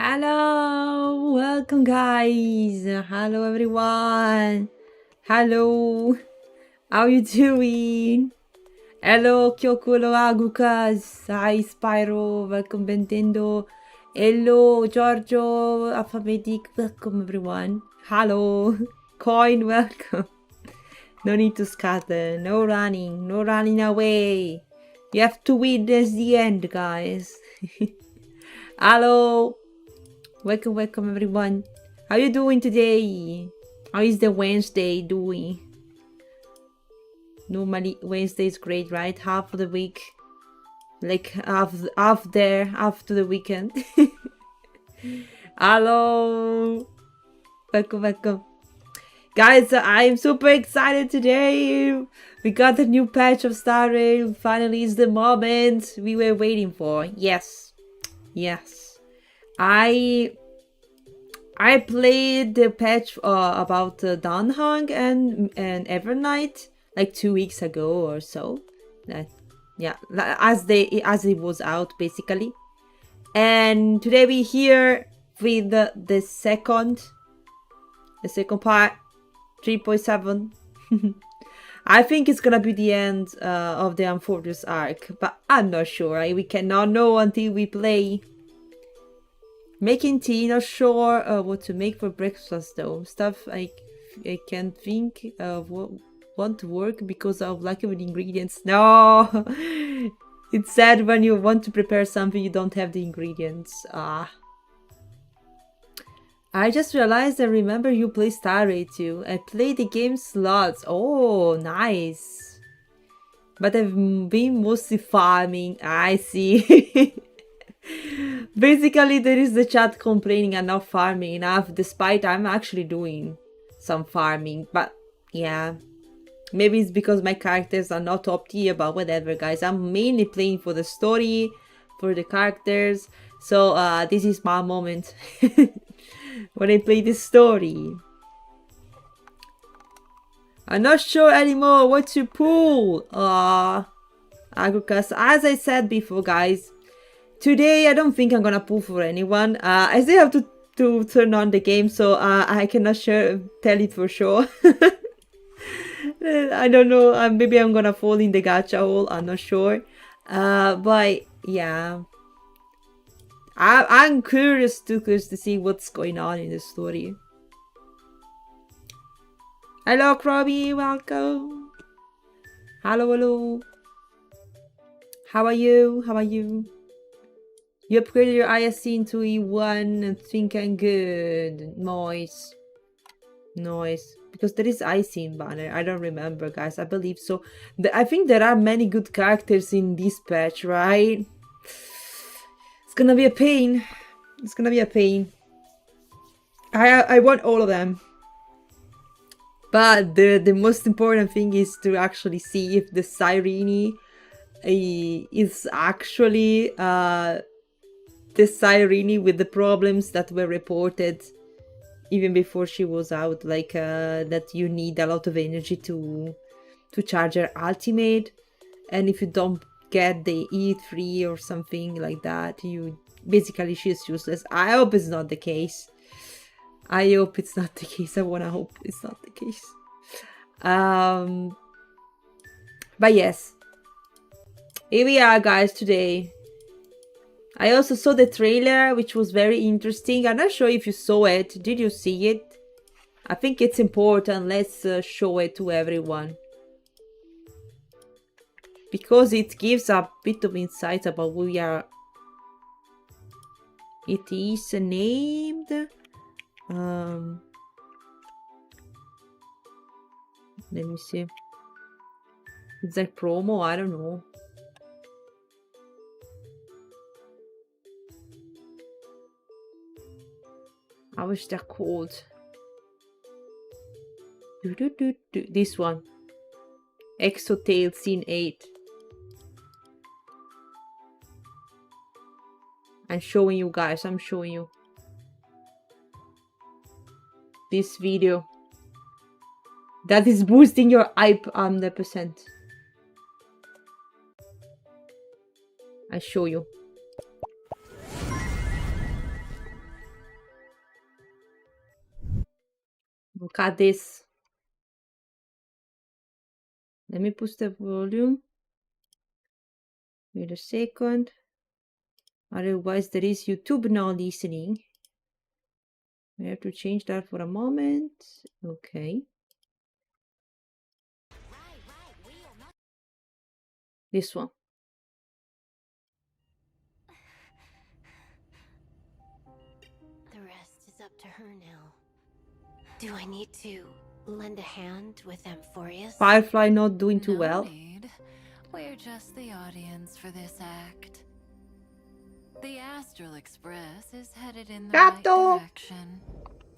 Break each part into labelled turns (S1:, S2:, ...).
S1: Hello, welcome guys. Hello everyone. Hello, how you doing? Hello, Kyokuro Agukas. Hi, Spyro. Welcome, Bentendo. Hello, Giorgio. Alphabetic. Welcome, everyone. Hello, Coin. Welcome. No need to scatter. No running. No running away. You have to witness the end, guys. Hello. Welcome everyone. How you doing today? How is the Wednesday doing? Normally Wednesday is great, right? Half of the week. Like half there after the weekend. Hello. Welcome. Guys, I'm super excited today. We got a new patch of Star Rail. Finally is the moment we were waiting for. Yes. I played the patch about Danhang and Evernight like 2 weeks ago or so. Yeah, as it was out basically. And today we're here with the second part, 3.7. I think it's gonna be the end of the Unfortress arc, but I'm not sure. Right? We cannot know until we play. Making tea, not sure what to make for breakfast though. Stuff I can't think of what want to work because of lack of ingredients. No! It's sad when you want to prepare something you don't have the ingredients. I just realized I remember you play Star Rail too. I play the game slots. Oh, nice. But I've been mostly farming. I see. Basically, there is the chat complaining I'm not farming enough, despite I'm actually doing some farming. But yeah, maybe it's because my characters are not top tier, but whatever, guys. I'm mainly playing for the story, for the characters. So this is my moment when I play this story. I'm not sure anymore what to pull. Agriculture. As I said before, guys. Today, I don't think I'm gonna pull for anyone. I still have to turn on the game, so I cannot tell it for sure. I don't know. Maybe I'm gonna fall in the gacha hole. I'm not sure. But yeah, I'm curious to see what's going on in the story. Hello, Krabby. Welcome. Hello. How are you? You upgraded your ISC into E1 and think I'm good. Nice. Because there is IC in banner. I don't remember, guys. I believe so. I think there are many good characters in this patch, right? It's gonna be a pain. I want all of them. But the most important thing is to actually see if the Cyrene is actually the Cyrene with the problems that were reported even before she was out, like that you need a lot of energy to charge her ultimate, and if you don't get the E3 or something like that, basically she's useless. I hope it's not the case. I wanna hope it's not the case. But yes, here we are, guys, today. I also saw the trailer, which was very interesting. I'm not sure if you saw it. Did you see it? I think it's important. Let's show it to everyone. Because it gives a bit of insight about who we are. It is named... let me see. It's like promo, I don't know. How is that called? This one. Exotail Scene 8. I'm showing you guys. I'm showing you. This video. That is boosting your hype 100%. I show you. Look at this. Let me push the volume. Wait a second. Otherwise, there is YouTube now listening. I have to change that for a moment. Okay. This one.
S2: The rest is up to her now. Do I need to lend a hand with Amphorius?
S1: Firefly not doing too well.
S3: Need. We're just the audience for this act. The Astral Express is headed in the right direction,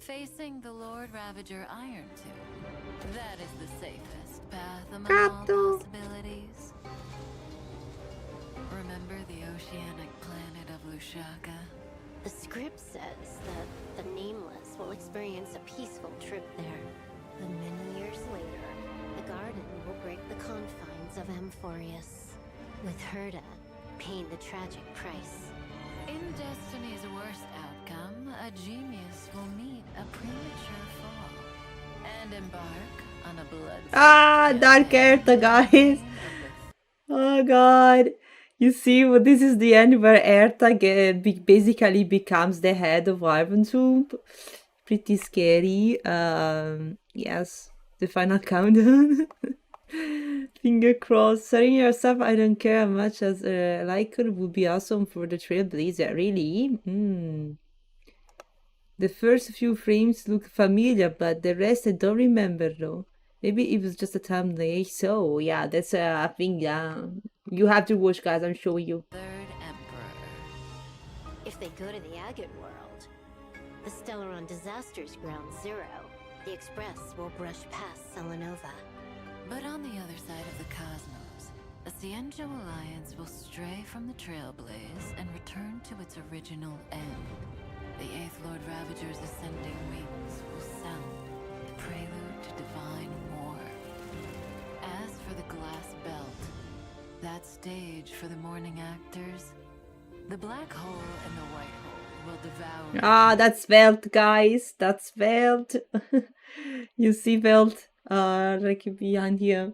S3: facing the Lord Ravager Iron Tomb. That is the safest path among all possibilities. Remember the oceanic planet of Lushaka?
S2: The script says that the Nameless will experience a peaceful trip there. But many years later, the Garden will break the confines of Amphorius, with Herda paying the tragic price.
S3: In Destiny's worst outcome, a genius will meet a premature fall and embark on a blood.
S1: Dark Earth, guys. Oh god. You see, well, this is the end where Erta basically becomes the head of Iron Tomb. Pretty scary. Yes, the final countdown. Finger crossed. Setting yourself, I don't care how much as a liker would be awesome for the Trailblazer. Really? The first few frames look familiar, but the rest I don't remember though. Maybe it was just a thumbnail. So yeah, that's a thing. Yeah, you have to watch, guys. I'm showing you.
S3: Third Emperor.
S2: If they go to the Agate world, the Stellaron Disaster's ground zero, the Express will brush past Selenova.
S3: But on the other side of the cosmos, the Cienjo Alliance will stray from the Trailblaze and return to its original end. The Eighth Lord Ravager's ascending wings will sound the prelude to divine war. As for the glass belt, that stage for the morning actors, the black hole and the white hole will devour.
S1: That's Veld, guys. That's Veld. You see Veld, like behind here.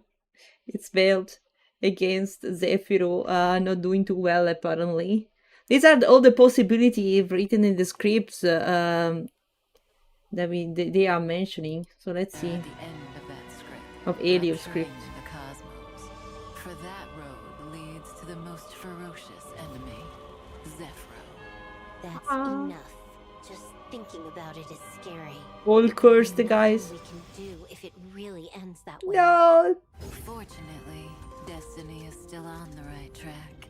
S1: It's Veld against Zephyro, not doing too well apparently. These are all the possibilities written in the scripts that they are mentioning. So let's see.
S3: At the end of that script,
S1: of Elio's script.
S3: The cosmos. For that road leads to the most ferocious enemy, Zephyro.
S2: That's enough. Just thinking about it is scary.
S1: All cursed, guys.
S2: What we can do if it really ends that way.
S1: No.
S3: Fortunately, Destiny is still on the right track.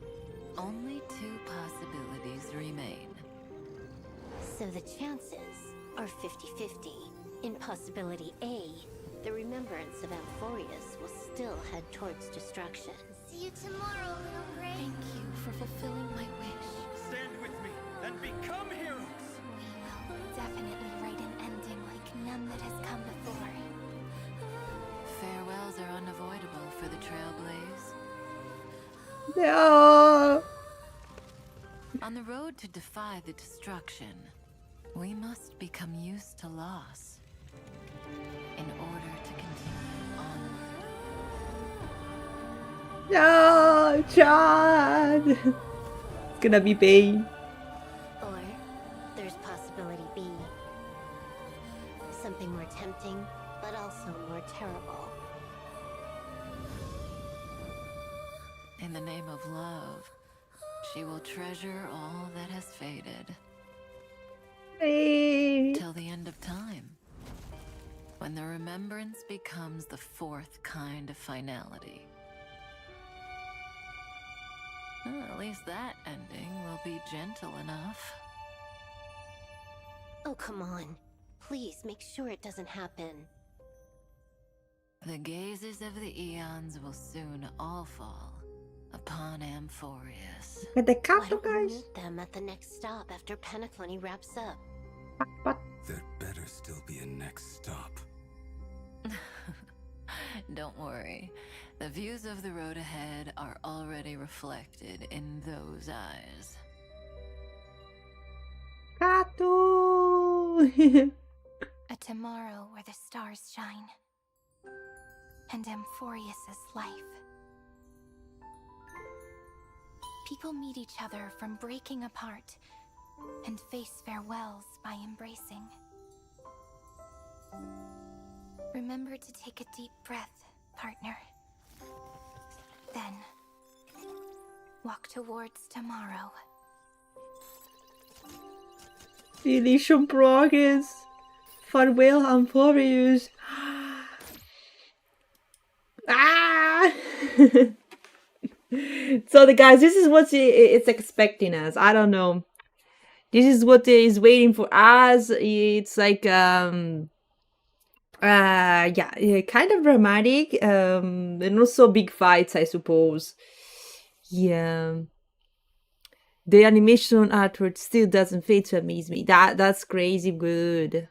S3: Only two possibilities remain.
S2: So the chances are 50-50. In possibility A, the remembrance of Amphorius will still head towards destruction.
S4: See you tomorrow, little Gray.
S2: Thank you for fulfilling my wish.
S5: Stand with me and become heroes!
S4: We will definitely write an ending like none that has come before.
S3: Farewells are unavoidable for the Trailblaze.
S1: No.
S3: On the road to defy the destruction, we must become used to loss in order to continue onward.
S1: No, Chad. It's gonna be pain.
S2: Or there's possibility B. Something more tempting, but also more terrible.
S3: In the name of love, she will treasure all that has faded. Till the end of time, when the remembrance becomes the fourth kind of finality. Well, at least that ending will be gentle enough.
S2: Oh, come on. Please make sure it doesn't happen.
S3: The gazes of the eons will soon all fall upon Amphorius.
S1: With the
S2: Why
S1: cat,
S2: don't we
S1: guys.
S2: meet them at the next stop after Penaclony wraps up?
S5: There better still be a next stop.
S3: Don't worry. The views of the road ahead are already reflected in those eyes.
S1: Kato.
S4: A tomorrow where the stars shine. And Amphorius's life. People meet each other from breaking apart and face farewells by embracing. Remember to take a deep breath, partner. Then, walk towards tomorrow.
S1: Elysium progress. Farewell, Amphorius. Ah! So the guys, this is what it's expecting us. I don't know. This is what is waiting for us. It's like yeah, kind of dramatic. And also big fights, I suppose. Yeah. The animation artwork still doesn't fade to amaze me. That's crazy good.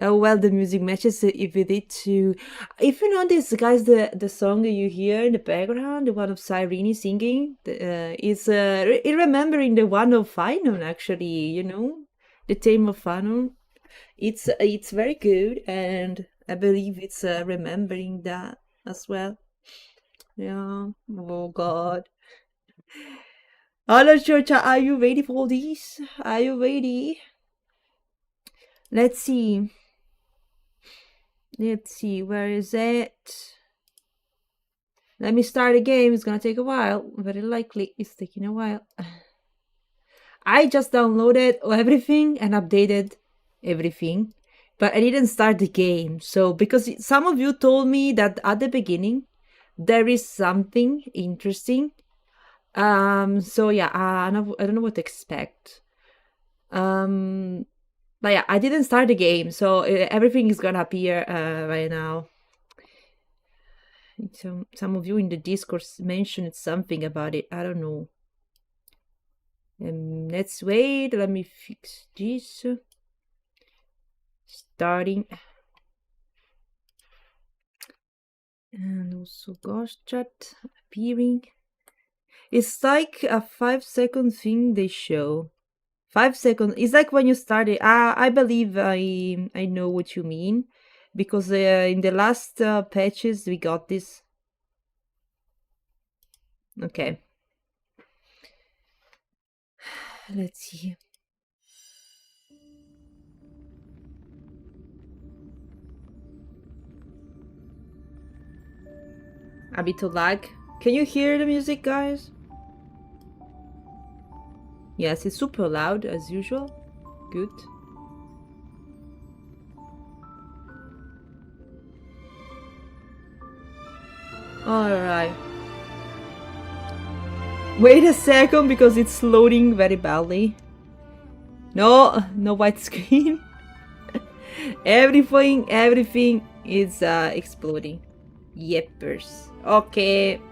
S1: Oh well, the music matches with it too. If you notice, guys, the song you hear in the background, the one of Cyrene singing, is remembering the one of Finon, actually. You know, the theme of Finon. It's very good, and I believe it's remembering that as well. Yeah. Oh God. Hello, Church. Are you ready for this? Are you ready? Let's see. Let's see, where is it? Let me start a game. It's gonna take a while. Very likely it's taking a while. I just downloaded everything and updated everything, but I didn't start the game. So, because some of you told me that at the beginning there is something interesting. So yeah, I don't know what to expect. But yeah, I didn't start the game, so everything is gonna appear right now. Some of you in the Discord mentioned something about it. I don't know. Let's wait. Let me fix this. Starting. And also ghost chat appearing. It's like a 5-second thing they show. 5 seconds. It's like when you started. I believe I know what you mean, because in the last patches we got this. Okay. Let's see. A bit of lag. Can you hear the music, guys? Yes, it's super loud as usual. Good. Alright. Wait a second, because it's loading very badly. No white screen. Everything is exploding. Yeppers. Okay.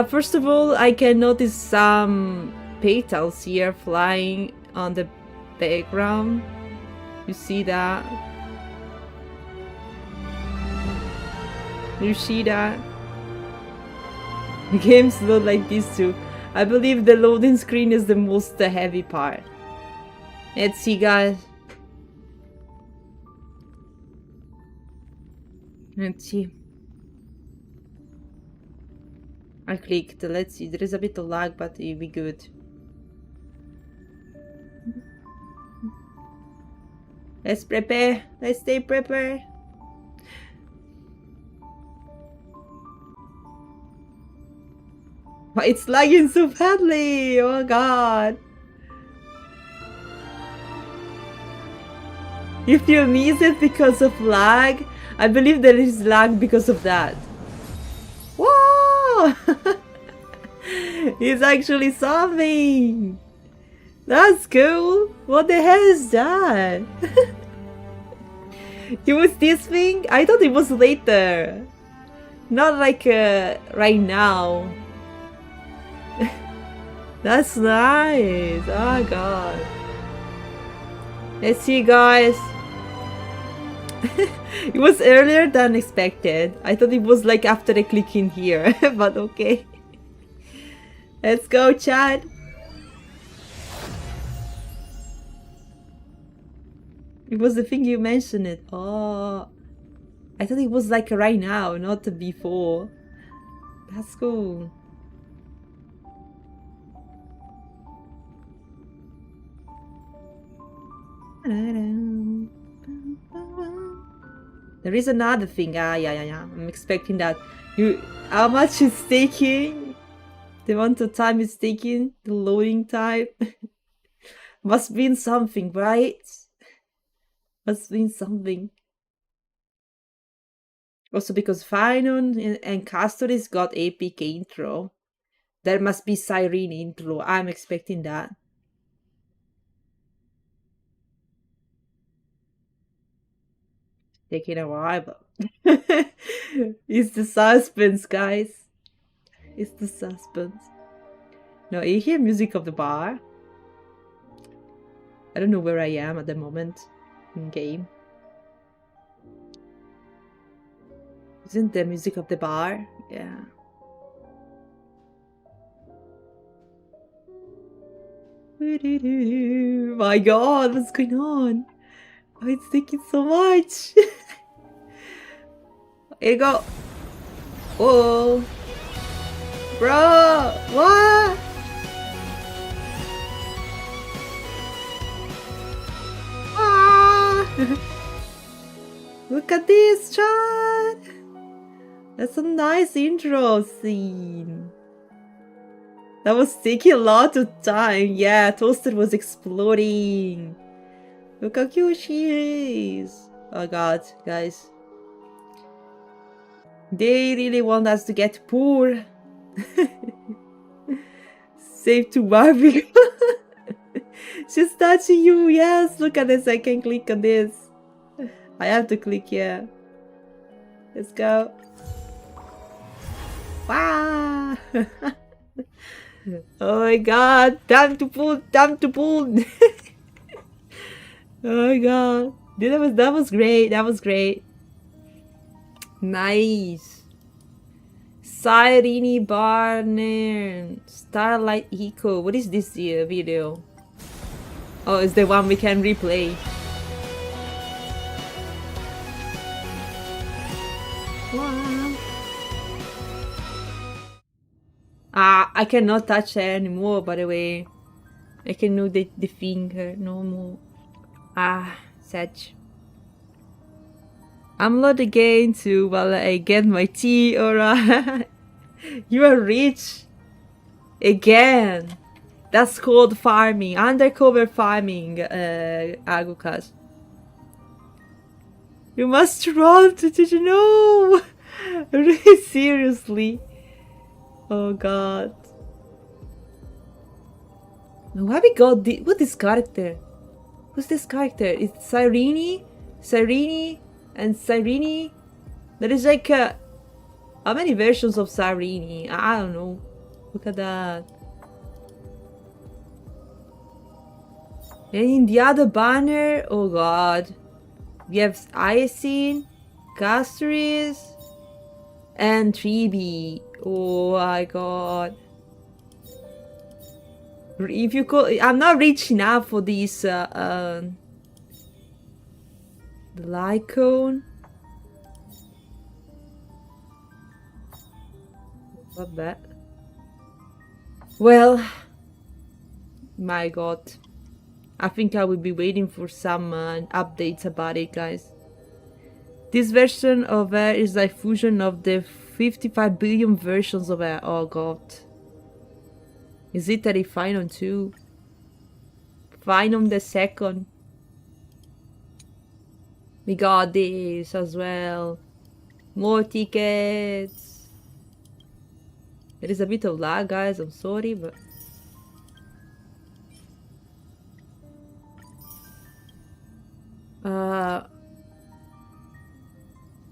S1: First of all, I can notice some petals here flying on the background. You see that? You see that? The games load like this too. I believe the loading screen is the most heavy part. Let's see, guys. Let's see. I clicked. Let's see. There is a bit of lag, but it'll be good. Let's prepare. Let's stay prepared. But it's lagging so badly. Oh god. If you miss it because of lag, I believe there is lag because of that. Whoa! It's actually something. That's cool. What the hell is that? It was this thing? I thought it was later. Not like right now. That's nice. Oh god. Let's see, guys. It was earlier than expected. I thought it was like after I click in here, but okay. Let's go, chat. It was the thing you mentioned it. Oh, I thought it was like right now, not before. That's cool. There is another thing. Yeah. I'm expecting that. How much is taking? The amount of time it's taking, the loading time. Must be in something, right? Must be in something. Also because Finon and Castoris got epic intro. There must be Cyrene intro. I'm expecting that. Taking a while, but it's the suspense, guys. It's the suspense. No, you hear music of the bar. I don't know where I am at the moment in game. Isn't the music of the bar? Yeah. My god, what's going on? Oh, it's taking so much. Here you go. Oh, bro, what? Ah! Look at this shot. That's a nice intro scene. That was taking a lot of time. Yeah, Toaster was exploding. Look how cute she is. Oh god, guys. They really want us to get poor. Save to Barbie. She's touching you. Yes, look at this. I can click on this. I have to click here. Let's go. Wow. Oh my god. Time to pull. Time to pull. Oh my god. That was great. That was great. Nice. Cyrene Barner. Starlight Eco. What is this video? Oh, it's the one we can replay. Wow. Ah, I cannot touch her anymore, by the way. I can do the finger no more. Ah, sad. I'm not again to while I get my tea, alright. You are rich. Again. That's called farming. Undercover farming, Agukas. You must run to know. Really seriously. Oh god. Why we got what this character? Who's this character? It's Cyrene, and Cyrene. There is like how many versions of Cyrene? I don't know. Look at that. And in the other banner, oh god, we have Iacine, Castoris, and Tribi. Oh my god. If you could, I'm not rich enough for this. The Lycone. Not bad. Well, my god. I think I will be waiting for some updates about it, guys. This version of her is like fusion of the 55 billion versions of her. Oh god. Is it a Finon too? Finon the second. We got this as well. More tickets. There is a bit of lag, guys. I'm sorry, but...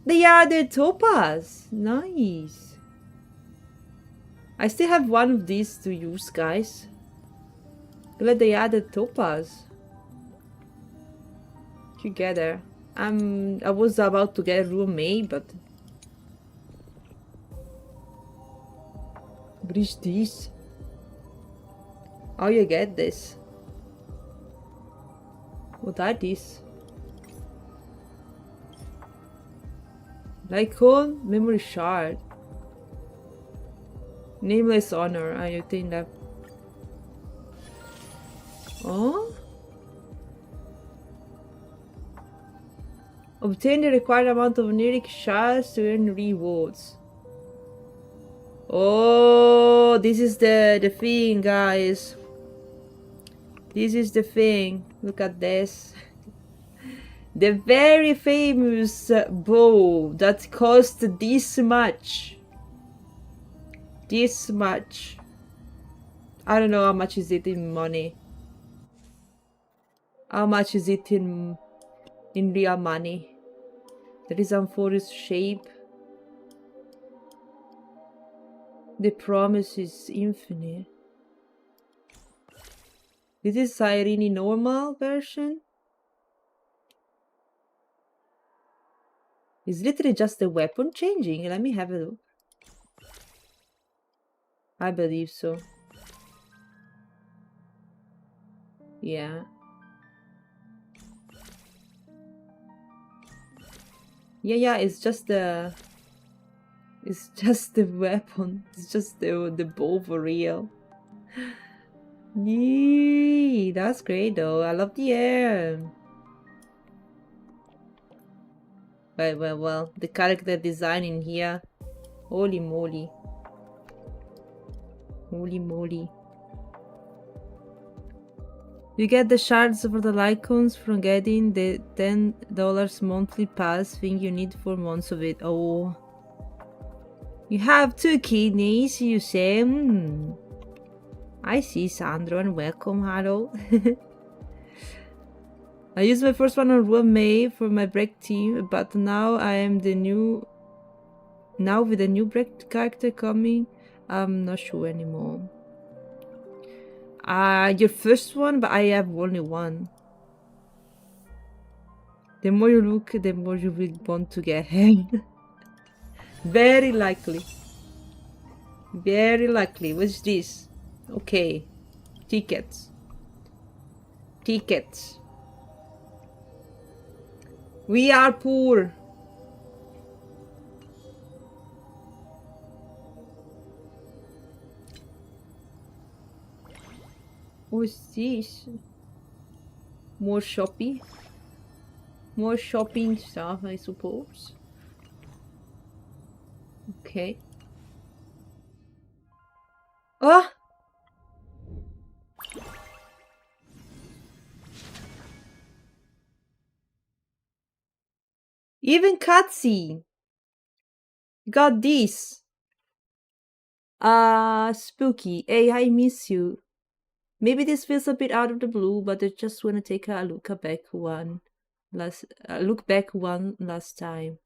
S1: They are the topaz. Nice. I still have one of these to use, guys. Glad they added topaz together. I was about to get a roommate, but what is this? How you get this? What are these? Lycon memory shard. Nameless honor. I think that. Oh? Obtain the required amount of lyric shards to earn rewards. Oh, this is the thing, guys. This is the thing. Look at this. The very famous bow that cost this much. This much. I don't know how much is it in money. How much is it in real money? There is Amphora's shape. The promise is infinite. This is Irene normal version. It's literally just the weapon changing. Let me have a look. I believe so. Yeah. Yeah, it's just the weapon. It's just the bow for real. Yee, that's great though. I love the air. Well, the character design in here. Holy moly. Holy moly. You get the shards for the Lycons from getting the $10 monthly pass thing you need for months of it. Oh. You have 2 kidneys, you say? I see, Sandro, and welcome, hello. I used my first one on Rua May for my break team, but now I am the new... Now with the new break character coming, I'm not sure anymore. Your first one, but I have only one. The more you look, the more you will want to get him. Very likely. Very likely. What's this? Okay. Tickets. Tickets. We are poor. What's this? More shopping? More shopping stuff, I suppose. Okay. Ah! Even cutscene. Got this. Spooky. Hey, I miss you. Maybe this feels a bit out of the blue, but I just want to take a look back one last time.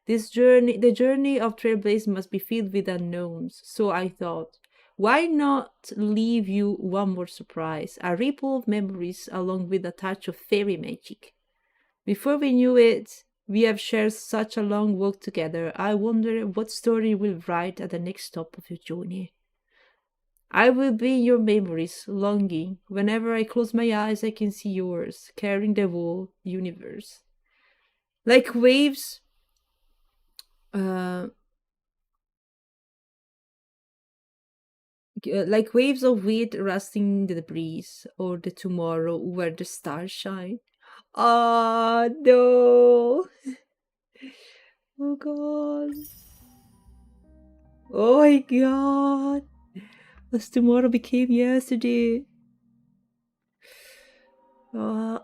S1: The journey of Trailblaze must be filled with unknowns. So I thought, why not leave you one more surprise? A ripple of memories along with a touch of fairy magic. Before we knew it, we have shared such a long walk together. I wonder what story we'll write at the next stop of your journey. I will be in your memories, longing. Whenever I close my eyes, I can see yours, carrying the whole universe. Like waves... like waves of wheat rusting in the breeze, or the tomorrow where the stars shine. Oh, no. Oh, God. Oh, my God. As tomorrow became yesterday. And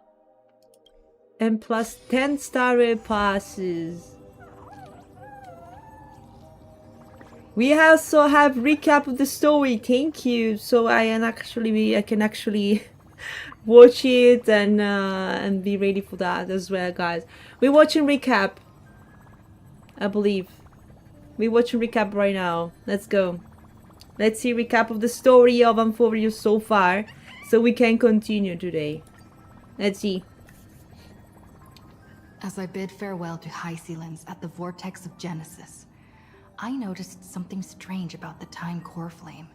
S1: plus 10 star passes. We also have recap of the story. Thank you. So I can actually watch it and be ready for that as well, guys. We're watching recap. I believe we're watching recap right now. Let's go. Let's see recap of the story of Amphoria so far, so we can continue today. Let's see.
S6: As I bid farewell to High Sealands at the Vortex of Genesis, I noticed something strange about the Time Core Flame,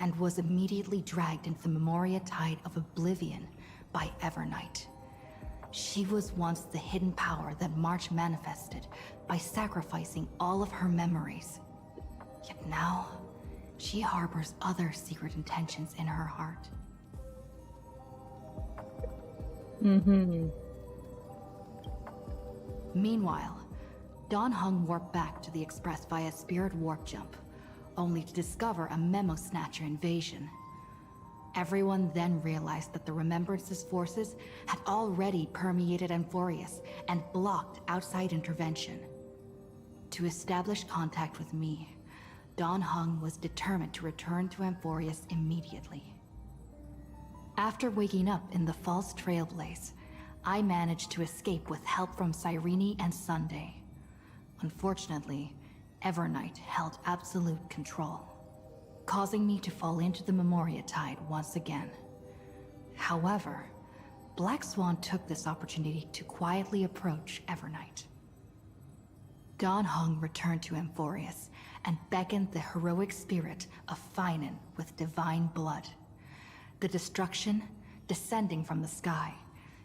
S6: and was immediately dragged into the Memoria Tide of Oblivion by Evernight. She was once the hidden power that March manifested by sacrificing all of her memories. Yet now, she harbors other secret intentions in her heart. Meanwhile, Dan Heng warped back to the Express via Spirit Warp Jump, only to discover a Memo Snatcher invasion. Everyone then realized that the Remembrance's forces had already permeated Amphorius and blocked outside intervention. To establish contact with me, Dan Heng was determined to return to Amphorius immediately. After waking up in the false trailblaze, I managed to escape with help from Cyrene and Sunday. Unfortunately, Evernight held absolute control, causing me to fall into the Memoria Tide once again. However, Black Swan took this opportunity to quietly approach Evernight. Dan Heng returned to Amphorius and beckoned the heroic spirit of Finan with divine blood. The destruction, descending from the sky,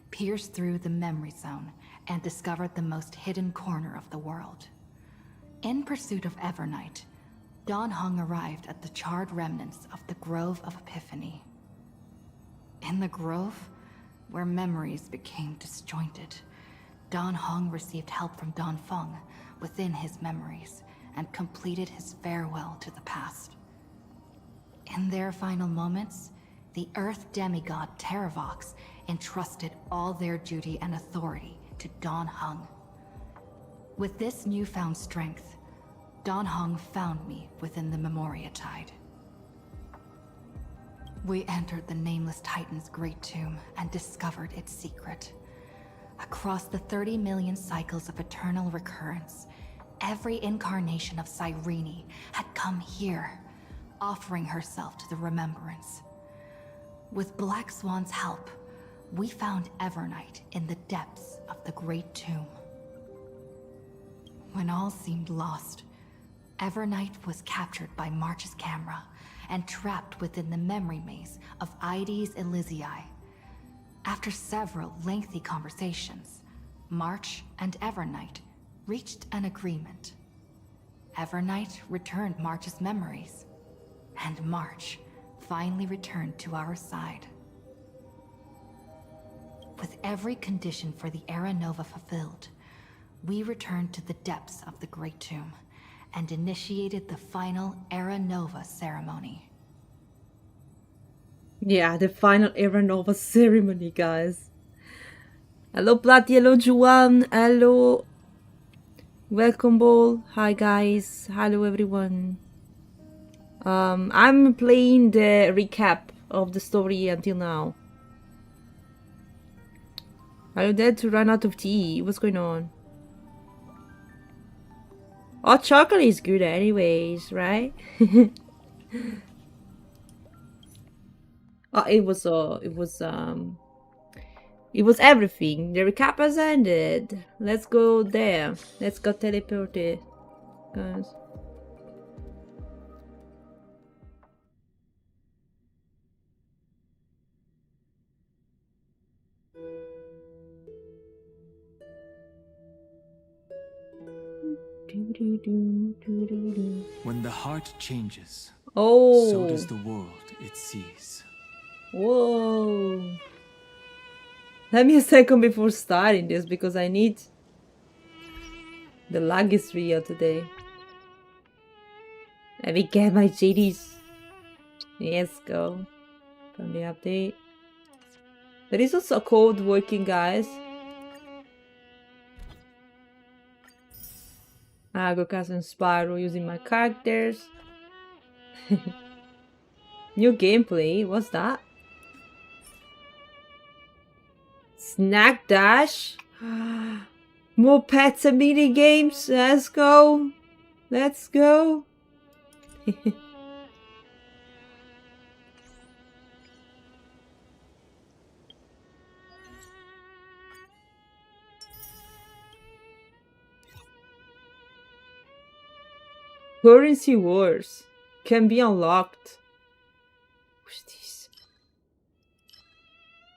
S6: pierced through the memory zone and discovered the most hidden corner of the world. In pursuit of Evernight, Dan Heng arrived at the charred remnants of the Grove of Epiphany. In the grove, where memories became disjointed, Dan Heng received help from Dan Feng within his memories and completed his farewell to the past. In their final moments, the Earth demigod Terravox entrusted all their duty and authority to Dan Heng. With this newfound strength, Dan Heng found me within the Memoria Tide. We entered the Nameless Titan's great tomb and discovered its secret. Across the 30 million cycles of eternal recurrence, every incarnation of Cyrene had come here, offering herself to the Remembrance. With Black Swan's help, we found Evernight in the depths of the Great Tomb. When all seemed lost, Evernight was captured by March's camera and trapped within the memory maze of Ides Elysiae. After several lengthy conversations, March and Evernight reached an agreement. Evernight returned March's memories, and March finally returned to our side. With every condition for the Era Nova fulfilled, we returned to the depths of the Great Tomb and initiated the final Era Nova ceremony.
S1: Yeah, the final Era Nova ceremony, guys. Hello, Platty. Hello, Juan. Hello. Welcome, Ball. Hi, guys. Hello, everyone. I'm playing the recap of the story until now. Are you dead to run out of tea? What's going on? Hot chocolate is good anyways, right? It was everything. The recap has ended. Let's go there. Let's go teleport it, guys.
S5: When the heart changes,
S1: Oh,
S5: so does the world it sees.
S1: whoa. Let me a second before starting this because I need... The lag is real today. Let me get my JDs. Let's go. From the update. There is also a code working, guys. I go cast and Spyro using my characters. New gameplay, what's that? Snack Dash? More pets and mini games, let's go. Let's go. Currency Wars can be unlocked. What's this?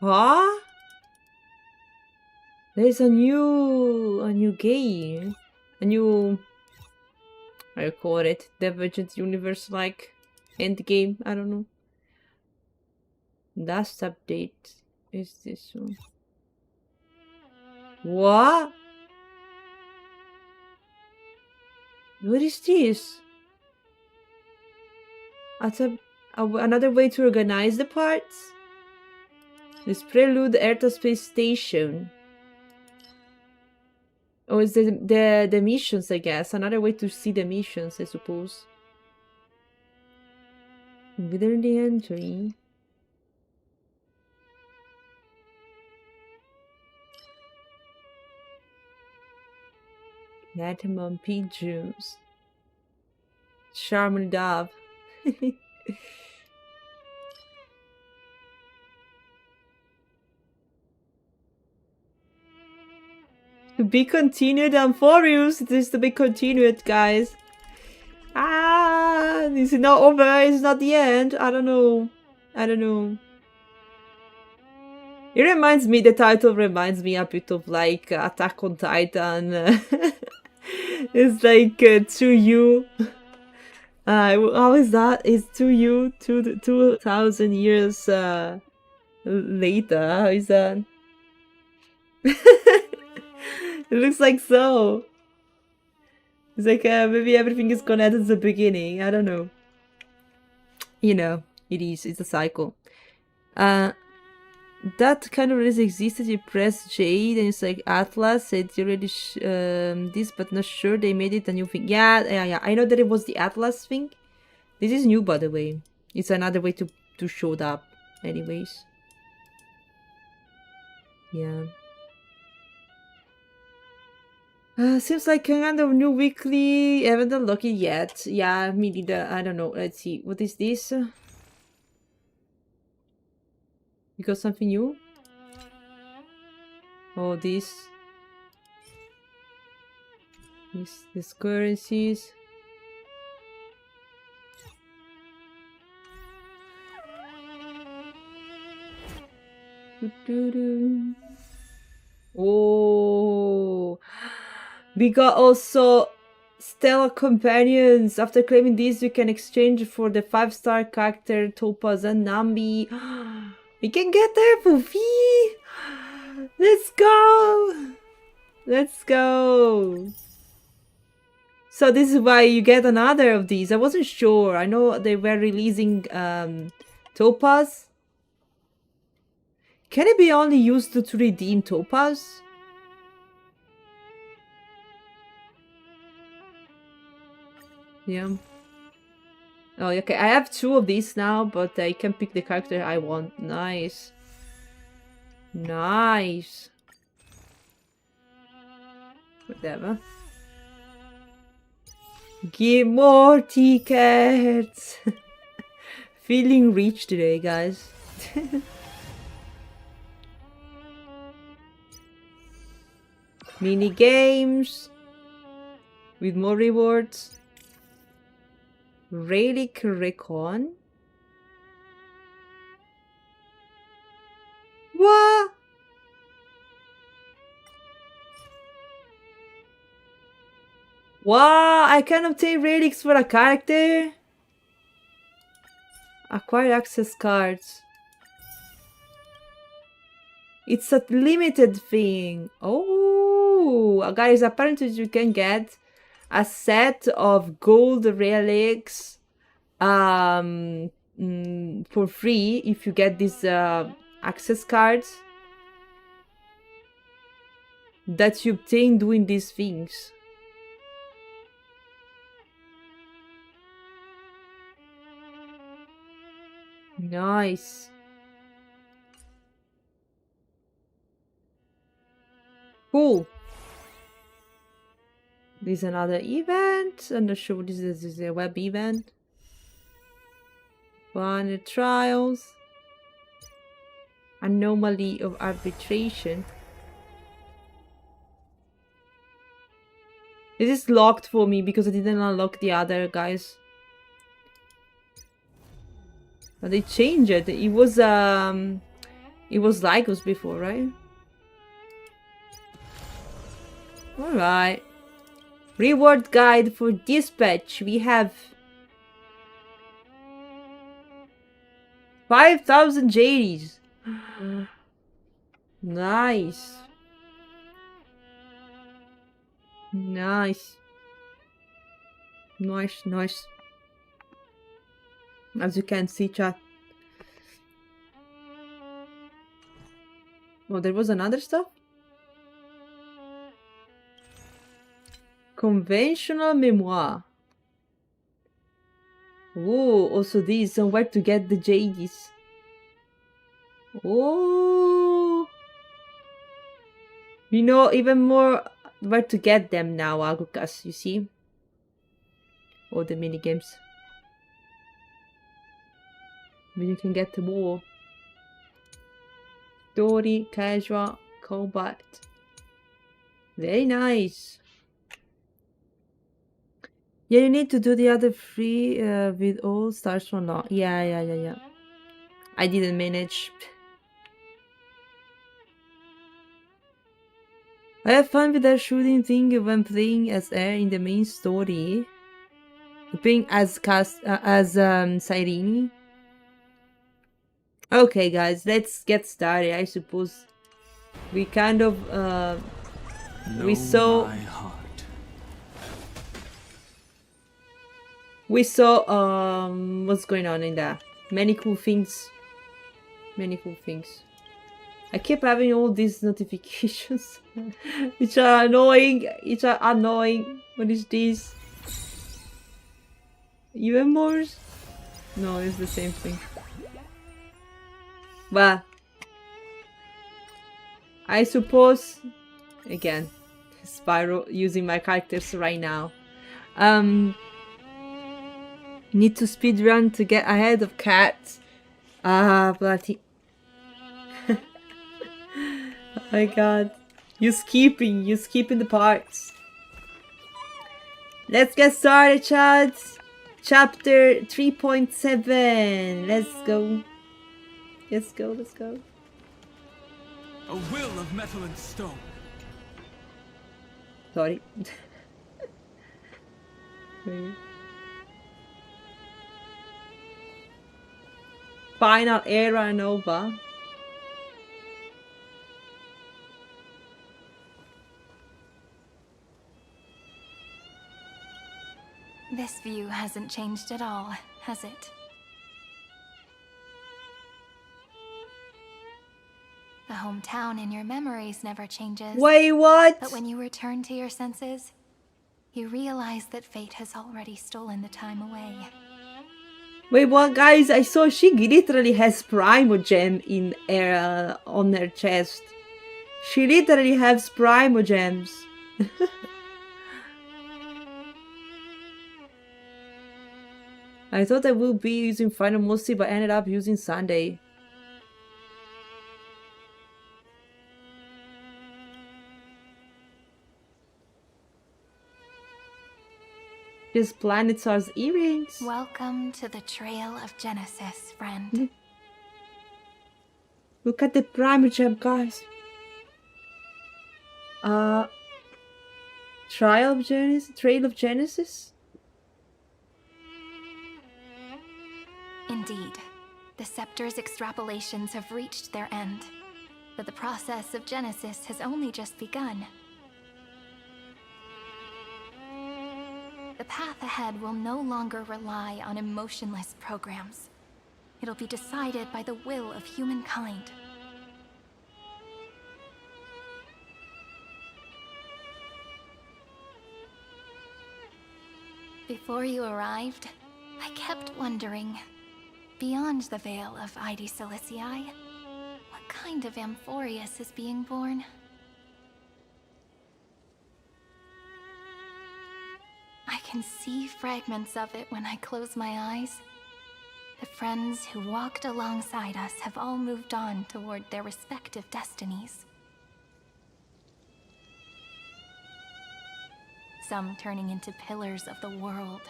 S1: Huh? There's a new game, a new, I call it Divergent Universe like end game. I don't know. Last update is this one. What? What is this? Another way to organize the parts? This Prelude Earth Space Station. Oh, it's the missions, I guess. Another way to see the missions, I suppose. Within the entry. Platinum pigeons. Charming dove. To be continued on forums. It is to be continued, guys. Ah, this is not over. It's not the end. I don't know. I don't know. It reminds me, the title reminds me a bit of like Attack on Titan. It's like to you. How is that? It's to you 2,000 years later. How is that? It looks like so. It's like maybe everything is connected at the beginning. I don't know. You know, it is. It's a cycle. That kind of really existed. You press J, then it's like Atlas. It's already this, but not sure they made it a new thing. Yeah. I know that it was the Atlas thing. This is new, by the way. It's another way to show it up. Anyways. Yeah. Seems like kind of new weekly. Haven't unlocked it yet. Yeah, me neither. I don't know. Let's see. What is this? You got something new? Oh, this. These currencies. Oh, we got also Stellar Companions. After claiming these, you can exchange for the 5-star character Topaz and Nambi. We can get there for free. Let's go. Let's go. So this is why you get another of these. I wasn't sure. I know they were releasing Topaz. Can it be only used to redeem Topaz? Yeah. Oh, okay. I have 2 of these now, but I can pick the character I want. Nice. Nice. Whatever. Give more tickets. Feeling rich today, guys. Mini games with more rewards. Relic Recon. What? Wow, I can obtain relics for a character. Acquire access cards. It's a limited thing. Oh, guys, apparently you can get a set of gold relics for free if you get these access cards that you obtain doing these things. Nice. Cool. This is another event. I'm not sure what this is. This is a web event. One trials. Anomaly of arbitration. This is locked for me because I didn't unlock the other guys. But they changed it. It was Lycos before, right? Alright. Reward guide for dispatch. We have 5,000 JDs. Nice. Nice. Nice, nice. As you can see, chat. Oh, there was another stuff? Conventional memoir. Oh, also these somewhere to get the JDs. Oh, you know even more where to get them now, Agukas, you see? All the minigames. But you can get them all. Story, casual, combat. Very nice. Yeah, you need to do the other three with all stars for now. Yeah. I didn't manage. I have fun with that shooting thing when playing as Air in the main story. Playing as Cyrene. Okay, guys, let's get started. I suppose we kind of we saw what's going on in there. Many cool things. I keep having all these notifications which are annoying. What is this? Even more? No, it's the same thing. But I suppose again, Spyro using my characters right now. Need to speedrun to get ahead of Cat. Bloody. Oh my god. You're skipping the parts. Let's get started, chat. Chapter 3.7. Let's go.
S5: A will of metal and stone.
S1: Sorry. Final era Nova.
S4: This view hasn't changed at all, has it? The hometown in your memories never changes.
S1: Wait, what?
S4: But when you return to your senses, you realize that fate has already stolen the time away.
S1: Wait, what, guys? I saw she literally has Primogem in her on her chest. She literally has Primogems. I thought I would be using Final mostly, but ended up using Sunday. These planets are earrings.
S4: Welcome to the Trail of Genesis, friend.
S1: Look at the Primogem, guys. Trail of Genesis?
S4: Indeed, the scepter's extrapolations have reached their end, but the process of Genesis has only just begun. The path ahead will no longer rely on emotionless programs. It'll be decided by the will of humankind. Before you arrived, I kept wondering, beyond the veil of Id Silicii, what kind of Amphorius is being born? I can see fragments of it when I close my eyes. The friends who walked alongside us have all moved on toward their respective destinies. Some turning into pillars of the world,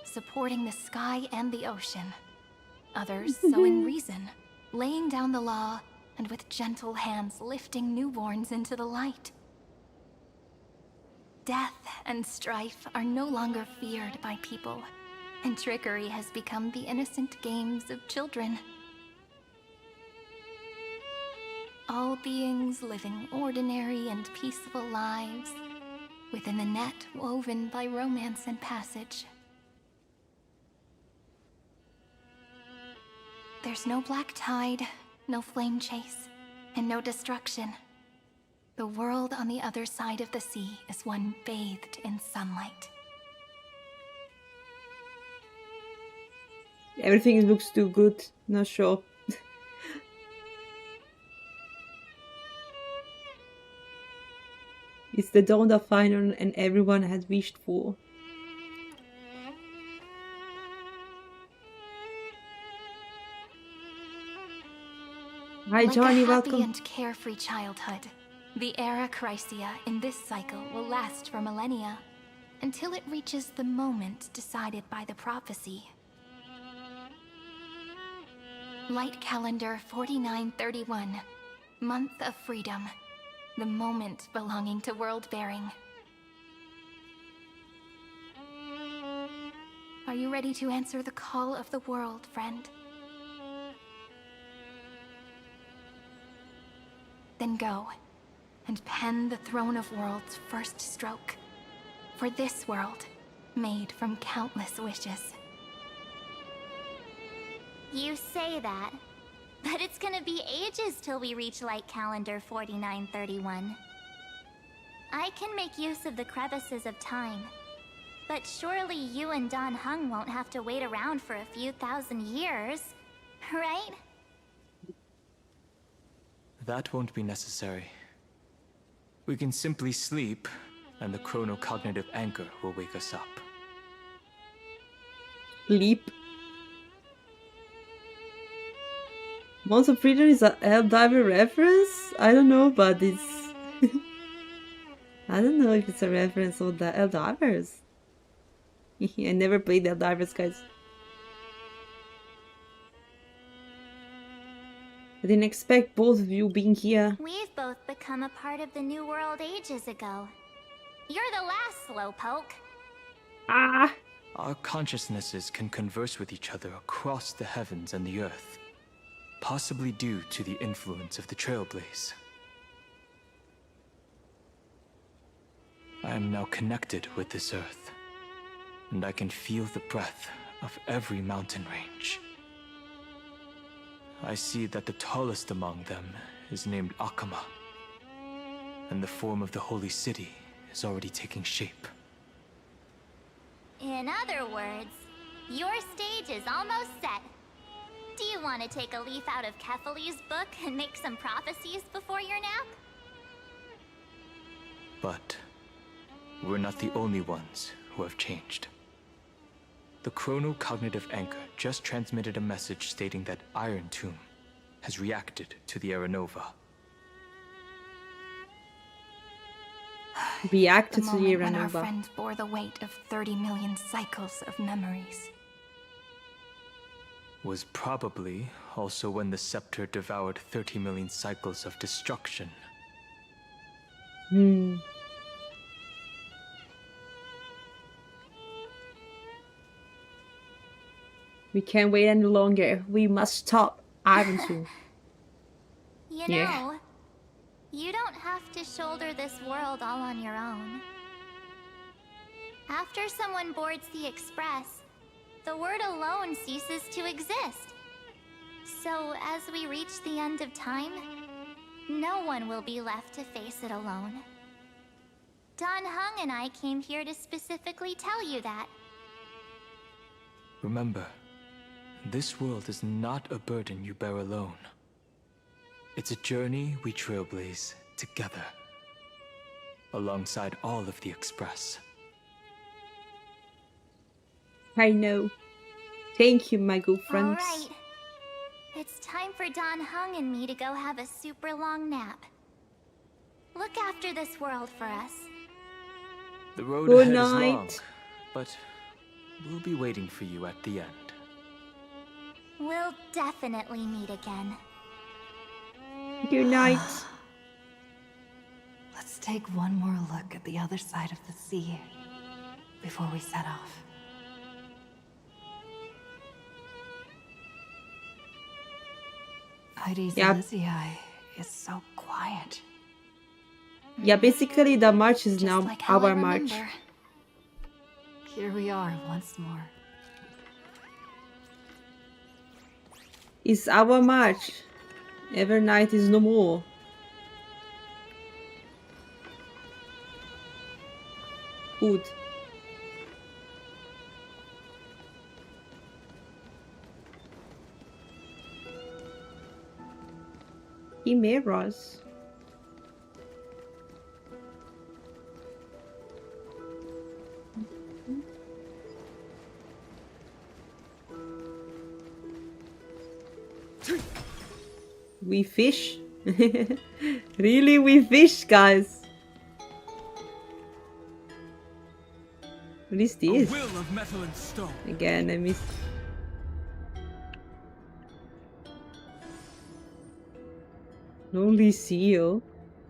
S4: supporting the sky and the ocean. Others sowing reason, laying down the law, and with gentle hands lifting newborns into the light. Death and strife are no longer feared by people, and trickery has become the innocent games of children. All beings living ordinary and peaceful lives within the net woven by romance and passage. There's no black tide, no flame chase, and no destruction. The world on the other side of the sea is one bathed in sunlight.
S1: Everything looks too good. Not sure. It's the dawn of final and everyone has wished for. Hi
S4: Like
S1: Johnny,
S4: a happy
S1: welcome.
S4: and carefree childhood, the era Chrysia in this cycle will last for millennia, until it reaches the moment decided by the prophecy. Light calendar 4931, month of freedom, the moment belonging to world-bearing. Are you ready to answer the call of the world, friend? Then go, and pen the Throne of Worlds' first stroke. For this world, made from countless wishes.
S7: You say that, but it's gonna be ages till we reach Light Calendar 4931. I can make use of the crevices of time, but surely you and Dan Heng won't have to wait around for a few thousand years, right?
S8: That won't be necessary. We can simply sleep, and the chronocognitive anchor will wake us up.
S1: Leap. Month of Freedom is a Helldiver reference? I don't know, but it's... I don't know if it's a reference of the Helldivers. I never played Helldivers, guys. I didn't expect both of you being here.
S7: We've both become a part of the New World ages ago. You're the last slowpoke.
S1: Ah!
S8: Our consciousnesses can converse with each other across the heavens and the earth, possibly due to the influence of the Trailblaze. I am now connected with this earth, and I can feel the breath of every mountain range. I see that the tallest among them is named Akama, and the form of the holy city is already taking shape.
S7: In other words, your stage is almost set. Do you want to take a leaf out of Kefali's book and make some prophecies before your nap?
S8: But we're not the only ones who have changed. The chronocognitive anchor just transmitted a message stating that Iron Tomb has reacted to the Aranova.
S1: Reacted to the
S4: moment when our
S1: Iranova.
S4: friend bore the weight of 30 million cycles of memories.
S8: Was probably also when the scepter devoured 30 million cycles of destruction.
S1: We can't wait any longer. We must stop Iron Tomb.
S7: You
S1: Yeah.
S7: know, you don't have to shoulder this world all on your own. After someone boards the Express, the word alone ceases to exist. So as we reach the end of time, no one will be left to face it alone. Dan Heng and I came here to specifically tell you that.
S8: Remember, this world is not a burden you bear alone. It's a journey we trailblaze together, alongside all of the Express.
S1: I know. Thank you, my good friends.
S7: All right. It's time for Dan Heng and me to go have a super long nap. Look after this world for us.
S8: The road
S1: Good
S8: ahead is long,
S1: night.
S8: but we'll be waiting for you at the end.
S7: We'll definitely meet again.
S1: Good night.
S6: Let's take one more look at the other side of the sea before we set off. Heidi's
S1: Yeah.
S6: Elysiae is so quiet.
S1: Yeah, basically the march is
S4: Just
S1: now
S4: like how I
S1: our march.
S4: remember.
S6: Here we are once more.
S1: It's our march. Every night is no more. Good. Chimeras. We fish? Really, we fish, guys? What is this?
S5: will of metal and stone.
S1: Again, I miss. Lonely seal?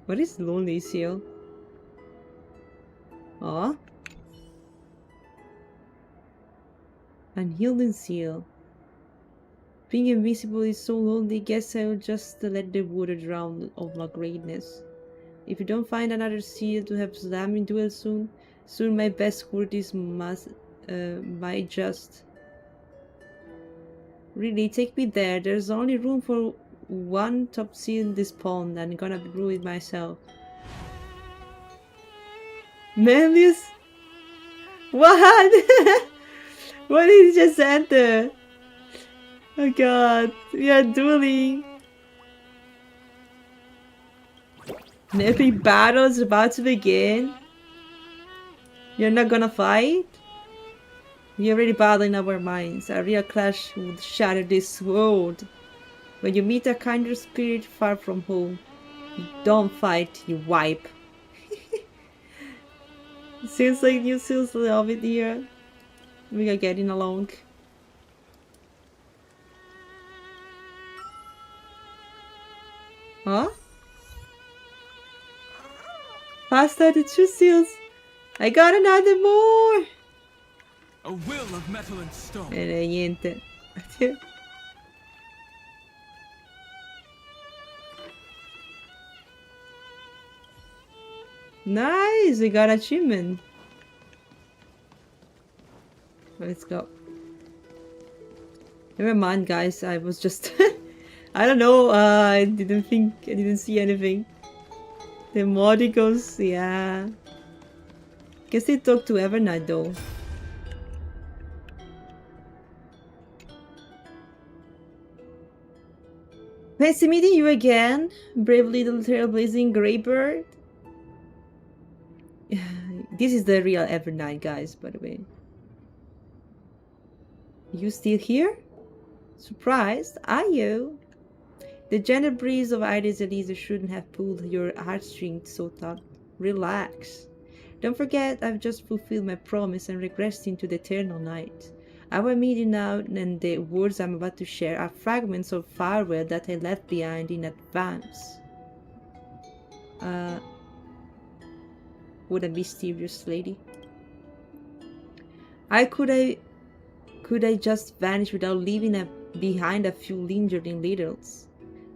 S1: What is lonely seal? Ah? Unhealed seal. Being invisible is so lonely, guess I'll just let the water drown of my greatness. If you don't find another seal to have slamming duel soon my best qualities might just... Really, take me there. There's only room for one top seal in this pond. I'm gonna brew it myself. Manlius? What? What did he just enter? Oh god, we are dueling. An epic battle is about to begin. You're not gonna fight? You're already battling our minds. A real clash would shatter this world. When you meet a kinder spirit far from home, you don't fight, you wipe. Seems like you still love it here. We are getting along. Huh? Pasta the 2 seals. I got another more.
S5: A will of metal and stone.
S1: Niente. Nice, we got achievement. Let's go. Never mind, guys. I was just I don't know, I didn't see anything. The modicals, yeah. Guess they talk to Evernight though. Nice meeting you again, brave little trailblazing Greybird. This is the real Evernight, guys, by the way. You still here? Surprised? Are you? The gentle breeze of Iris Elisa shouldn't have pulled your heartstrings so taut. Relax. Don't forget, I've just fulfilled my promise and regressed into the eternal night. Our meeting now and the words I'm about to share are fragments of farewell that I left behind in advance. What a mysterious lady. Could I just vanish without leaving behind a few lingering littles?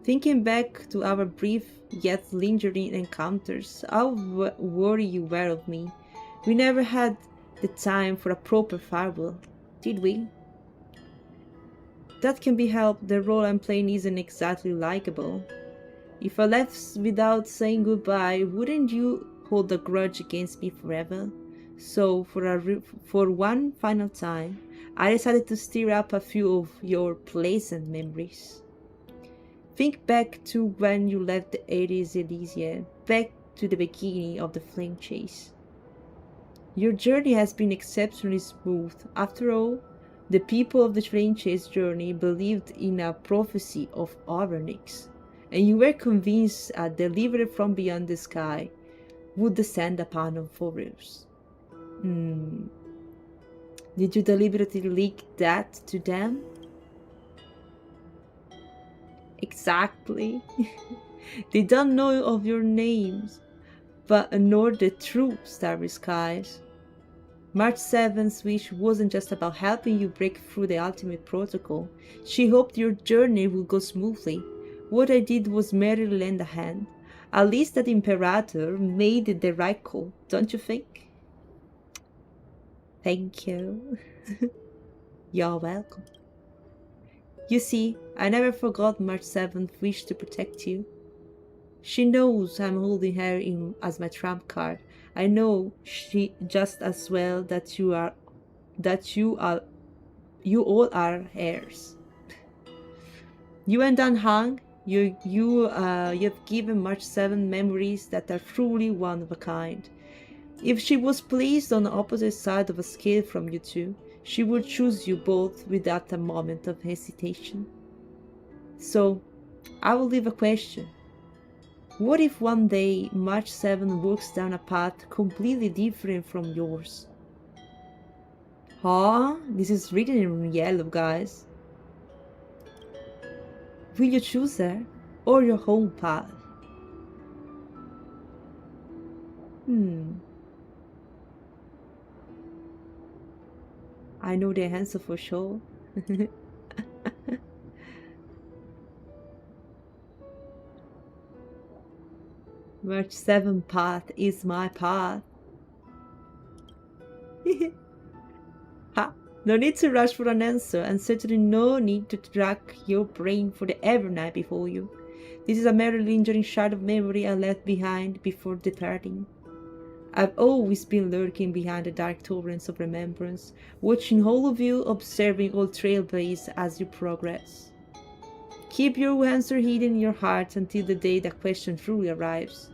S1: Thinking back to our brief yet lingering encounters, how worried you were of me. We never had the time for a proper farewell, did we? That can be helped. The role I'm playing isn't exactly likable. If I left without saying goodbye, wouldn't you hold a grudge against me forever? So, for one final time, I decided to stir up a few of your pleasant memories. Think back to when you left the Ares Elysia, back to the beginning of the flame chase. Your journey has been exceptionally smooth. After all, the people of the flame chase journey believed in a prophecy of Oronix, and you were convinced a deliverer from beyond the sky would descend upon Amphoreus. Did you deliberately leak that to them? Exactly. They don't know of your names, but nor the true starry skies. March 7th's wish wasn't just about helping you break through the ultimate protocol. She hoped your journey would go smoothly. What I did was merely lend a hand. At least that Imperator made the right call, don't you think? Thank you. You're welcome. You see, I never forgot March 7th's wish to protect you. She knows I'm holding her in as my trump card. I know she just as well that you all are heirs. You and Dan Hang, you've given March 7 memories that are truly one of a kind. If she was placed on the opposite side of a scale from you two, she would choose you both without a moment of hesitation. So, I will leave a question. What if one day March 7 walks down a path completely different from yours? Huh? This is written in yellow, guys. Will you choose her or your own path? I know the answer for sure. March 7 path is my path. Ha! No need to rush for an answer, and certainly no need to rack your brain for the Evernight before you. This is a mere lingering shard of memory I left behind before departing. I've always been lurking behind the dark torrents of remembrance, watching all of you, observing all trailblaze as you progress. Keep your answer hidden in your heart until the day that question truly arrives.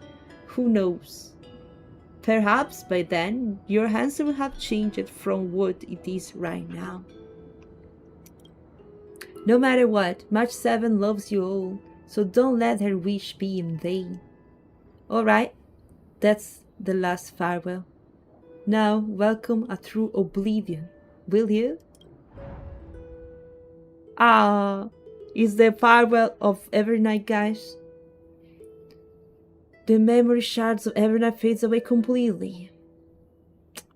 S1: Who knows? Perhaps by then, your answer will have changed from what it is right now. No matter what, March 7 loves you all, so don't let her wish be in vain. Alright, that's the last farewell. Now welcome a true oblivion, will you? It's the farewell of Evernight, guys. The memory shards of Evernight fades away completely.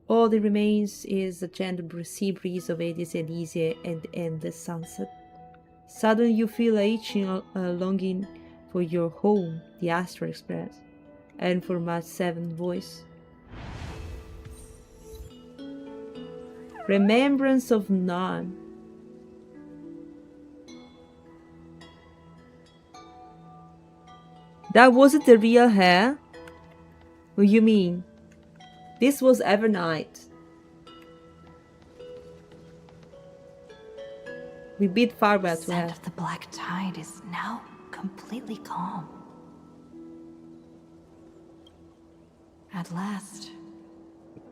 S1: All that remains is a gentle sea breeze of Aedes Elysiae and the endless sunset. Suddenly you feel a itching longing for your home, the Astral Express, and for March 7's voice. Remembrance of none. That wasn't the real hair? What do you mean? This was Evernight. We bid farewell to her.
S6: The scent of the black tide is now completely calm. At last,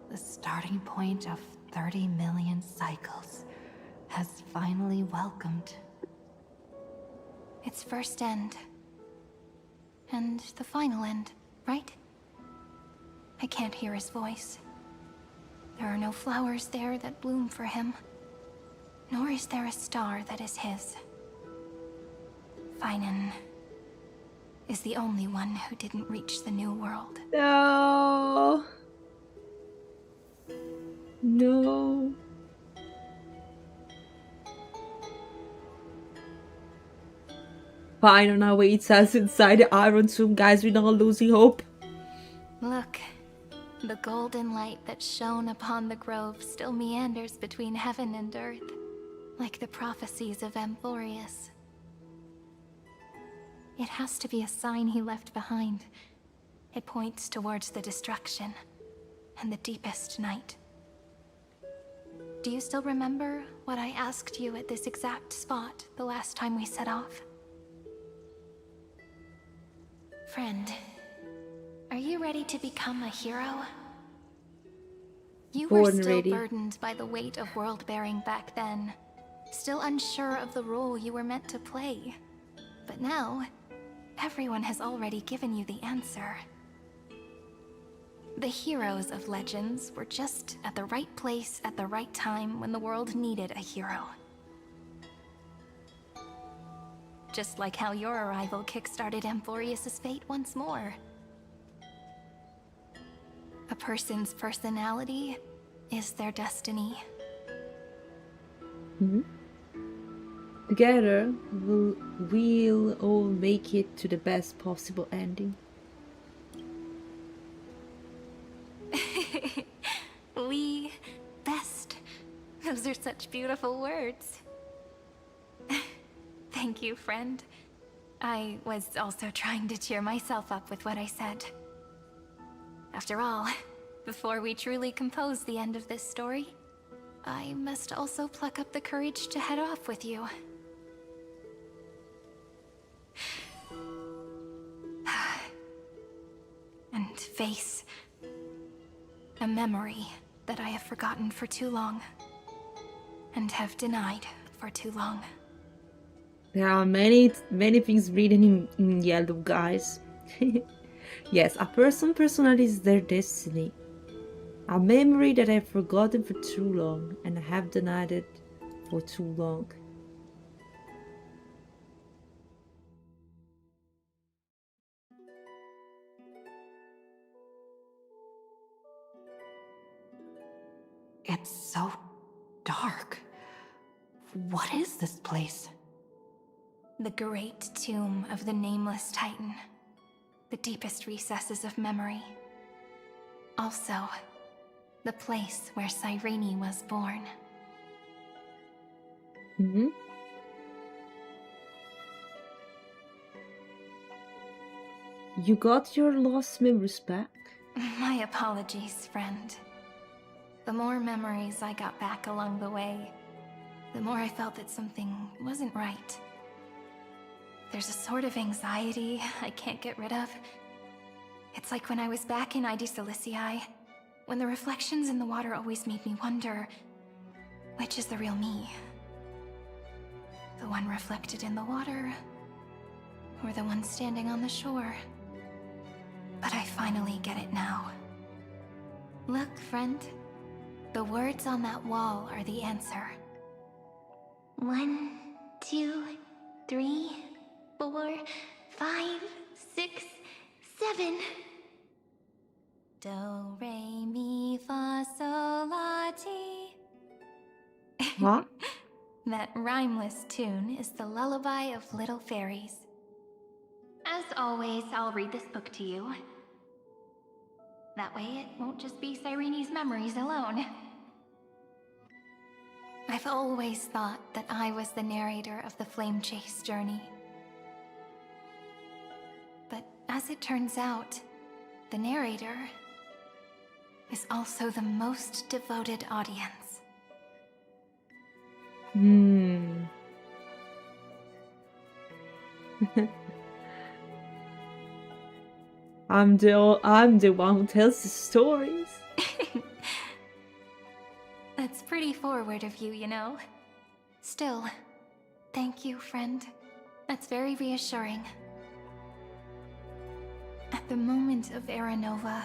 S6: the starting point of 30 million cycles has finally welcomed
S4: Its first end. And the final end, right? I can't hear his voice. There are no flowers there that bloom for him. Nor is there a star that is his. Finan is the only one who didn't reach the new world.
S1: No. No. Fine, on our way, it says inside the Iron Tomb, guys, we're not losing hope.
S4: Look, the golden light that shone upon the grove still meanders between heaven and earth, like the prophecies of Amphorius. It has to be a sign he left behind. It points towards the destruction and the deepest night. Do you still remember what I asked you at this exact spot the last time we set off? Friend, are you ready to become a hero? You were still burdened by the weight of world-bearing back then, still unsure of the role you were meant to play. But now, everyone has already given you the answer. The heroes of legends were just at the right place at the right time when the world needed a hero. Just like how your arrival kickstarted Amphorius' fate once more. person's personality is their destiny.
S1: Together, we'll all make it to the best possible ending.
S4: We best. Those are such beautiful words. Thank you, friend. I was also trying to cheer myself up with what I said. After all, before we truly compose the end of this story, I must also pluck up the courage to head off with you. And face a memory that I have forgotten for too long, and have denied for too long.
S1: There are many things written in yellow, guys. Yes, a personality is their destiny. A memory that I've forgotten for too long, and I have denied it for too long.
S6: It's so dark. What is this place?
S4: The great tomb of the nameless Titan. The deepest recesses of memory. Also, the place where Cyrene was born.
S1: You got your lost memories back?
S4: My apologies, friend. The more memories I got back along the way, the more I felt that something wasn't right. There's a sort of anxiety I can't get rid of. It's like when I was back in ID Silicii, when the reflections in the water always made me wonder, which is the real me? The one reflected in the water, or the one standing on the shore? But I finally get it now. Look, friend. The words on that wall are the answer.
S7: 1, 2, 3, 4, 5, 6, 7.
S4: Do, re, mi, fa, sol, la, ti.
S1: What?
S4: That rhymeless tune is the lullaby of little fairies.
S7: As always, I'll read this book to you. That way it won't just be Cyrene's memories alone.
S4: I've always thought that I was the narrator of the Flame Chase journey. But as it turns out, the narrator is also the most devoted audience.
S1: I'm the one who tells the stories.
S4: That's pretty forward of you, you know. Still, thank you, friend. That's very reassuring. At the moment of Era Nova,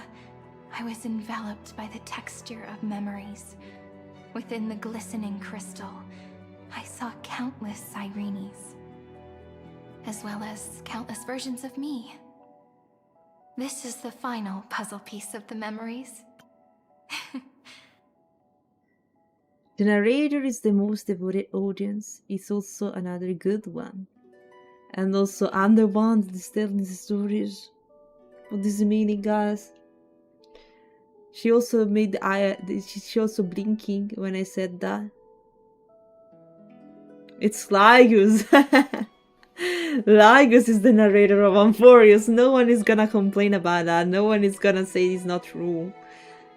S4: I was enveloped by the texture of memories. Within the glistening crystal, I saw countless Cyrenes, as well as countless versions of me. This is the final puzzle piece of the memories.
S1: The narrator is the most devoted audience. It's also another good one. And also, I'm the one that is telling the stories. What does it mean, guys? She also made the eye. She also blinking when I said that. It's Lygus. Lygus is the narrator of Amphorius. No one is gonna complain about that. No one is gonna say it's not true.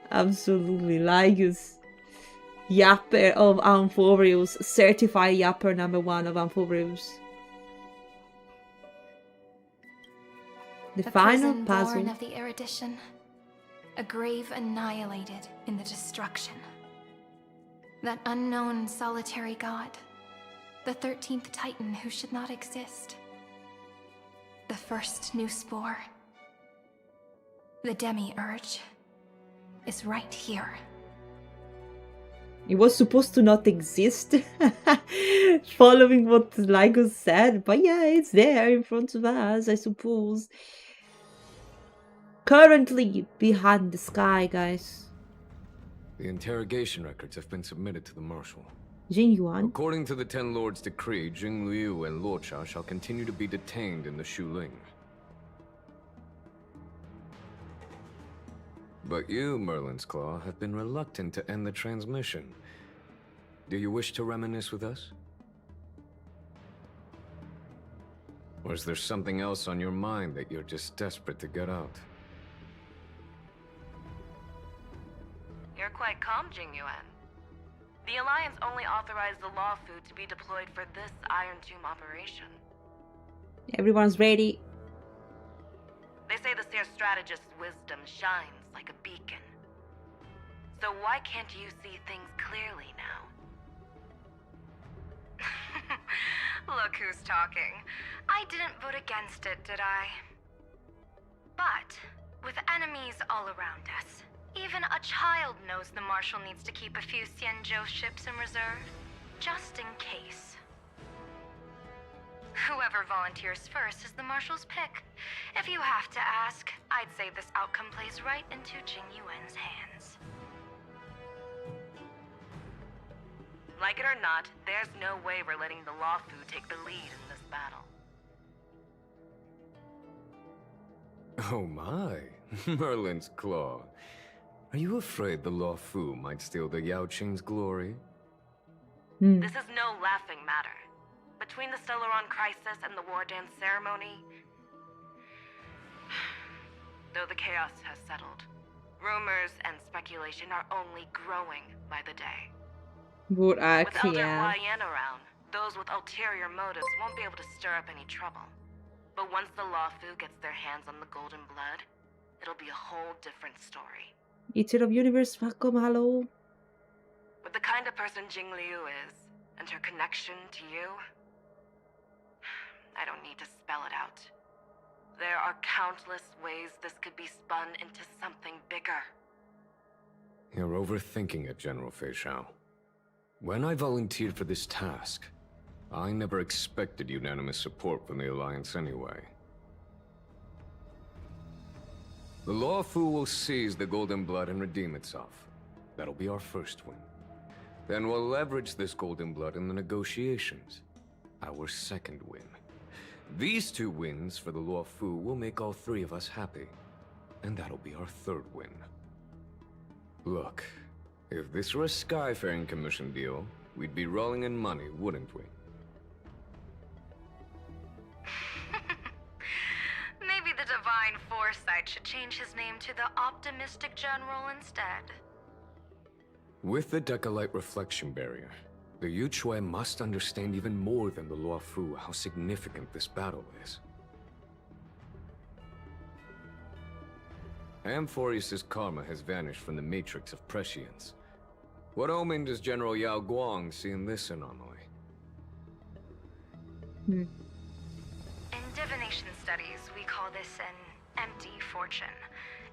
S1: Absolutely, Lygus. Yapper of Amphorius. Certified Yapper #1 of Amphorius. The final
S4: prison
S1: puzzle.
S4: born of the erudition. A grave annihilated in the destruction. That unknown solitary god. The 13th Titan who should not exist. The first new spore. The demiurge is right here.
S1: It was supposed to not exist. Following what Lygus said. But yeah, it's there in front of us, I suppose. currently behind the sky, guys.
S9: The interrogation records have been submitted to the Marshal.
S1: Jin Yuan.
S9: According to the Ten Lords' decree, Jing Liu and Luocha shall continue to be detained in the Shuling. But you, Merlin's Claw, have been reluctant to end the transmission. Do you wish to reminisce with us? Or is there something else on your mind that you're just desperate to get out?
S10: You're quite calm, Jing Yuan. The Alliance only authorized the Law Fu to be deployed for this Iron Tomb operation.
S1: Everyone's ready.
S10: They say the Seer Strategist's wisdom shines like a beacon. So why can't you see things clearly now? Look who's talking. I didn't vote against it, did I? But, with enemies all around us, even a child knows the Marshal needs to keep a few Xianzhou ships in reserve, just in case. Whoever volunteers first is the Marshal's pick. If you have to ask, I'd say this outcome plays right into Jing Yuan's hands. Like it or not, there's no way we're letting the Law Fu take the lead in this battle.
S9: Oh my, Merlin's Claw. Are you afraid the Law Fu might steal the Yao Qing's glory?
S10: This is no laughing matter. Between the Stellaron crisis and the War Dance ceremony, though the chaos has settled, rumors and speculation are only growing by the day. With Elder Hua Yan around, those with ulterior motives won't be able to stir up any trouble. But once the Law Fu gets their hands on the Golden Blood, it'll be a whole different story.
S1: Eater of Universe, welcome, hello.
S10: With the kind of person Jing Liu is, and her connection to you, I don't need to spell it out. There are countless ways this could be spun into something bigger.
S9: You're overthinking it, General Fei Shao. When I volunteered for this task, I never expected unanimous support from the Alliance anyway. The Law Fu will seize the Golden Blood and redeem itself. That'll be our first win. Then we'll leverage this Golden Blood in the negotiations. Our second win. These two wins for the Law Fu will make all three of us happy. And that'll be our third win. Look, if this were a Skyfaring Commission deal, we'd be rolling in money, wouldn't we?
S10: Maybe the Divine Foresight should change his name to the Optimistic General instead.
S9: With the Decalite Reflection Barrier, the Yuchuan must understand even more than the Law Fu how significant this battle is. Amphorius' karma has vanished from the matrix of prescience. What omen does General Yao Guang see in this anomaly?
S10: In divination studies, we call this an empty fortune.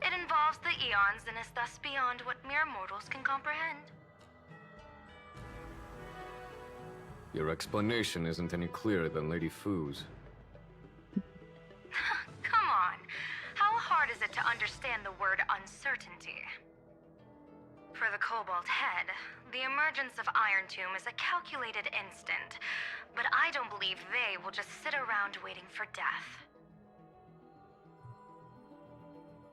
S10: It involves the eons and is thus beyond what mere mortals can comprehend.
S9: Your explanation isn't any clearer than Lady Fu's.
S10: Come on. How hard is it to understand the word uncertainty? For the Cobalt Head, the emergence of Iron Tomb is a calculated instant, but I don't believe they will just sit around waiting for death.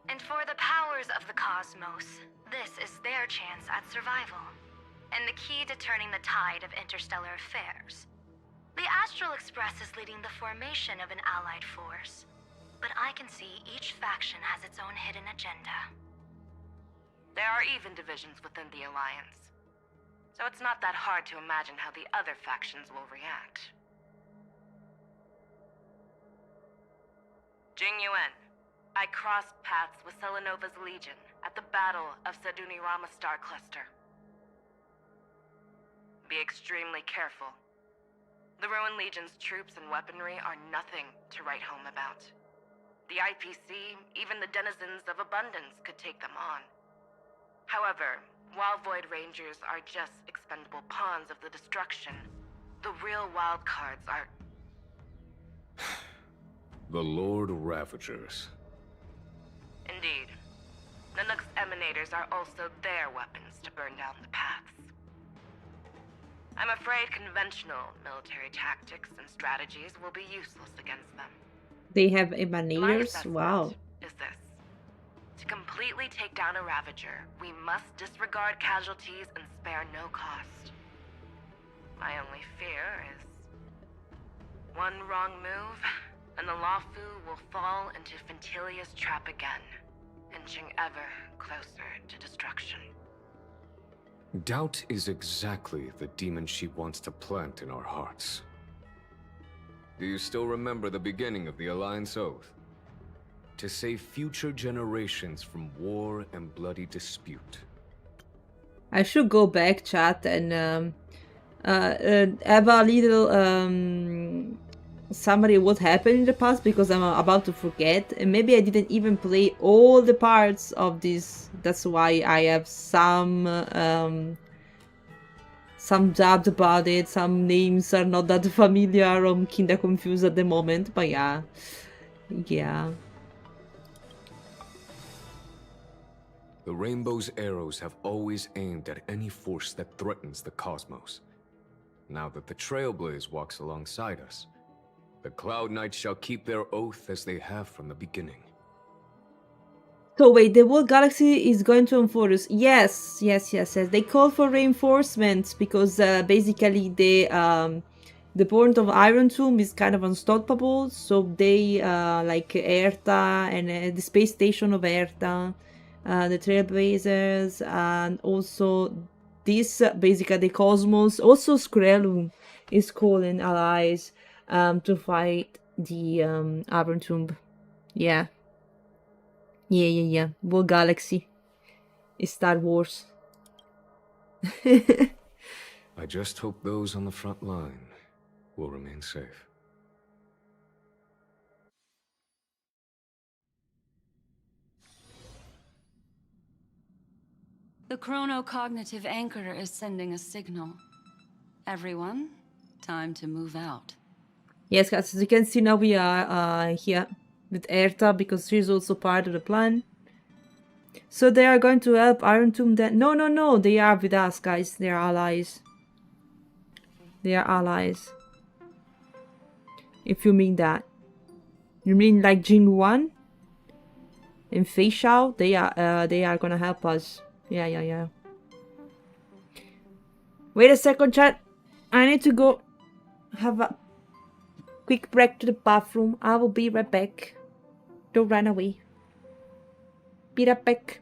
S10: And for the powers of the cosmos, this is their chance at survival, and the key to turning the tide of interstellar affairs. The Astral Express is leading the formation of an allied force, but I can see each faction has its own hidden agenda. There are even divisions within the Alliance, so it's not that hard to imagine how the other factions will react. Jing Yuan, I crossed paths with Selenova's Legion at the Battle of Sedunirama Star Cluster. Be extremely careful. The Ruined Legion's troops and weaponry are nothing to write home about. The IPC, even the denizens of Abundance, could take them on. However, while Void Rangers are just expendable pawns of the destruction, the real wild cards are...
S9: The Lord Ravagers.
S11: Indeed. Nanook's emanators are also their weapons to burn down the paths. I'm afraid conventional military tactics and strategies will be useless against them.
S1: They have
S11: My
S1: emanators?
S11: assessment
S1: Wow.
S11: is this. To completely take down a Ravager, we must disregard casualties and spare no cost. My only fear is one wrong move, and the Lawfu will fall into Fintilia's trap again, inching ever closer to destruction.
S9: Doubt is exactly the demon she wants to plant in our hearts. Do you still remember the beginning of the Alliance Oath? To save future generations from war and bloody dispute.
S1: I should go back, chat, and have a little summary of what happened in the past, because I'm about to forget, and maybe I didn't even play all the parts of this. That's why I have some doubt about it. Some names are not that familiar. I'm kinda confused at the moment, but yeah.
S9: The Rainbow's arrows have always aimed at any force that threatens the cosmos. Now that the Trailblaze walks alongside us, the Cloud Knights shall keep their oath as they have from the beginning.
S1: So wait, the whole galaxy is going to enforce. Yes. They call for reinforcements because basically the point of Iron Tomb is kind of unstoppable. So they like Erta and the space station of Erta, the Trailblazers, and also this basically the cosmos. Also Skrelum is calling allies to fight the Iron Tomb. Yeah. Whole galaxy is Star Wars.
S9: I just hope those on the front line will remain safe.
S3: The chronocognitive anchor is sending a signal. Everyone, time to move out.
S1: Yes, guys, as you can see now we are here with Erta because she's also part of the plan. So they are going to help Iron Tomb then? No, they are with us, guys. They are allies. If you mean that. You mean like Jin 1? And Fei Shao? They are gonna help us. Yeah. Wait a second, chat. I need to go have a quick break to the bathroom. I will be right back. Don't run away. Be right back.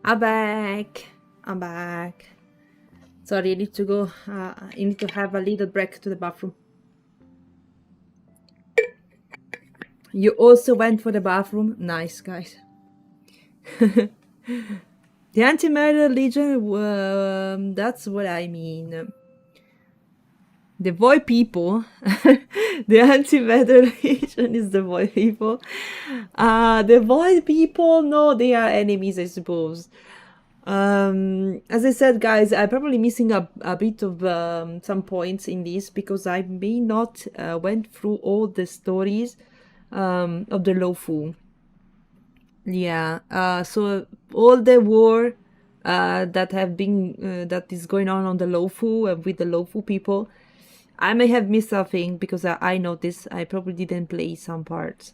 S1: I'm back. I'm back. Sorry, I need to go. I need to have a little break to the bathroom. You also went for the bathroom? Nice, guys. The Anti-Murder Legion, that's what I mean. The Void people. The Anti-Murder Legion is the Void people. The Void people, no, they are enemies, I suppose. As I said, guys, I'm probably missing a bit of some points in this because I may not went through all the stories of the Lofu. Yeah, so all the war that have been that is going on the Lofu with the Lofu people, I may have missed something because I noticed I probably didn't play some parts.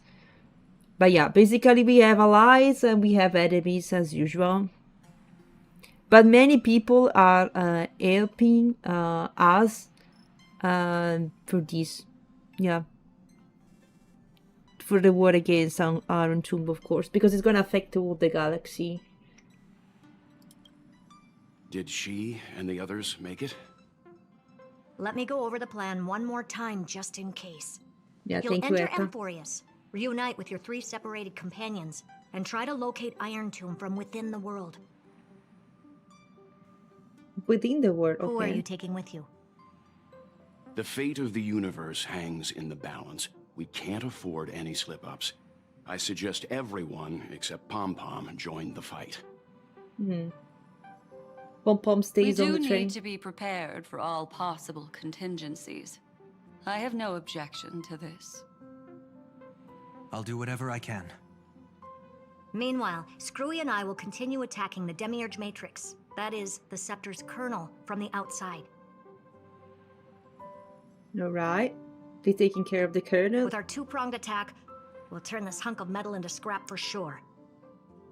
S1: But yeah, basically we have allies and we have enemies as usual. But many people are helping us for this. Yeah. For the war against Iron Tomb, of course, because it's gonna affect all the galaxy.
S12: Did she and the others make it?
S13: Let me go over the plan one more time, just in case.
S1: Yeah,
S13: You'll
S1: thank you,
S13: enter
S1: Etta.
S13: Amphorius, reunite with your 3 separated companions, and try to locate Iron Tomb from within the world.
S1: Within the world, okay.
S13: Who are you taking with you?
S12: The fate of the universe hangs in the balance. We can't afford any slip-ups. I suggest everyone, except Pom-Pom, join the fight.
S1: Pom-Pom stays
S14: We
S1: on
S14: do
S1: the train.
S14: need to be prepared for all possible contingencies. I have no objection to this.
S15: I'll do whatever I can.
S13: Meanwhile, Screwy and I will continue attacking the Demiurge Matrix. That is, the Scepter's kernel, from the outside.
S1: Alright. They're taking care of the kernel.
S13: With our 2-pronged attack, we'll turn this hunk of metal into scrap for sure.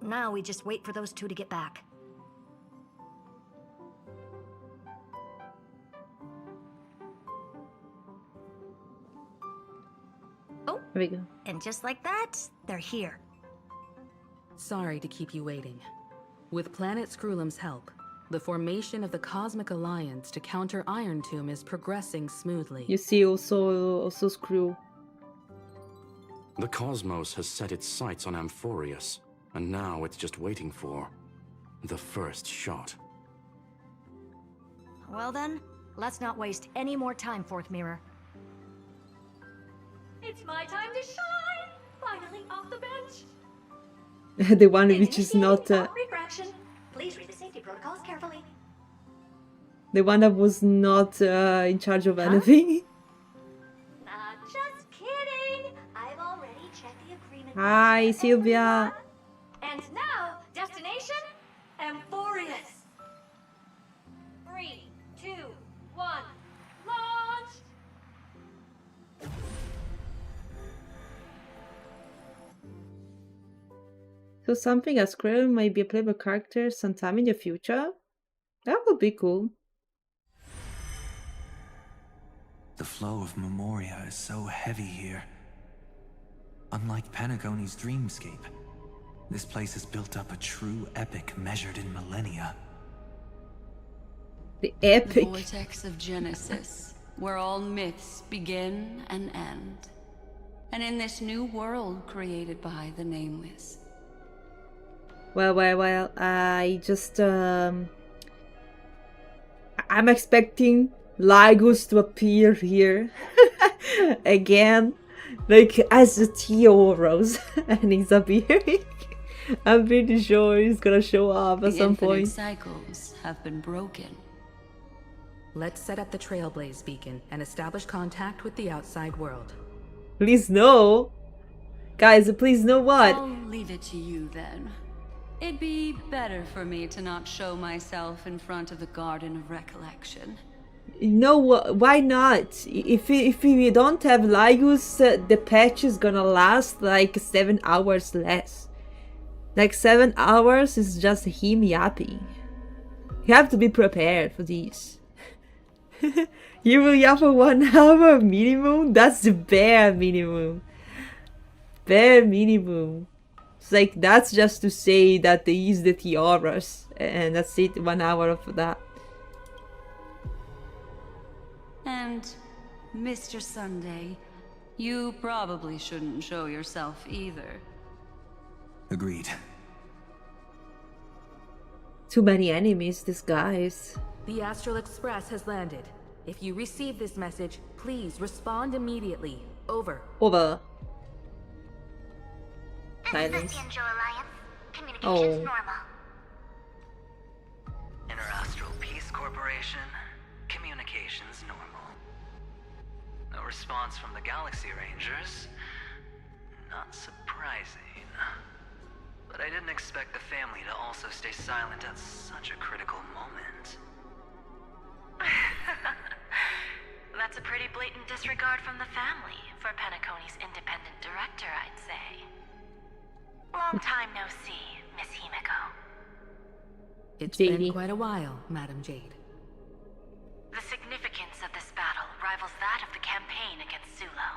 S13: Now we just wait for those 2 to get back. Oh,
S1: there we go.
S13: And just like that, they're here.
S16: Sorry to keep you waiting. With Planet Screwlum's help, the formation of the Cosmic Alliance to counter Iron Tomb is progressing smoothly.
S1: You see also Screw.
S17: The cosmos has set its sights on Amphorius, and now it's just waiting for the first shot.
S13: Well then, let's not waste any more time, Fourth Mirror.
S18: It's my time to shine! Finally off the bench!
S1: The one which is not...
S18: refraction. Please read the safety protocols carefully.
S1: the one that was not in charge of anything.
S18: Just kidding! I've already checked the agreement.
S1: Hi, Sylvia.
S18: And now, destination? Amphorius. 3, 2, 1, launch!
S1: So something as Squirrel might be a playable character sometime in the future? That would be cool.
S15: The flow of Memoria is so heavy here. Unlike Panagoni's dreamscape, this place has built up a true epic measured in millennia.
S1: The epic.
S3: The vortex of Genesis, where all myths begin and end. And in this new world created by the Nameless.
S1: Well, I just, I'm expecting Lygus to appear here again, like as a Theoros, and he's appearing. I'm pretty sure he's gonna show up at some point.
S3: The infinite cycles have been broken.
S16: Let's set up the Trailblaze beacon and establish contact with the outside world.
S1: Please no! Guys, please know what?
S3: I'll leave it to you then. It'd be better for me to not show myself in front of the Garden of Recollection.
S1: No, why not? If we don't have Lygus, the patch is gonna last like 7 hours less. Like 7 hours is just him yapping. You have to be prepared for this. You will yap for 1 hour minimum? That's the bare minimum. Bare minimum. It's like, that's just to say that they use the tiaras, and that's it, 1 hour of that.
S14: And Mr. Sunday, you probably shouldn't show yourself either.
S15: Agreed.
S1: Too many enemies, these guys.
S16: The Astral Express has landed. If you receive this message, please respond immediately. Over.
S1: Over.
S7: This is the Cianjo Alliance. Communications normal.
S19: Interastral Peace Corporation. Communications normal. No response from the Galaxy Rangers. Not surprising. But I didn't expect the family to also stay silent at such a critical moment.
S10: That's a pretty blatant disregard from the family for Penacony's independent director, I'd say. Long time no see, Miss Himiko.
S16: It's been quite a while, Madam Jade.
S10: The significance of this battle rivals that of the campaign against Sulo.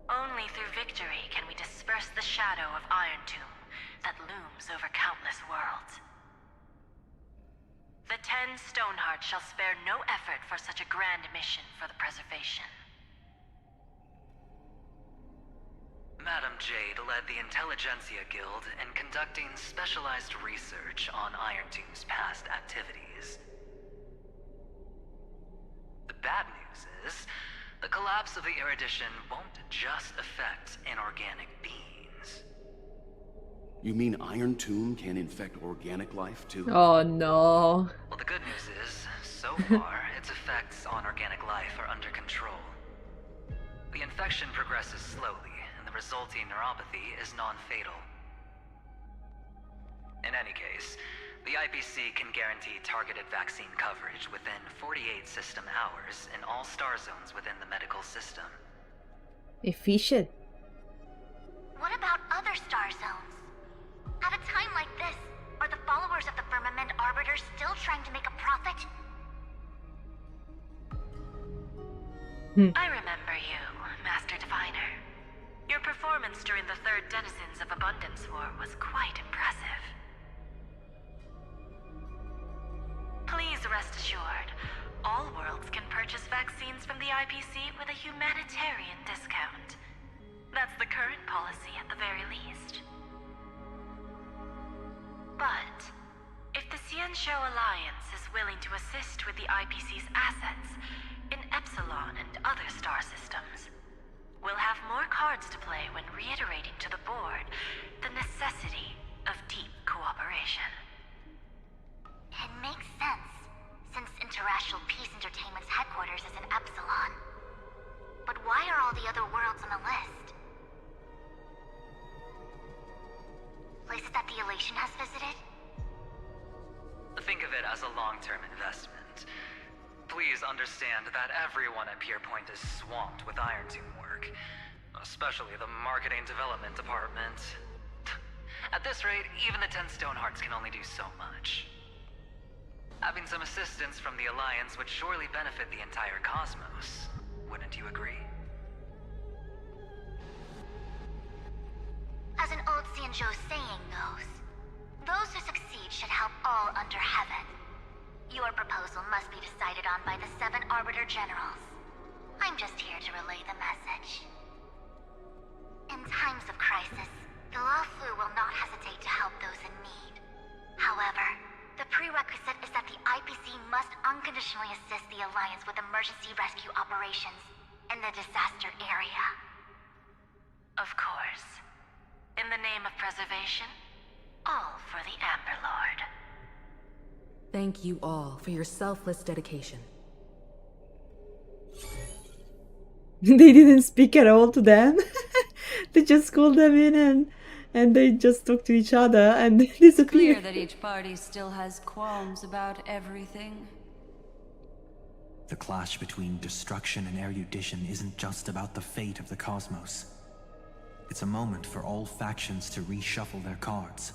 S10: Only through victory can we disperse the shadow of Iron Tomb that looms over countless worlds. The 10 Stonehearts shall spare no effort for such a grand mission for the preservation.
S19: Madam Jade led the Intelligentsia Guild in conducting specialized research on Iron Tomb's past activities. The bad news is, the collapse of the Erudition won't just affect inorganic beings.
S12: You mean Iron Tomb can infect organic life too?
S1: Oh no.
S19: Well, the good news is, so far, its effects on organic life are under control. The infection progresses slowly, and the resulting neuropathy is non-fatal. In any case, the IPC can guarantee targeted vaccine coverage within 48 system hours in all star zones within the medical system.
S1: Efficient.
S7: What about other star zones? At a time like this, are the followers of the Firmament Arbiters still trying to make a profit?
S10: I remember you, Master Diviner. Your performance during the Third Denizens of Abundance War was quite impressive. Please rest assured, all worlds can purchase vaccines from the IPC with a humanitarian discount. That's the current policy at the very least. But, if the Cianjo Alliance is willing to assist with the IPC's assets in Epsilon and other star systems, we'll have more cards to play when reiterating to the board the necessity of deep cooperation.
S7: It makes sense, since Interastral Peace Entertainment's headquarters is in Epsilon. But why are all the other worlds on the list? Places that the Elation has visited?
S19: Think of it as a long-term investment. Please understand that everyone at Pierpoint is swamped with Iron Tomb work, especially the marketing development department. At this rate, even the 10 Stonehearts can only do so much. Having some assistance from the Alliance would surely benefit the entire cosmos. Wouldn't you agree?
S7: As an old Cianjo saying goes, those who succeed should help all under heaven. Your proposal must be decided on by the 7 Arbiter Generals. I'm just here to relay the message. In times of crisis, the Luofu will not hesitate to help those in need. However, the prerequisite is that the IPC must unconditionally assist the Alliance with emergency rescue operations in the disaster area.
S10: Of course. In the name of preservation, all for the Amber Lord.
S16: Thank you all for your selfless dedication.
S1: They didn't speak at all to them. They just called them in and they just talked to each other and
S14: It's
S1: disappeared.
S14: clear that each party still has qualms about everything.
S15: The clash between destruction and erudition isn't just about the fate of the cosmos. It's a moment for all factions to reshuffle their cards.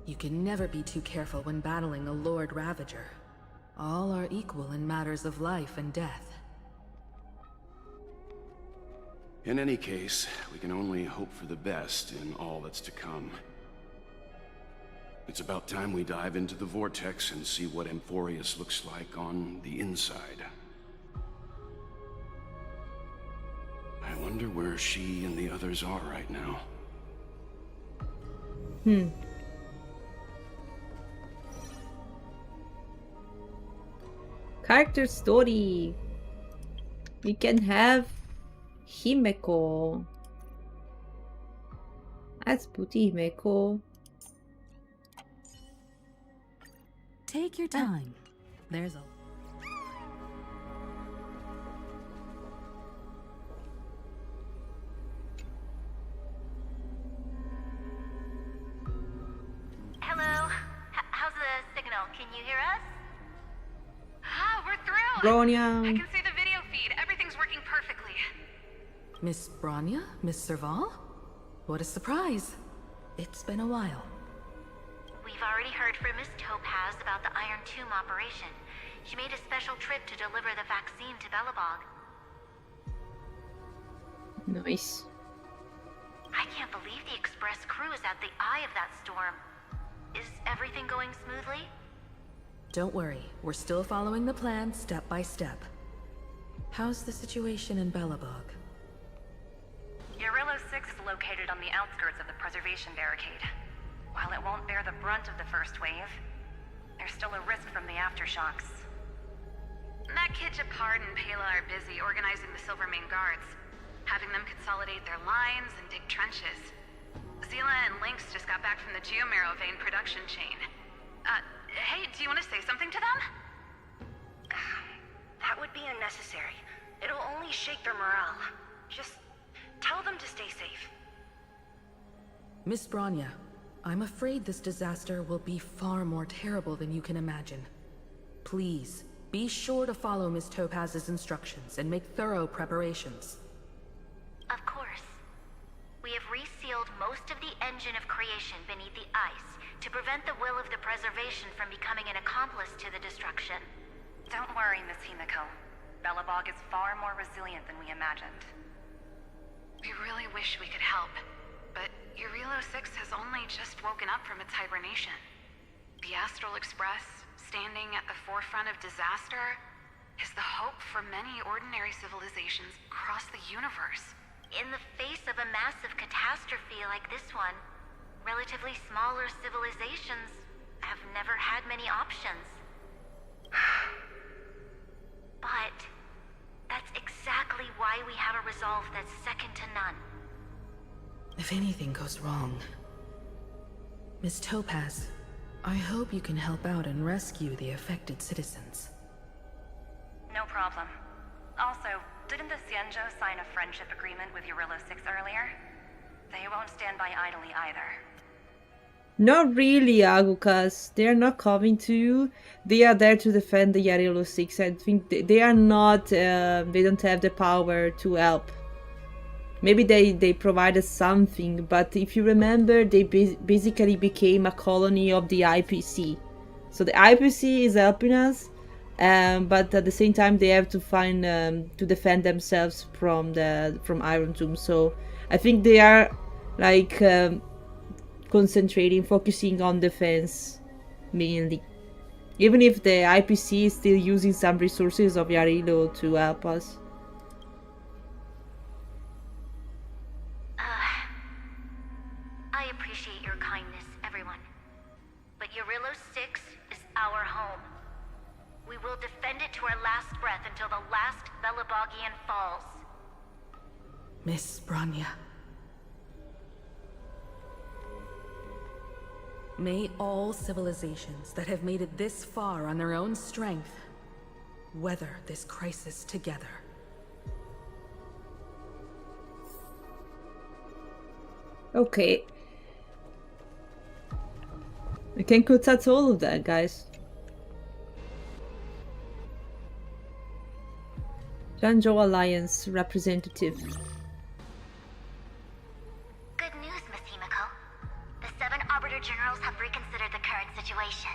S16: You can never be too careful when battling a Lord Ravager. All are equal in matters of life and death.
S12: In any case, we can only hope for the best in all that's to come. It's about time we dive into the vortex and see what Amphorius looks like on the inside. I wonder where she and the others are right now.
S1: Character story. We can have Himeko. That's pretty Himeko.
S16: Take your time. There's a...
S10: Hello? How's the signal? Can you hear us?
S11: Ah, we're thrilled!
S1: Bronya.
S11: I can see the video feed. Everything's working perfectly.
S16: Miss Bronya? Miss Serval? What a surprise. It's been a while.
S10: We've already heard from Miss Topaz about the Iron Tomb operation. She made a special trip to deliver the vaccine to Belobog.
S1: Nice.
S10: I can't believe the Express crew is at the eye of that storm. Is everything going smoothly?
S16: Don't worry, we're still following the plan step by step. How's the situation in Belobog?
S20: Urillo 6 is located on the outskirts of the preservation barricade. While it won't bear the brunt of the first wave, there's still a risk from the aftershocks.
S11: That kid Japard and Pela are busy organizing the Silvermane guards, having them consolidate their lines and dig trenches. Zila and Lynx just got back from the Geomarrow vein production chain. Hey, do you want to say something to them?
S20: That would be unnecessary. It'll only shake their morale. Just tell them to stay safe.
S16: Miss Bronya, I'm afraid this disaster will be far more terrible than you can imagine. Please, be sure to follow Miss Topaz's instructions and make thorough preparations.
S10: Of course. We have resealed most of the engine of creation beneath the ice to prevent the will of the preservation from becoming an accomplice to the destruction.
S20: Don't worry, Miss Himiko. Belobog is far more resilient than we imagined.
S11: We really wish we could help, but Urillo 6 has only just woken up from its hibernation. The Astral Express, standing at the forefront of disaster, is the hope for many ordinary civilizations across the universe.
S10: In the face of a massive catastrophe like this one, relatively smaller civilizations have never had many options. But that's exactly why we have a resolve that's second to none.
S16: If anything goes wrong... Miss Topaz, I hope you can help out and rescue the affected citizens.
S20: No problem. Also, didn't the Xianzhou sign a friendship agreement with Urillo 6 earlier? They won't stand by idly either.
S1: Not really, Agukas. They are not coming to you. They are there to defend the Urillo 6. I think they are not, they don't have the power to help. Maybe they provided something, but if you remember, they basically became a colony of the IPC. So the IPC is helping us, but at the same time they have to find to defend themselves from Iron Tomb. So I think they are like concentrating, focusing on defense mainly. Even if the IPC is still using some resources of Urillo to help us.
S10: I appreciate your kindness, everyone. But Urillo 6 is our home. We will defend it to our last breath until the last Belobogian falls.
S16: Miss Bronya. May all civilizations that have made it this far on their own strength weather this crisis together.
S1: Okay. I think that's all of that, guys. Zhangzhou Alliance representative.
S10: Good news, Miss Himiko. The 7 Arbiter Generals have reconsidered the current situation,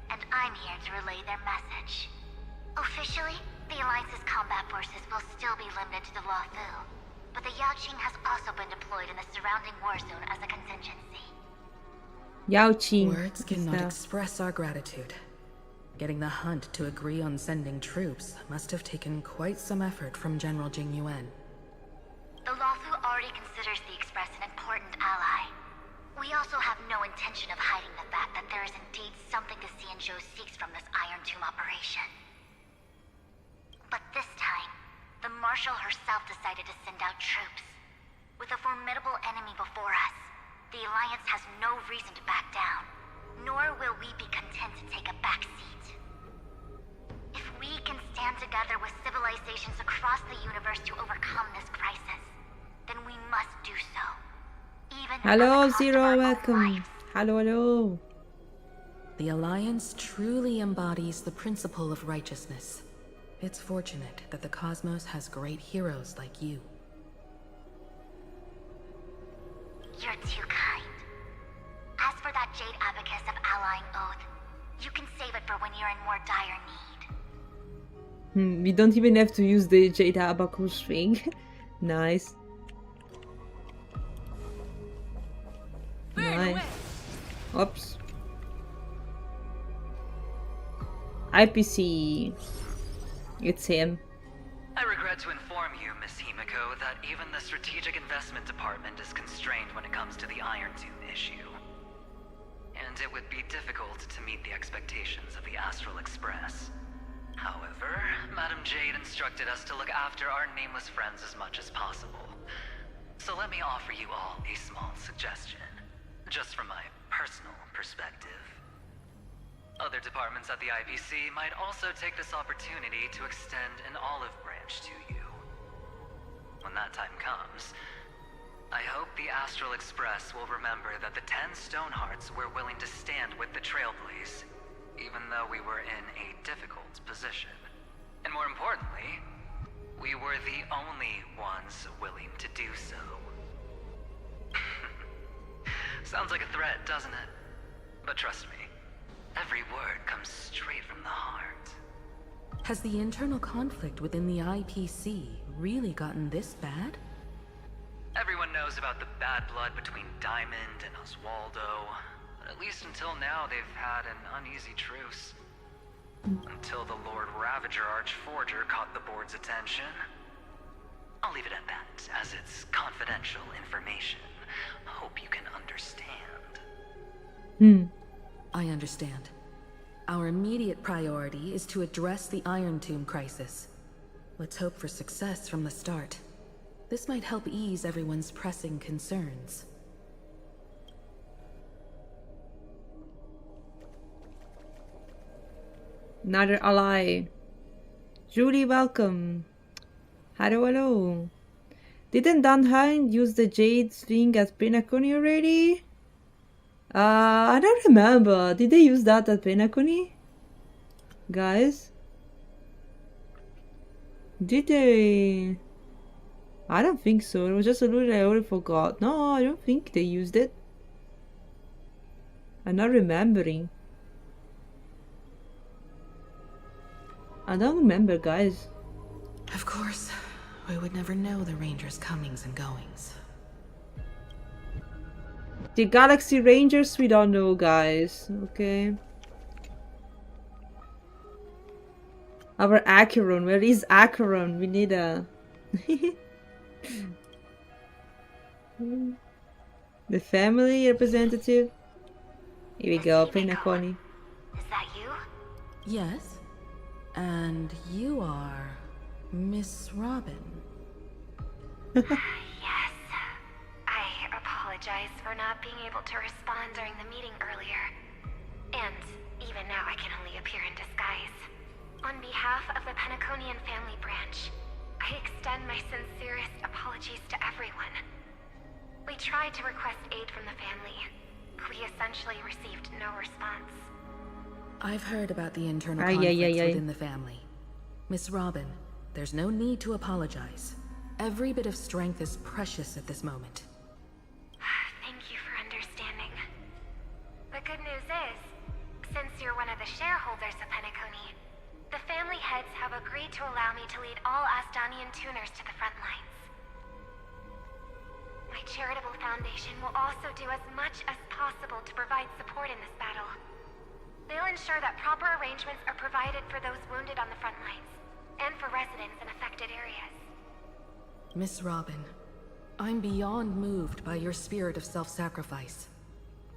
S10: and I'm here to relay their message. Officially, the Alliance's combat forces will still be limited to the Luofu.
S7: but the Yaoqing has also been deployed in the surrounding war zone as a contingency.
S1: Yaoqing.
S16: Words cannot express our gratitude. Getting the hunt to agree on sending troops must have taken quite some effort from General Jing Yuan.
S7: The Luofu already considers the Express an important ally. We also have no intention of hiding the fact that there is indeed something the Xianzhou seeks from this Iron Tomb operation. But this time, the Marshal herself decided to send out troops. With a formidable enemy before us, the Alliance has no reason to back down, nor will we be content to take a back seat. If we can stand together with civilizations across the universe to overcome this crisis, then we must do so. Even
S1: Hello, Zero, welcome. Hello.
S16: The Alliance truly embodies the principle of righteousness. It's fortunate that the cosmos has great heroes like you.
S7: You're too kind. As for that Jade Abacus of Allying Oath, you can save it for when you're in more dire need.
S1: We don't even have to use the Jade Abacus thing. Nice. Nice. Oops. IPC. It's him.
S19: I regret to inform you, Miss Himiko, that even the Strategic Investment Department is constrained when it comes to the Iron Tomb issue. And it would be difficult to meet the expectations of the Astral Express. However, Madam Jade instructed us to look after our nameless friends as much as possible. So let me offer you all a small suggestion, just from my personal perspective. Other departments at the IPC might also take this opportunity to extend an olive branch to you. When that time comes, I hope the Astral Express will remember that the 10 Stonehearts were willing to stand with the Trailblaze, even though we were in a difficult position. And more importantly, we were the only ones willing to do so. Sounds like a threat, doesn't it? But trust me, every word comes straight from the heart.
S16: Has the internal conflict within the IPC really gotten this bad?
S19: Everyone knows about the bad blood between Diamond and Oswaldo. At least until now, they've had an uneasy truce. Until the Lord Ravager Archforger caught the board's attention. I'll leave it at that, as it's confidential information. Hope you can understand.
S16: I understand. Our immediate priority is to address the Iron Tomb crisis. Let's hope for success from the start. This might help ease everyone's pressing concerns.
S1: Another ally. Julie, welcome. Hello. Didn't Danhang use the Jade thing at Penacony already? I don't remember. Did they use that at Penacony? Guys? Did they? I don't think so. It was just a little I already forgot. No, I don't think they used it. I'm not remembering. I don't remember, guys.
S16: Of course, we would never know the Rangers' comings and goings.
S1: The Galaxy Rangers, we don't know, guys. Okay. Our Acheron, where is Acheron? We need a... The family representative. Here we go, Penacony.
S7: Is that you?
S16: Yes. And you are... Miss Robin.
S10: Yes. I apologize for not being able to respond during the meeting earlier. And even now I can only appear in disguise. On behalf of the Penaconian family branch, I extend my sincerest apologies to everyone. We tried to request aid from the family. We essentially received no response.
S16: I've heard about the internal conflicts within the family. Miss Robin, there's no need to apologize. Every bit of strength is precious at this moment.
S10: Thank you for understanding. The good news is, since you're one of the shareholders of Penacony, the family heads have agreed to allow me to lead all Astonian tuners to the front lines. My charitable foundation will also do as much as possible to provide support in this battle. They'll ensure that proper arrangements are provided for those wounded on the front lines, and for residents in affected areas.
S16: Miss Robin, I'm beyond moved by your spirit of self-sacrifice.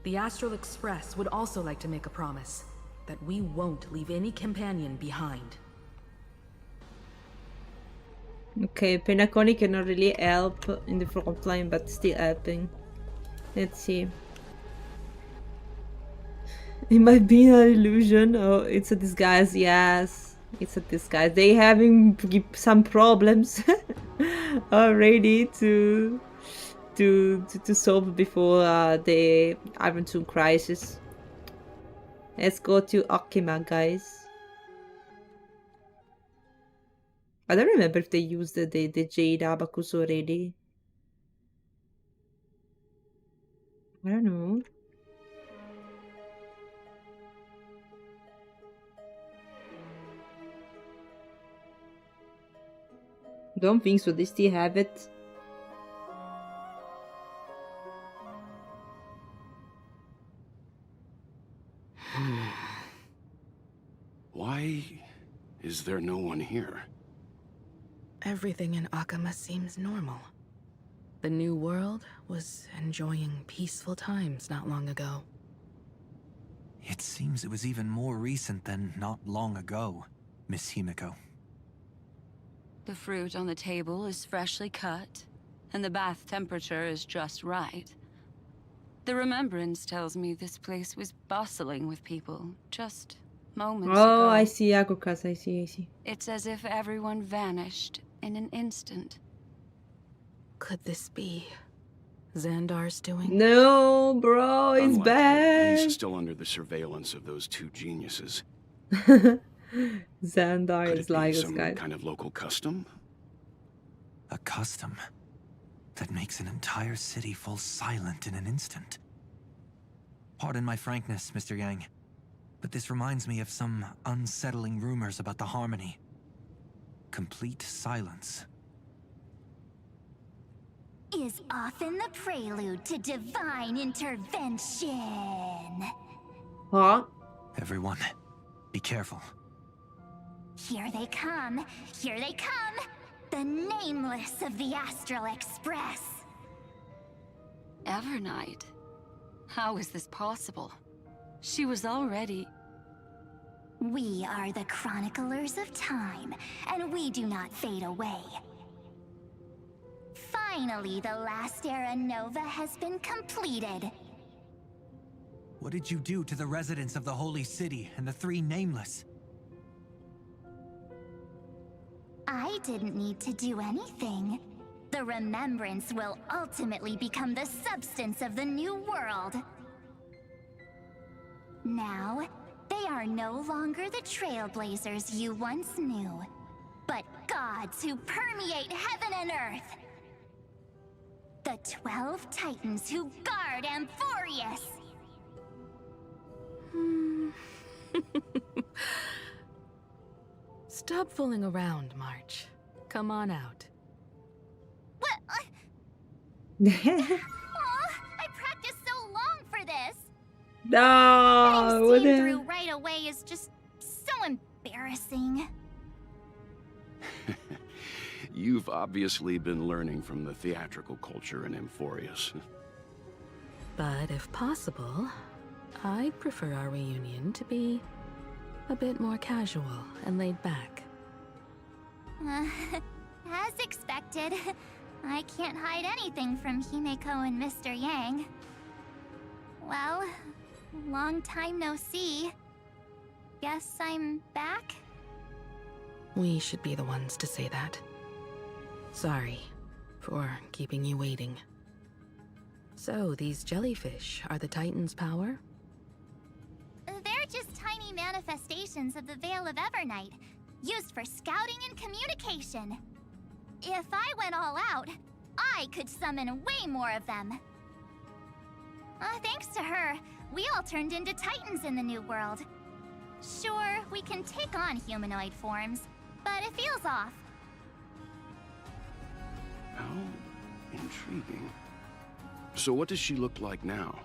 S16: The Astral Express would also like to make a promise that we won't leave any companion behind.
S1: Okay, Penaconi cannot really help in the front line, but still helping. Let's see. It might be an illusion. Oh, it's a disguise. Yes, it's a disguise. They having some problems already to solve before the Iron Tomb crisis. Let's go to Akima, guys. I don't remember if they used the Jade Abacus already. I don't know. Don't think so. They still have it.
S12: Why is there no one here?
S16: Everything in Akama seems normal. The new world was enjoying peaceful times not long ago.
S15: It seems it was even more recent than not long ago, Miss Himiko.
S14: The fruit on the table is freshly cut, and the bath temperature is just right. The remembrance tells me this place was bustling with people just moments ago.
S1: Oh, I see, Agokas, I see.
S14: It's as if everyone vanished in an instant.
S16: Could this be Xandar's doing?
S1: No, bro, it's
S12: Unlikely.
S1: bad.
S12: He's still under the surveillance of those two geniuses.
S1: Xandar
S12: Could
S1: is
S12: it be
S1: like this
S12: some
S1: guy.
S12: kind of local custom?
S15: A custom that makes an entire city fall silent in an instant. Pardon my frankness, Mr. Yang, but this reminds me of some unsettling rumors about the Harmony. Complete silence.
S7: Is often the prelude to divine intervention.
S1: Huh?
S15: Everyone, be careful.
S7: Here they come. Here they come. The nameless of the Astral Express.
S14: Evernight? How is this possible? She was already...
S7: We are the chroniclers of time, and we do not fade away. Finally, the last era Nova has been completed.
S15: What did you do to the residents of the Holy City and the three Nameless?
S7: I didn't need to do anything. The remembrance will ultimately become the substance of the new world. Now, they are no longer the trailblazers you once knew, but gods who permeate heaven and earth. The 12 Titans who guard Amphorius.
S16: Stop fooling around, March. Come on out.
S7: What? Aw, I practiced so long for this.
S1: No,
S7: Getting seen through right away is just so embarrassing.
S12: You've obviously been learning from the theatrical culture in Amphorius.
S16: But if possible, I'd prefer our reunion to be a bit more casual and laid back.
S7: As expected, I can't hide anything from Himeko and Mr. Yang. Well, long time no see. Guess I'm back?
S16: We should be the ones to say that. Sorry for keeping you waiting. So, these jellyfish are the Titan's power?
S7: They're just tiny manifestations of the Veil of Evernight, used for scouting and communication. If I went all out, I could summon way more of them. Thanks to her, we all turned into Titans in the new world. Sure, we can take on humanoid forms, but it feels off.
S12: How intriguing. So what does she look like now?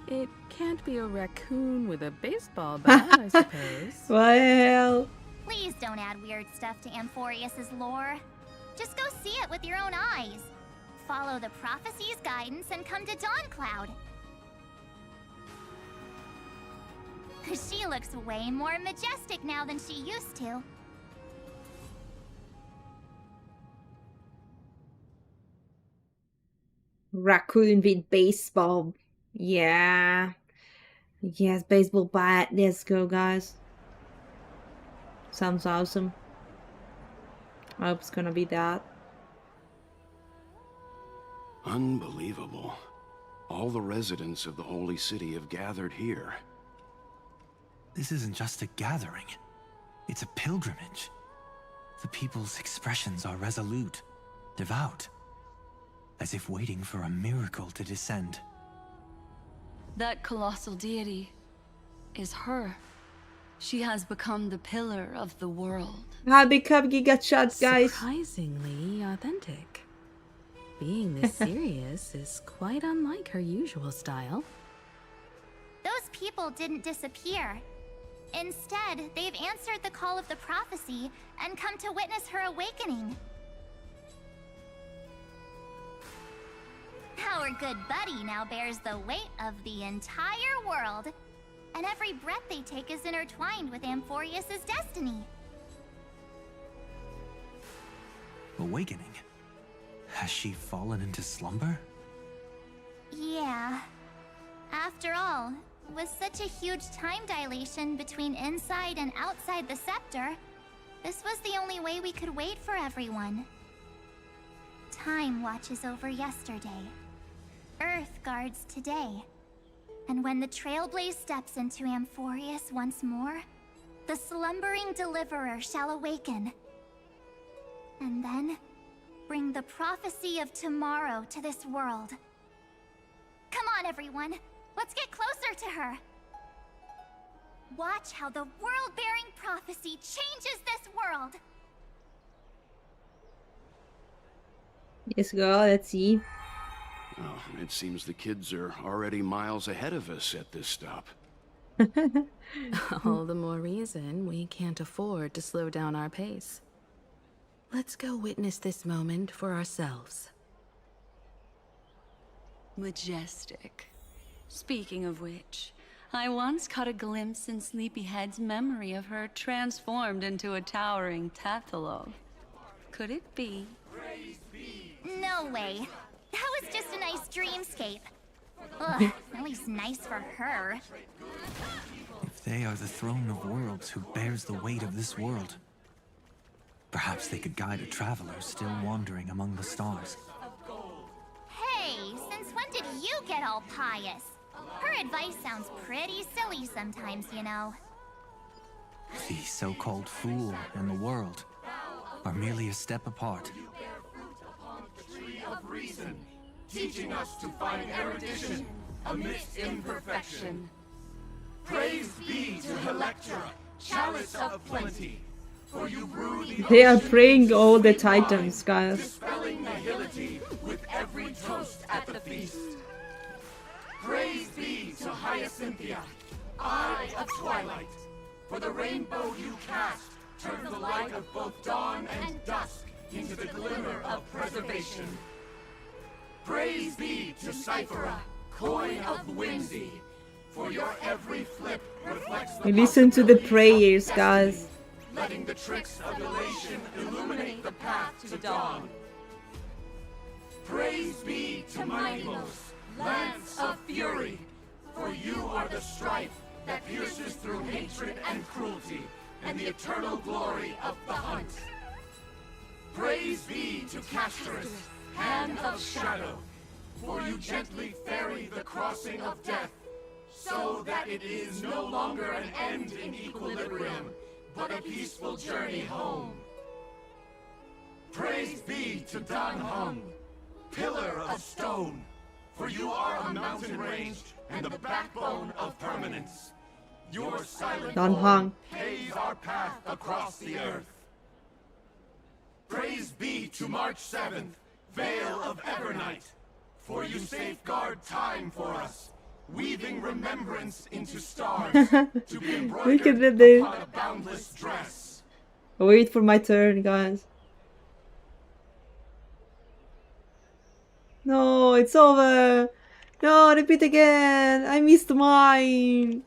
S16: It can't be a raccoon with a baseball bat, I suppose.
S1: Well...
S7: Please don't add weird stuff to Amphorius's lore. Just go see it with your own eyes. Follow the prophecy's guidance and come to Dawncloud. She looks way more majestic now than she used to.
S1: Raccoon with baseball. Yeah. Yes, baseball bat. Let's go, guys. Sounds awesome. I hope it's gonna be that.
S12: Unbelievable. All the residents of the Holy City have gathered here.
S15: This isn't just a gathering. It's a pilgrimage. The people's expressions are resolute, devout, as if waiting for a miracle to descend.
S14: That colossal deity is her. She has become the pillar of the world.
S1: How become Giga Shots, guys?
S16: Surprisingly authentic. Being this serious is quite unlike her usual style.
S7: Those people didn't disappear. Instead, they've answered the call of the prophecy and come to witness her awakening. Our good buddy now bears the weight of the entire world, and every breath they take is intertwined with Amphorius's destiny.
S15: Awakening? Has she fallen into slumber?
S7: Yeah. After all, with such a huge time dilation between inside and outside the scepter, this was the only way we could wait for everyone. Time watches over yesterday. Earth guards today. And when the Trailblaze steps into Amphorius once more, the slumbering deliverer shall awaken. And then, bring the prophecy of tomorrow to this world. Come on, everyone! Let's get closer to her! Watch how the world-bearing prophecy changes this world!
S1: Let's go, let's see.
S12: Oh, it seems the kids are already miles ahead of us at this stop.
S16: All the more reason we can't afford to slow down our pace. Let's go witness this moment for ourselves.
S14: Majestic. Speaking of which, I once caught a glimpse in Sleepyhead's memory of her transformed into a towering Tathalog. Could it be?
S7: No way. That was just a nice dreamscape. Ugh, at least nice for her.
S15: If they are the throne of worlds who bears the weight of this world, perhaps they could guide a traveler still wandering among the stars.
S7: Hey, since when did you get all pious? Her advice sounds pretty silly sometimes, you know.
S15: The so-called fool and the world are merely a step apart.
S21: Of reason, teaching us to find erudition amidst imperfection. Praise be to Electra, chalice of plenty, for you brew the
S1: They are praying all the titans, guys.
S21: dispelling nihility with every toast at the feast. Praise be to Hyacinthia, eye of twilight, for the rainbow you cast turned the light of both dawn and dusk into the glimmer of preservation. Praise be to Cyphera, coin of whimsy, for your every flip reflects the
S1: Listen to the prayers, guys.
S21: letting the tricks of elation illuminate the path to dawn. Praise be to Minimos, lance of fury, for you are the strife that pierces through hatred and cruelty, and the eternal glory of the hunt. Praise be to Castorus, hand of shadow, for you gently ferry the crossing of death, so that it is no longer an end in equilibrium, but a peaceful journey home. Praise be to Dan Hung, pillar of stone, for you are a mountain range and the backbone of permanence. Your silent
S1: Dan Hung.
S21: paves our path across the earth. Praise be to March 7th, Veil of Evernight, for you safeguard time for us, weaving remembrance into stars, to be embroidered upon a boundless dress.
S1: Wait for my turn, guys. No, it's over. No, repeat again. I missed mine.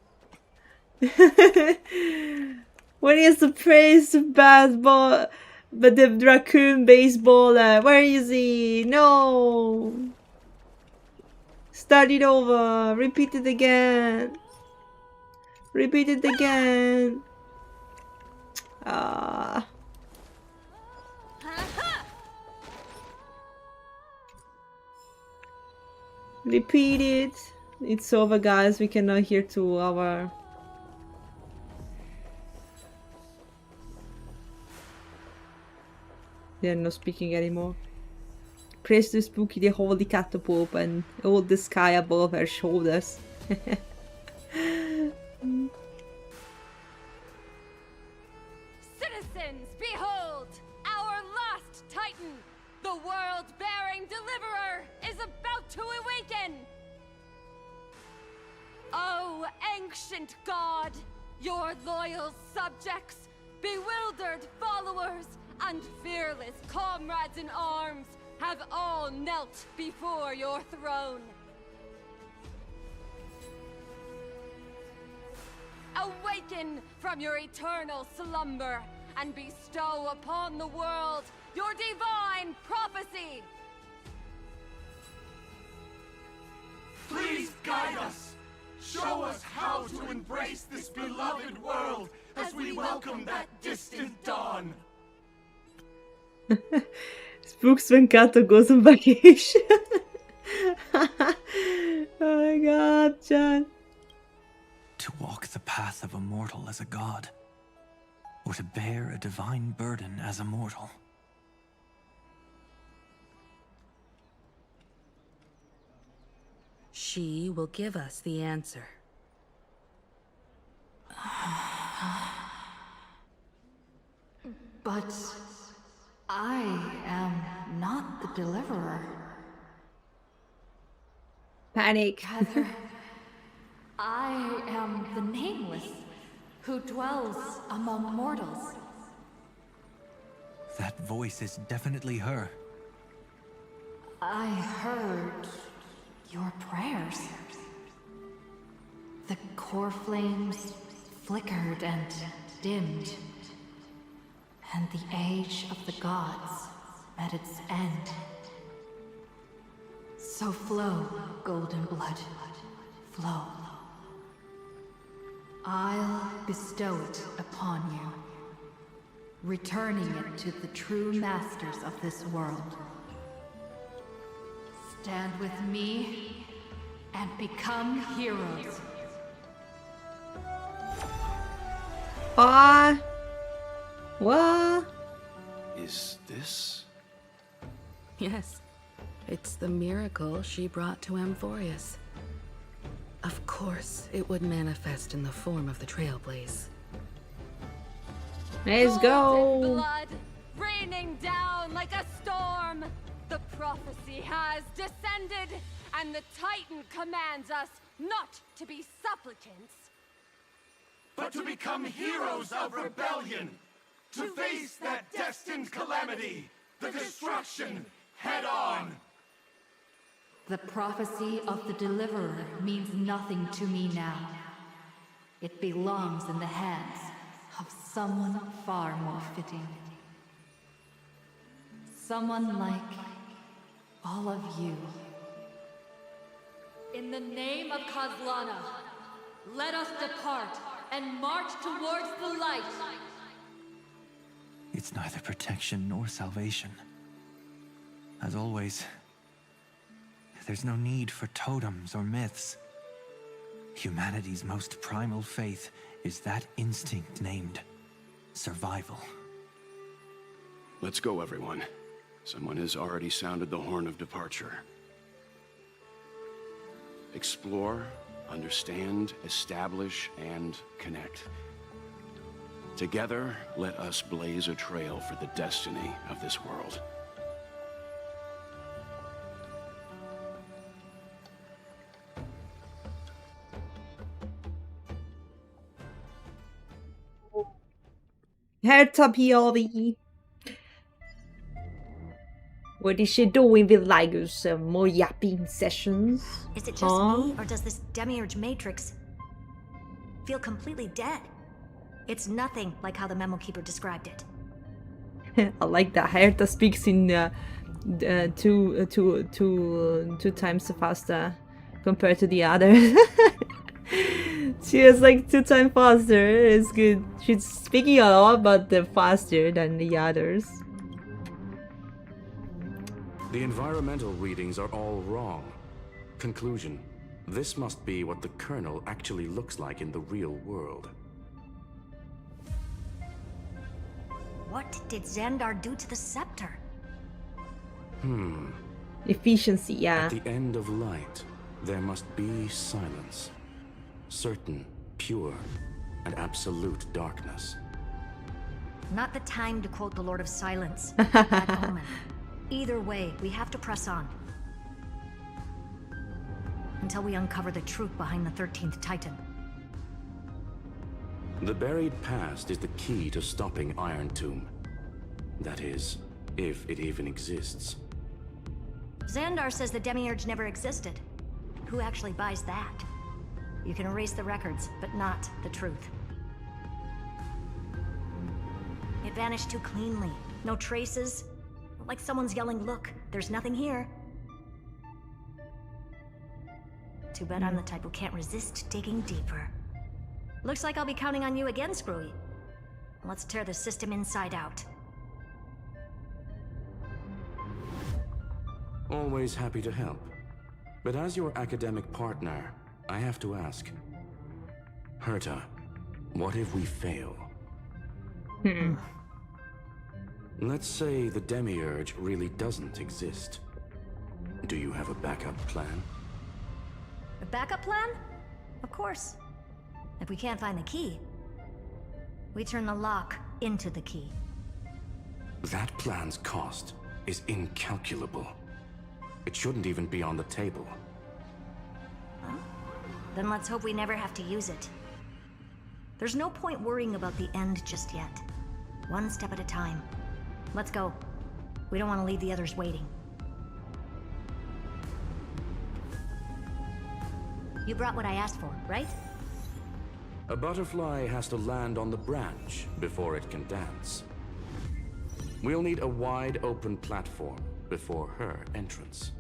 S1: When is the praise baseball, but the raccoon baseballer? Where is he? No. Start it over. Repeat it again. Repeat it again. Ah. Repeat it. It's over, guys. We cannot hear 2 hours. They're not speaking anymore. Praise to Spuky, the holy catapult, and all the sky above her shoulders.
S2: Citizens, behold! Our last Titan, the world-bearing deliverer, is about to awaken! Oh, ancient god, your loyal subjects, bewildered followers, and fearless comrades in arms have all knelt before your throne. Awaken from your eternal slumber and bestow upon the world your divine prophecy.
S21: Please guide us. Show us how to embrace this beloved world as we welcome that distant dawn.
S1: Spooks when Kato goes on vacation. Oh my god, John.
S15: To walk the path of a mortal as a god, or to bear a divine burden as a mortal.
S16: She will give us the answer.
S6: But I am not the deliverer.
S1: Panic.
S6: Rather, I am the nameless, who dwells among mortals.
S15: That voice is definitely her.
S6: I heard your prayers. The core flames flickered and dimmed, and the age of the gods at its end. So flow, golden blood, flow. I'll bestow it upon you, returning it to the true masters of this world. Stand with me and become heroes.
S1: What?
S12: Is this?
S16: Yes. It's the miracle she brought to Amphorius. Of course, it would manifest in the form of the Trailblaze.
S1: Let's go!
S2: Blood raining down like a storm. The prophecy has descended, and the Titan commands us not to be supplicants,
S21: but to become heroes of rebellion, to face that destined calamity, the destruction, head on.
S6: The prophecy of the Deliverer means nothing to me now. It belongs in the hands of someone far more fitting. Someone like all of you.
S18: In the name of Kozlana, let us depart and march towards the light.
S15: It's neither protection nor salvation. As always, there's no need for totems or myths. Humanity's most primal faith is that instinct named survival.
S12: Let's go, everyone. Someone has already sounded the horn of departure. Explore, understand, establish, and connect. Together, let us blaze a trail for the destiny of this world.
S1: Herta POV. What is she doing with Lygus? More yapping sessions?
S13: Is it just me, or does this demiurge matrix feel completely dead? It's nothing like how the memo keeper described it.
S1: I like that. Herta speaks in two times faster compared to the others. She is like 2 times faster. It's good. She's speaking a lot, but faster than the others.
S17: The environmental readings are all wrong. Conclusion: this must be what the kernel actually looks like in the real world.
S13: What did Xandar do to the scepter?
S1: Efficiency, yeah.
S17: At the end of light, there must be silence. Certain, pure, and absolute darkness.
S13: Not the time to quote the Lord of Silence. Bad omen. Either way, we have to press on. Until we uncover the truth behind the 13th Titan.
S17: The buried past is the key to stopping Iron Tomb. That is, if it even exists.
S13: Xandar says the Demiurge never existed. Who actually buys that? You can erase the records, but not the truth. It vanished too cleanly. No traces. Like someone's yelling, "Look, there's nothing here." Too bad I'm the type who can't resist digging deeper. Looks like I'll be counting on you again, Screwy. Let's tear the system inside out.
S17: Always happy to help. But as your academic partner, I have to ask. Herta, what if we fail? Let's say the Demiurge really doesn't exist. Do you have a backup plan?
S13: A backup plan? Of course. If we can't find the key, we turn the lock into the key.
S17: That plan's cost is incalculable. It shouldn't even be on the table.
S13: Huh? Then let's hope we never have to use it. There's no point worrying about the end just yet. One step at a time. Let's go. We don't want to leave the others waiting. You brought what I asked for, right?
S17: A butterfly has to land on the branch before it can dance. We'll need a wide open platform before her entrance.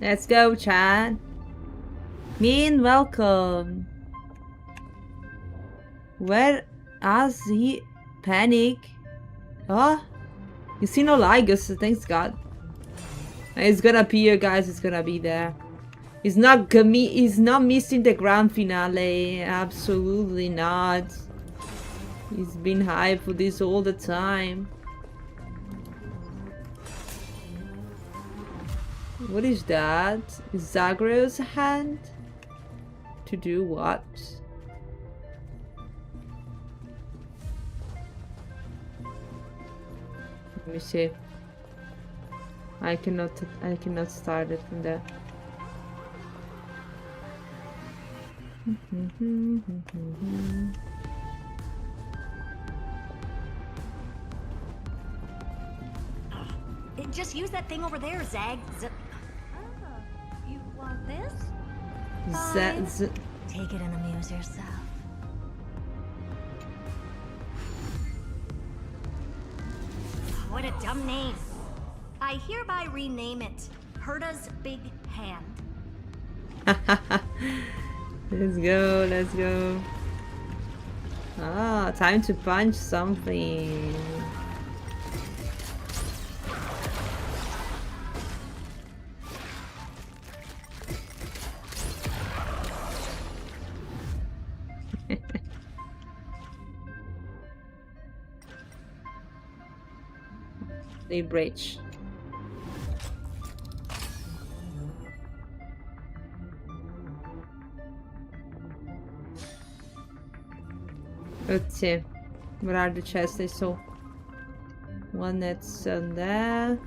S1: Let's go, Chad. Mean, welcome. Where has he panic? Oh, you see no Lygus, thanks God. It's gonna appear, guys. It's gonna be there. He's not missing the grand finale. Absolutely not. He's been hyped for this all the time. What is that? Is Zagreus' hand? To do what? Let me see. I cannot start it from there.
S13: Just use that thing over there, Zag. You want this? Take it and amuse yourself. What a dumb name. I hereby rename it Herta's Big Hand.
S1: Let's go, let's go. Ah, time to punch something. They bridge. Let's see. Where are the chests I saw? One that's on there.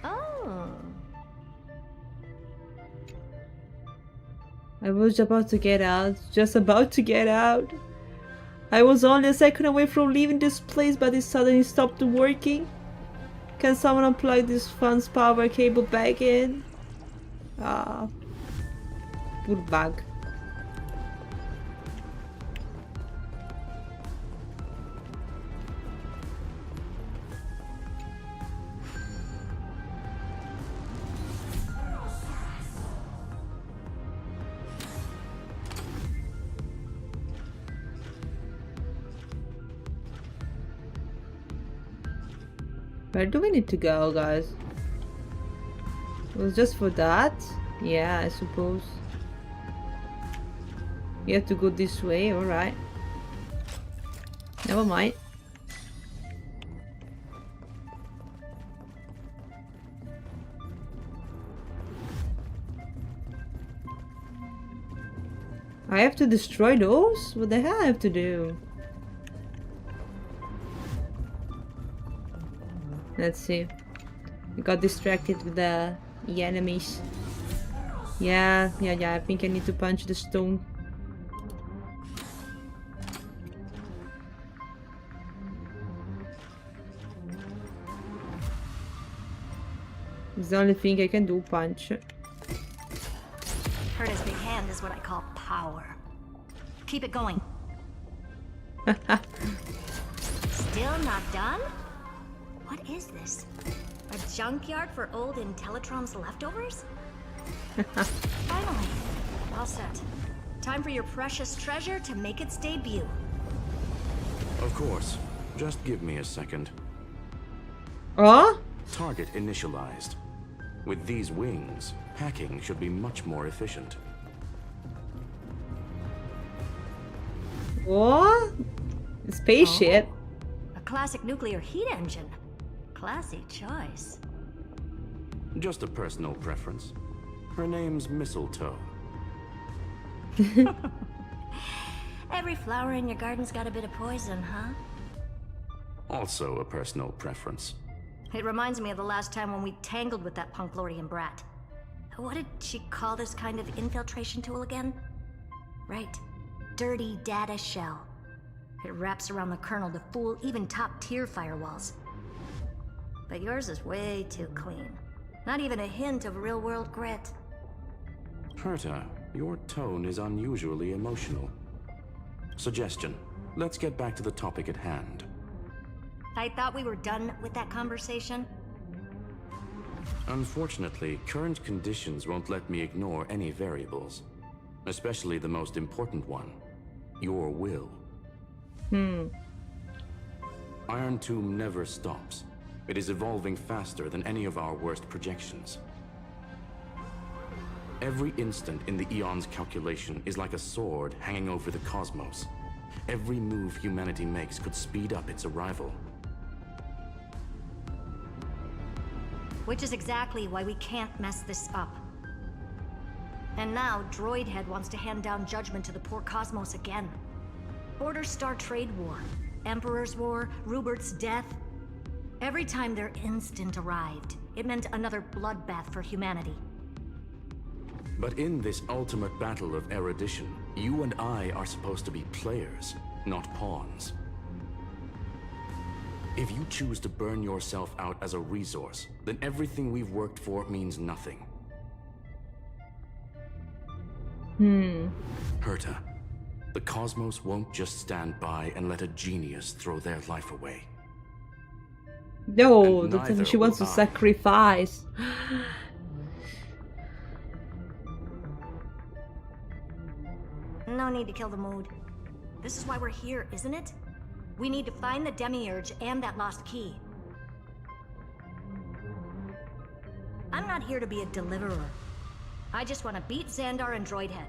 S7: Oh.
S1: I was about to get out. Just about to get out. I was only a second away from leaving this place, but it suddenly stopped working. Can someone unplug this phone's power cable back in? Ah. Poor bug. Where do we need to go, guys? It was just for that? Yeah, I suppose. We have to go this way, alright. Never mind. I have to destroy those? What the hell I have to do? Let's see. We got distracted with the enemies. Yeah, I think I need to punch the stone. It's the only thing I can do, punch.
S13: Herta's big hand is what I call power. Keep it going. Still not done? What is this? A junkyard for old Intellitrom's leftovers? Finally, all set. Time for your precious treasure to make its debut.
S17: Of course. Just give me a second.
S1: Oh?
S17: Target initialized. With these wings, hacking should be much more efficient.
S1: What? A spaceship?
S13: Oh, a classic nuclear heat engine. Classy choice.
S17: Just a personal preference. Her name's Mistletoe.
S13: Every flower in your garden's got a bit of poison, huh?
S17: Also a personal preference.
S13: It reminds me of the last time when we tangled with that Punklordian brat. What did she call this kind of infiltration tool again? Right. Dirty data shell. It wraps around the kernel to fool even top-tier firewalls. But yours is way too clean. Not even a hint of real-world grit.
S17: Herta, your tone is unusually emotional. Suggestion. Let's get back to the topic at hand.
S13: I thought we were done with that conversation.
S17: Unfortunately, current conditions won't let me ignore any variables. Especially the most important one. Your will. Iron Tomb never stops. It is evolving faster than any of our worst projections. Every instant in the Eon's calculation is like a sword hanging over the cosmos. Every move humanity makes could speed up its arrival.
S13: Which is exactly why we can't mess this up. And now, Droidhead wants to hand down judgment to the poor cosmos again. Order Star Trade War, Emperor's War, Rupert's death. Every time their instant arrived, it meant another bloodbath for humanity.
S17: But in this ultimate battle of erudition, you and I are supposed to be players, not pawns. If you choose to burn yourself out as a resource, then everything we've worked for means nothing. Herta, the cosmos won't just stand by and let a genius throw their life away.
S1: No, she wants to sacrifice.
S13: No need to kill the mood. This is why we're here, isn't it? We need to find the Demiurge and that lost key. I'm not here to be a deliverer. I just want to beat Xandar and Droidhead.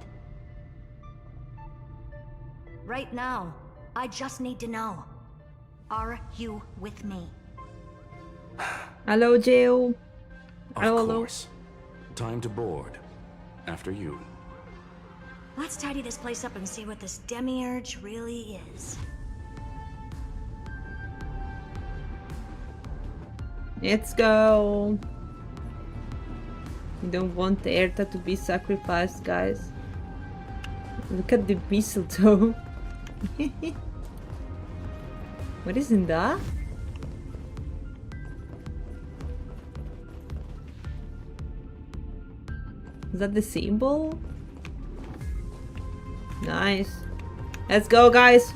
S13: Right now, I just need to know. Are you with me?
S1: Hello, Jill.
S17: Of course. Time to board. after you.
S13: Let's tidy this place up and see what this demiurge really is.
S1: Let's go. We don't want Erta to be sacrificed, guys. Look at the mistletoe. What is in that? Is that the symbol? Nice. Let's go, guys.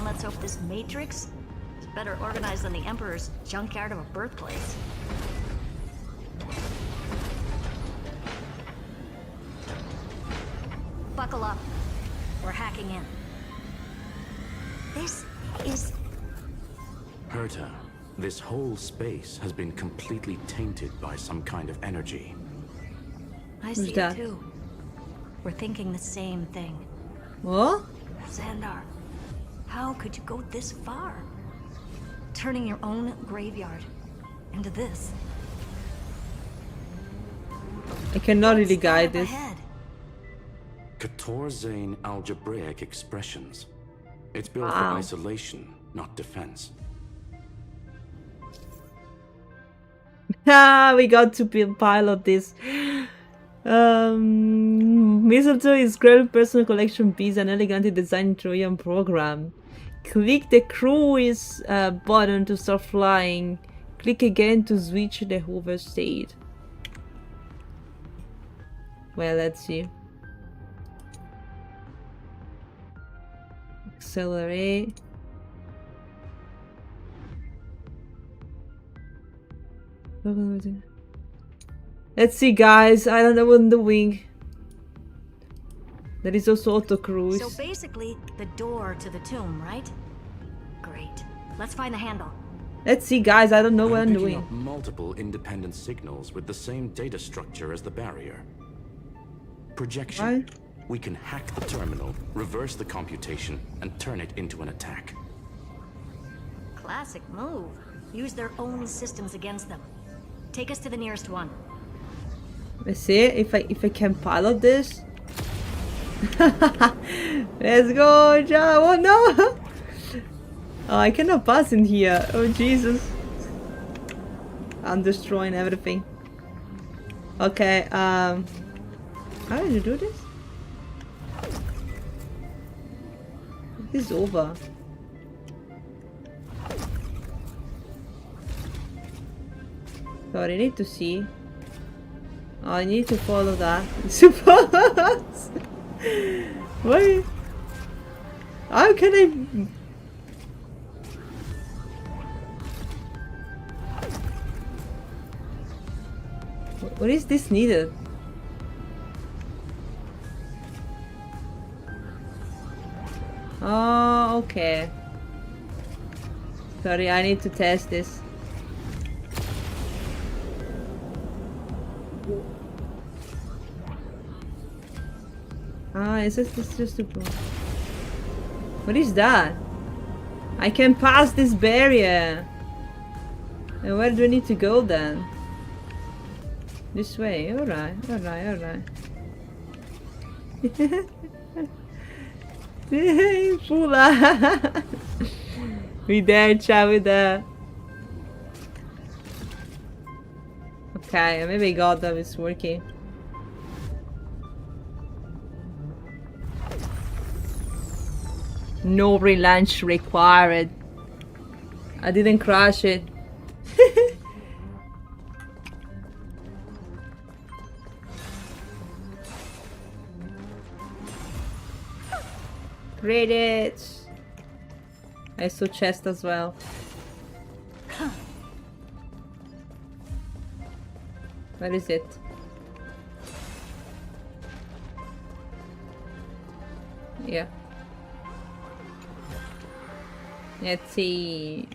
S13: Let's hope this matrix is better organized than the Emperor's junkyard of a birthplace. Buckle up. We're hacking in. This is...
S17: Herta, this whole space has been completely tainted by some kind of energy.
S13: I see it too. We're thinking the same thing.
S1: What?
S13: Xandar, how could you go this far? Turning your own graveyard into this.
S1: I cannot really guide this.
S17: Katorzane algebraic expressions. It's built for isolation, not defense.
S1: Ah, we got to pilot this. Mistletoe is great personal collection piece, an elegantly designed Trojan program. Click the cruise button to start flying. Click again to switch the hover state. Well, let's see. Accelerate. Let's see, guys. I don't know what I'm doing. There is also auto cruise.
S13: So basically, the door to the tomb, right? Great. Let's find the handle.
S1: Let's see, guys. I don't know what I'm
S17: picking
S1: doing.
S17: up multiple independent signals with the same data structure as the barrier. Projection. We can hack the terminal, reverse the computation, and turn it into an attack.
S13: Classic move. Use their own systems against them. Take us to the nearest one.
S1: Let's see if I can pilot this. Let's go, Joe. Oh no! Oh, I cannot pass in here. Oh Jesus! I'm destroying everything. Okay. How did you do this? This is over. Sorry, I need to see. Oh, I need to follow that. Suppose. Wait. How can I? What is this needed? Oh, okay. Sorry, I need to test this. Ah, is this just a... What is that? I can pass this barrier. And where do I need to go then? This way. Alright, alright, alright. Pula! We there, chat, we there. Okay, maybe God that is working. No relaunch required. I didn't crash it. Credits. I saw chest as well. Where is it? Yeah. Let's see.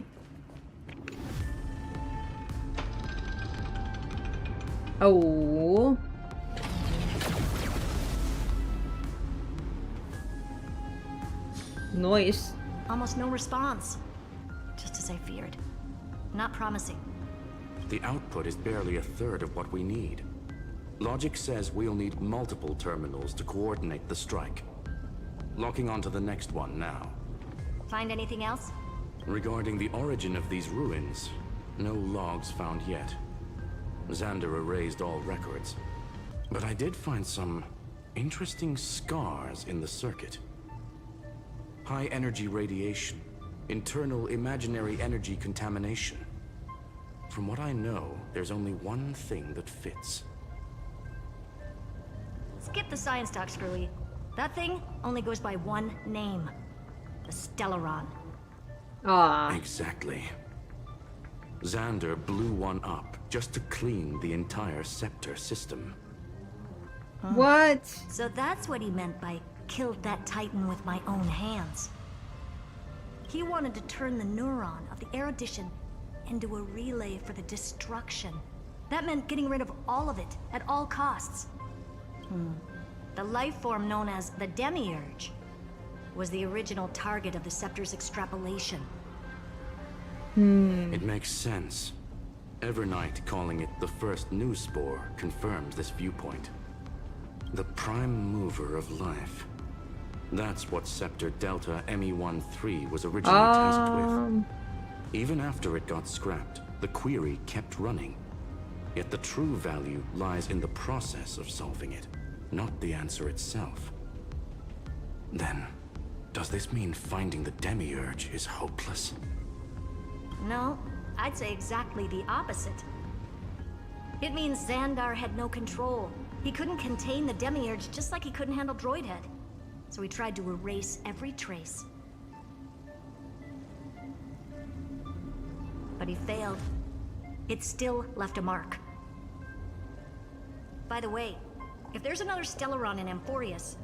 S1: Oh. Noise.
S13: Almost no response. Just as I feared. Not promising.
S17: The output is barely a third of what we need. Logic says we'll need multiple terminals to coordinate the strike. Locking onto the next one now.
S13: Find anything else?
S17: Regarding the origin of these ruins, no logs found yet. Xander erased all records. But I did find some interesting scars in the circuit. High energy radiation, internal imaginary energy contamination. From what I know, there's only one thing that fits.
S13: Skip the science talk, Screwy. That thing only goes by one name. The Stellaron.
S1: Ah.
S17: Exactly. Xander blew one up just to clean the entire scepter system.
S1: What?
S13: So that's what he meant by killed that Titan with my own hands. He wanted to turn the neuron of the erudition into a relay for the destruction. That meant getting rid of all of it at all costs. The life form known as the Demiurge was the original target of the Scepter's extrapolation.
S17: It makes sense. Evernight calling it the first new spore confirms this viewpoint. The prime mover of life. That's what Scepter Delta ME-13 was originally tasked with. Even after it got scrapped, the query kept running. Yet the true value lies in the process of solving it, not the answer itself. Then, does this mean finding the Demiurge is hopeless?
S13: No, I'd say exactly the opposite. It means Xandar had no control. He couldn't contain the Demiurge just like he couldn't handle Droidhead. So he tried to erase every trace. But he failed. It still left a mark. By the way, if there's another Stellaron in Amphorius,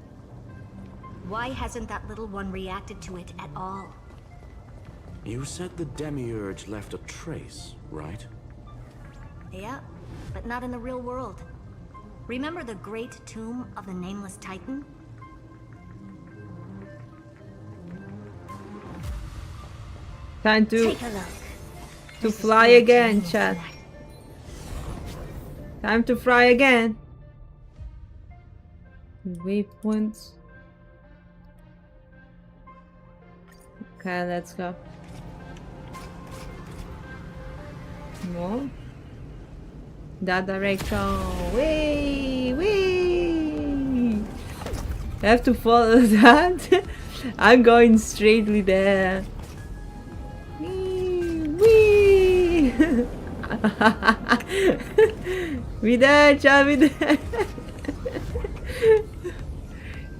S13: why hasn't that little one reacted to it at all?
S17: You said the Demiurge left a trace, right?
S13: Yeah, but not in the real world. Remember the great tomb of the Nameless Titan?
S1: Time to
S13: Take a look.
S1: fly again, chat. Time to fly again. Waypoints. Okay, let's go. More. That direction. Wee, wee. I have to follow that. I'm going straightly there. Wee, wee. We there, chat, we there.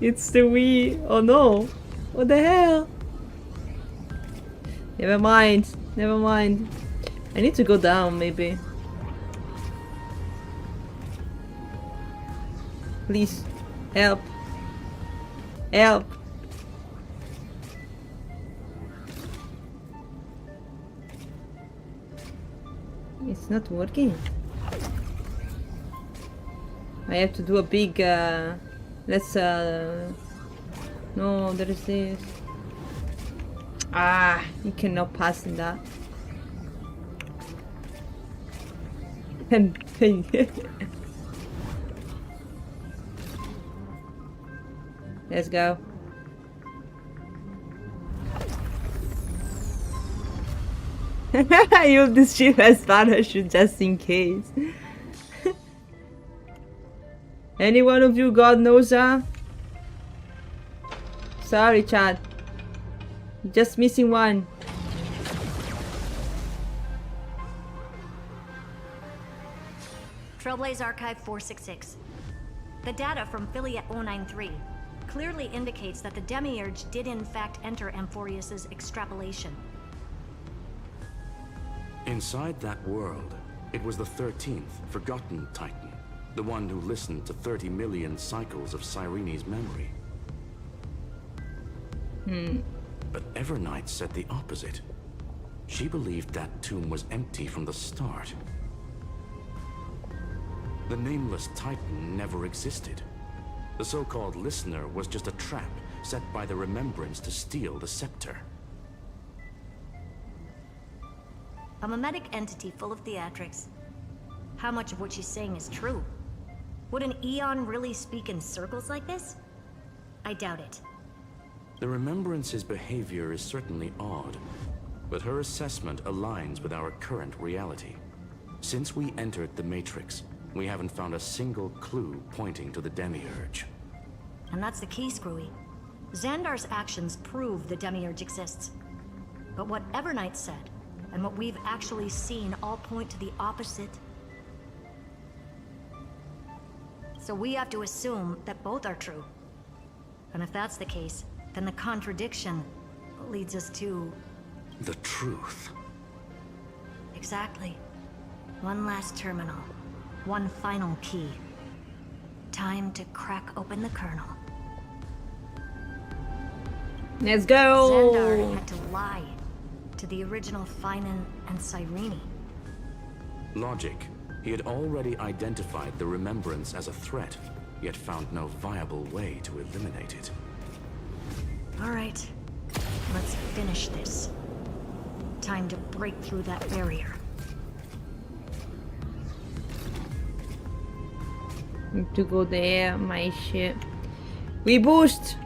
S1: It's the Wii. Oh no. What the hell? Never mind. Never mind. I need to go down, maybe. Please. Help. Help. It's not working. I have to do a big let's no, there is this. Ah, you cannot pass in that. Let's go. I hope this ship has parachute just in case. Any one of you God knows that? Sorry, chat. Just missing one.
S13: Trailblaze Archive 466. The data from Filiate 093 clearly indicates that the Demiurge did in fact enter Amphorius's extrapolation.
S17: Inside that world, it was the 13th, forgotten Titan. The one who listened to 30 million cycles of Cyrene's memory. But Evernight said the opposite. She believed that tomb was empty from the start. The Nameless Titan never existed. The so-called Listener was just a trap set by the Remembrance to steal the scepter.
S13: A mimetic entity full of theatrics. How much of what she's saying is true? Would an Eon really speak in circles like this? I doubt it.
S17: The Remembrance's behavior is certainly odd, but her assessment aligns with our current reality. Since we entered the Matrix, we haven't found a single clue pointing to the Demiurge.
S13: And that's the key, Screwy. Xandar's actions prove the Demiurge exists. But what Evernight said, and what we've actually seen all point to the opposite. So we have to assume that both are true. And if that's the case, then the contradiction leads us to...
S17: The truth.
S13: Exactly. One last terminal. One final key. Time to crack open the kernel.
S1: Let's go!
S13: Xandar had to lie to the original Finan and Cyrene.
S17: Logic. He had already identified the Remembrance as a threat, yet found no viable way to eliminate it.
S13: Alright, let's finish this. Time to break through that barrier.
S1: Need to go there, my shit. We boost!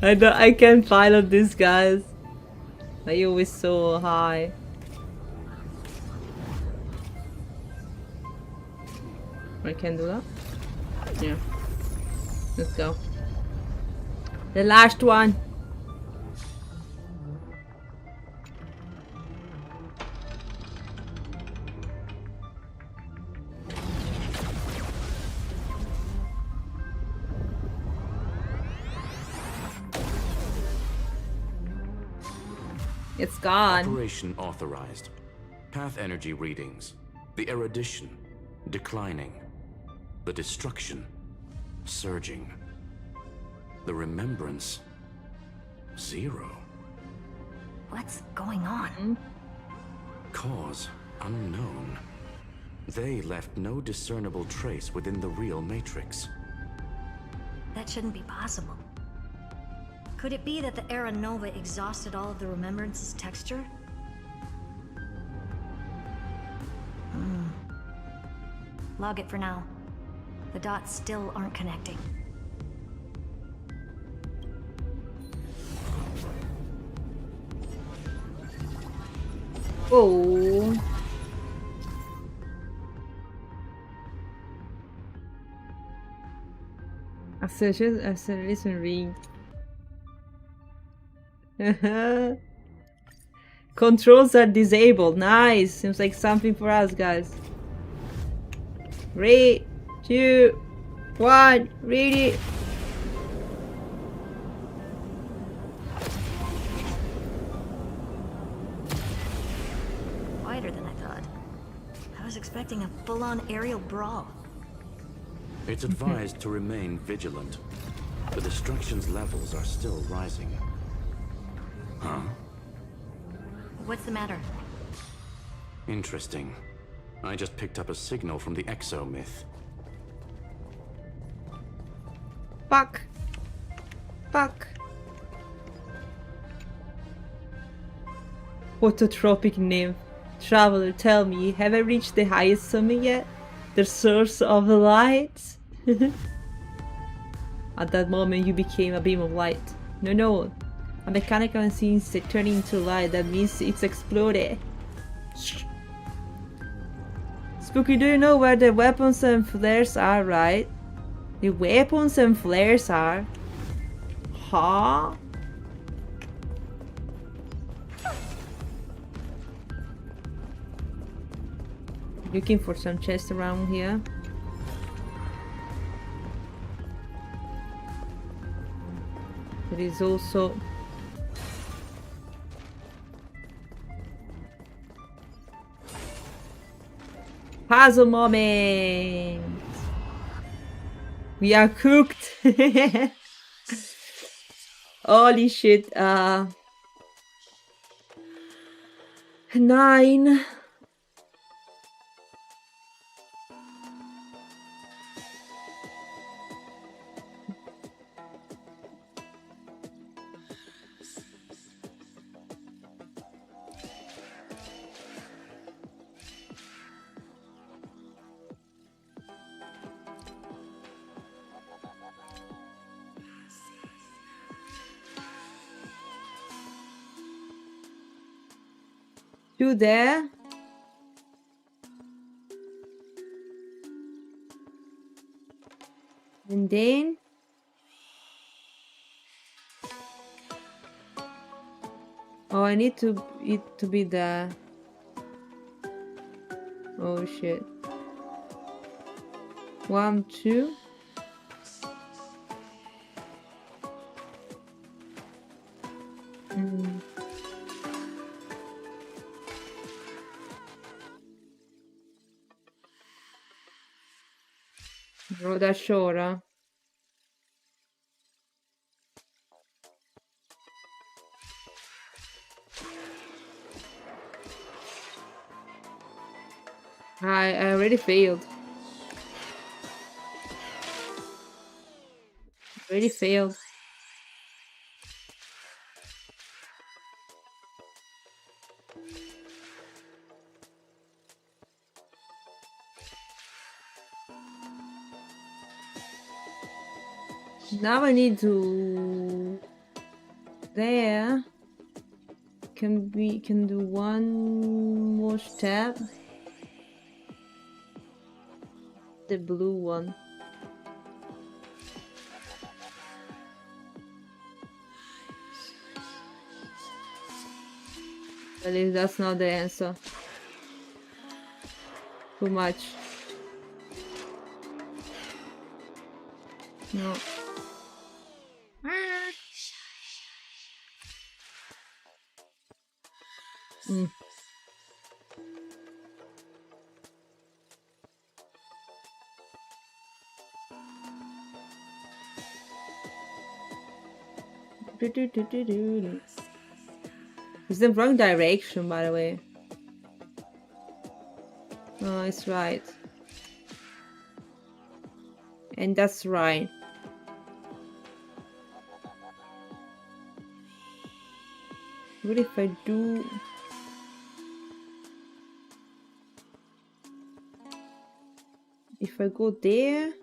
S1: I can't pilot this, guys. I always so high. I can do that? Yeah. Let's go. The last one. It's gone.
S17: Operation authorized. Path energy readings. The erudition. Declining. The destruction. Surging. The remembrance. 0.
S13: What's going on?
S17: Cause unknown. They left no discernible trace within the real Matrix.
S13: That shouldn't be possible. Could it be that the Era Nova exhausted all of the Remembrance's texture? Log it for now. The dots still aren't connecting.
S1: Oh. Acceleration ring. Controls are disabled. Nice. Seems like something for us, guys. 3, 2, 1, ready.
S13: Quieter than I thought. I was expecting a full-on aerial brawl.
S17: It's advised to remain vigilant. The destruction's levels are still rising. Huh?
S13: What's the matter?
S17: Interesting. I just picked up a signal from the Exo myth.
S1: Fuck. Fuck. What a tropic nymph. Traveler, tell me, have I reached the highest summit yet? The source of the light? At that moment you became a beam of light. No. A mechanical machine turning into light, that means it's exploded. Spooky, do you know where the weapons and flares are, right? The weapons and flares are? Huh? Looking for some chests around here. There is also puzzle moment. We are cooked. Holy shit. 9. Two there. And then oh, I need it to be there. Oh shit. 1, 2. Road ashore. I already failed. Already failed. Now I need to there can do one more step. The blue one. I believe that's not the answer. Too much. No. It's the wrong direction, by the way. Oh, it's right. And that's right. What if I do... If I go there...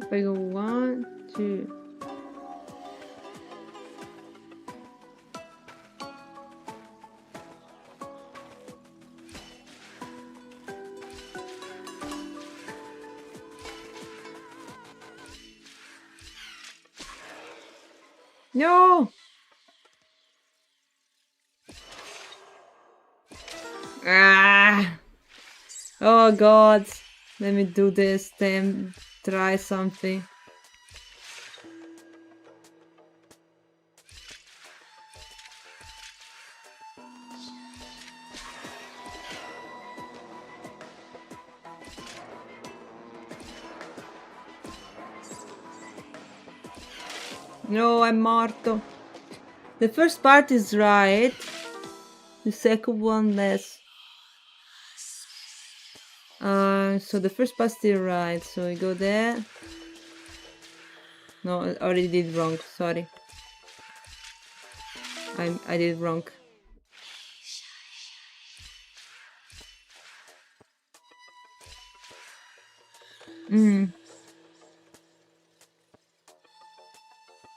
S1: If I go 1, 2... No! Ah! Oh god! Let me do this, then try something. No, I'm morto. The first part is right. The second one less. So the first part is right. So we go there. No, I already did wrong. Sorry. I did wrong.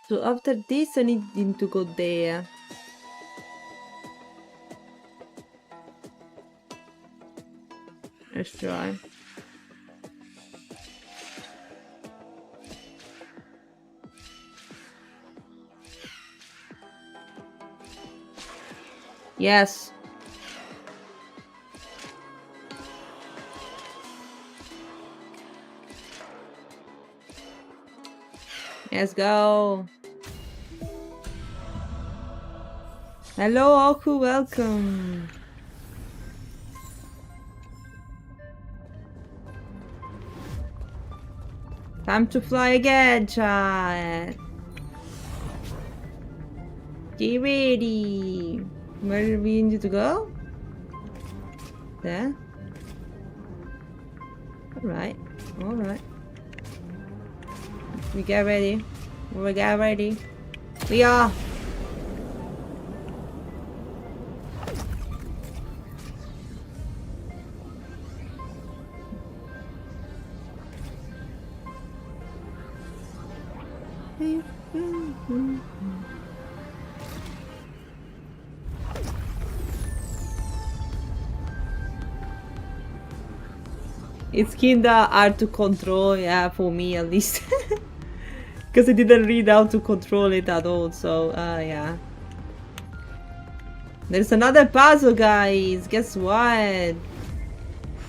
S1: So after this, I need him to go there. Let's try. Yes. Let's go. Hello, Oku, welcome. Time to fly again, child. Get ready. Where do we need to go? There. Alright, alright. We get ready. We get ready. We are. It's kinda hard to control, yeah, for me at least. Because I didn't read how to control it at all, so, yeah. There's another puzzle, guys! Guess what?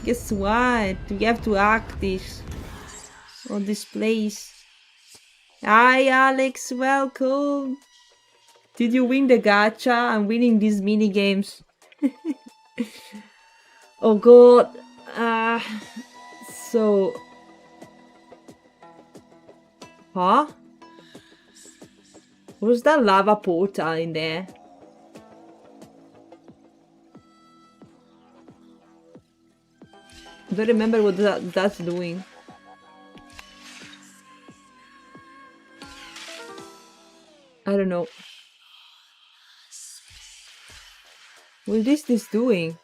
S1: Guess what? We have to act this on this place. Hi, Alex, welcome! Did you win the gacha? I'm winning these mini games. Oh god. So... Huh? Was that lava portal in there? I don't remember what that's doing. I don't know. What is this doing?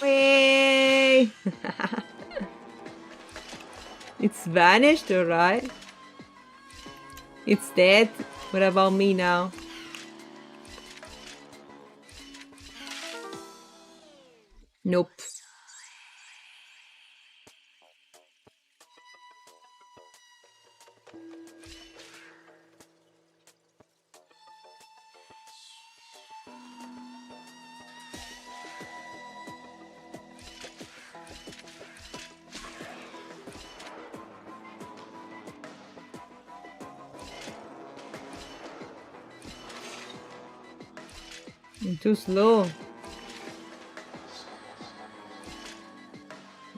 S1: Way. It's vanished, alright. It's dead. What about me now? Nope. I'm too slow.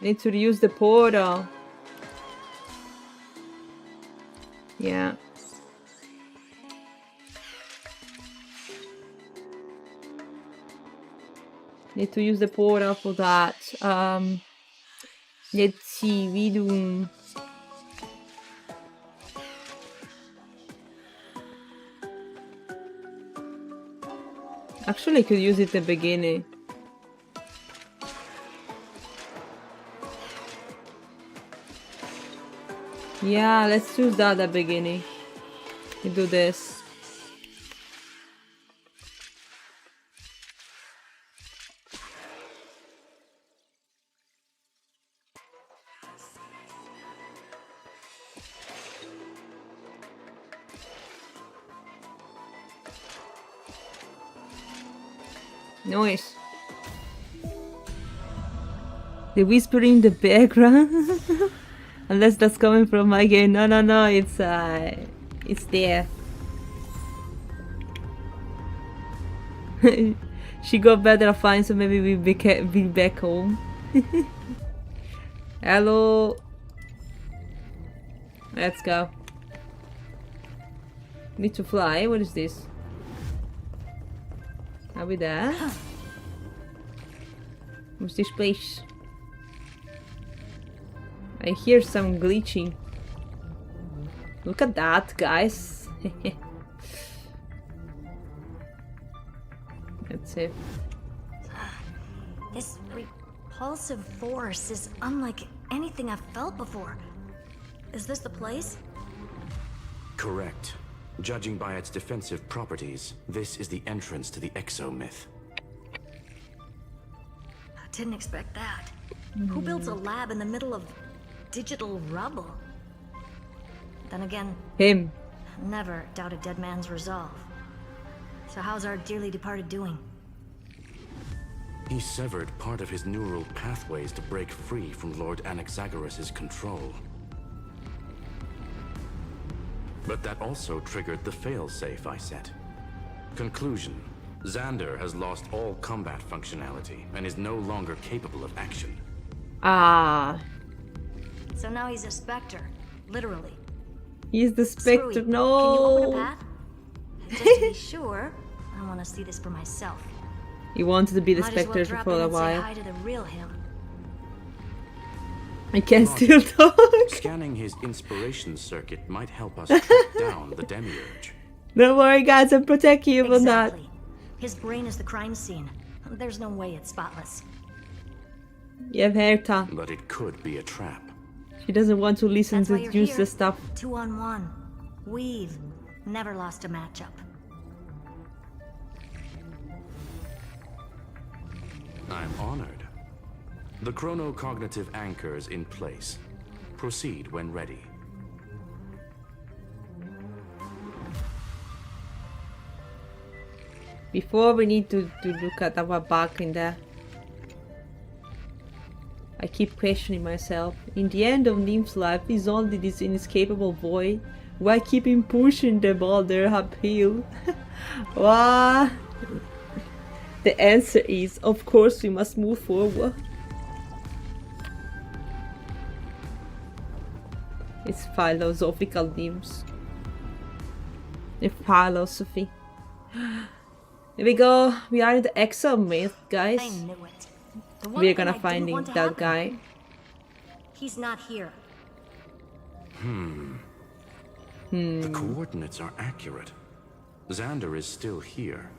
S1: Need to reuse the portal. Yeah. Need to use the portal for that. Let's see, we do. Actually, I could use it at the beginning. Yeah, let's use that at the beginning. We do this. Noise. The whispering in the background. Unless that's coming from my game. No, no, no. It's there. She got better at fine, so maybe we'll be back home. Hello. Let's go. Need to fly. What is this? Are we there? What's this place? I hear some glitching. Look at that, guys. That's it.
S13: This repulsive force is unlike anything I've felt before. Is this the place?
S17: Correct. Judging by its defensive properties, this is the entrance to the exo-myth.
S13: I didn't expect that. Who builds a lab in the middle of digital rubble? Then again,
S1: him.
S13: Never doubt a dead man's resolve. So how's our dearly departed doing?
S17: He severed part of his neural pathways to break free from Lord Anaxagoras' control. But that also triggered the failsafe I set. Conclusion: Xander has lost all combat functionality and is no longer capable of action.
S1: Ah.
S13: So now he's a specter, literally.
S1: He's the specter.
S13: Screwy,
S1: No.
S13: Can you open a path? Just to be sure, I want to see this for myself.
S1: He wanted to be the
S13: Might as well
S1: specter
S13: drop
S1: for
S13: in
S1: a
S13: and say
S1: while.
S13: hi to the real him.
S1: I can still talk.
S17: Scanning his inspiration circuit might help us track down the demiurge.
S1: Don't worry, guys, I'm protecting you from that.
S13: His brain is the crime scene. There's no way it's spotless.
S1: You have Herta.
S17: But it could be a trap.
S1: She doesn't want to listen
S13: That's why
S1: to
S13: you're
S1: useless
S13: here.
S1: stuff.
S13: 2-on-1. We've never lost a matchup.
S17: I'm honored. The chronocognitive anchor is in place. Proceed when ready.
S1: Before we need to look at our back in there. I keep questioning myself. In the end of Nymph's life is only this inescapable void. Why keep him pushing the boulder uphill? Why? The answer is, of course, we must move forward. It's philosophical Nymphs. The philosophy. Here we go. We are in the exo myth, guys.
S13: I knew it.
S1: We're gonna find that guy.
S13: He's not here.
S17: The coordinates are accurate. Xander is still here.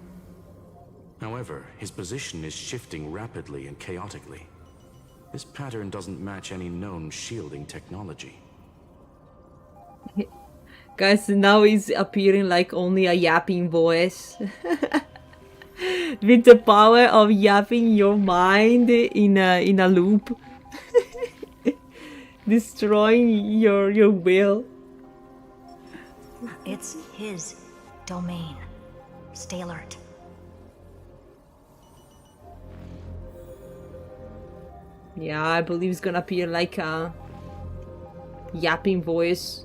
S17: However, his position is shifting rapidly and chaotically. This pattern doesn't match any known shielding technology.
S1: Guys, now he's appearing like only a yapping voice. With the power of yapping your mind in a loop. Destroying your will.
S13: It's his domain. Stay alert.
S1: Yeah, I believe it's gonna appear like a yapping voice.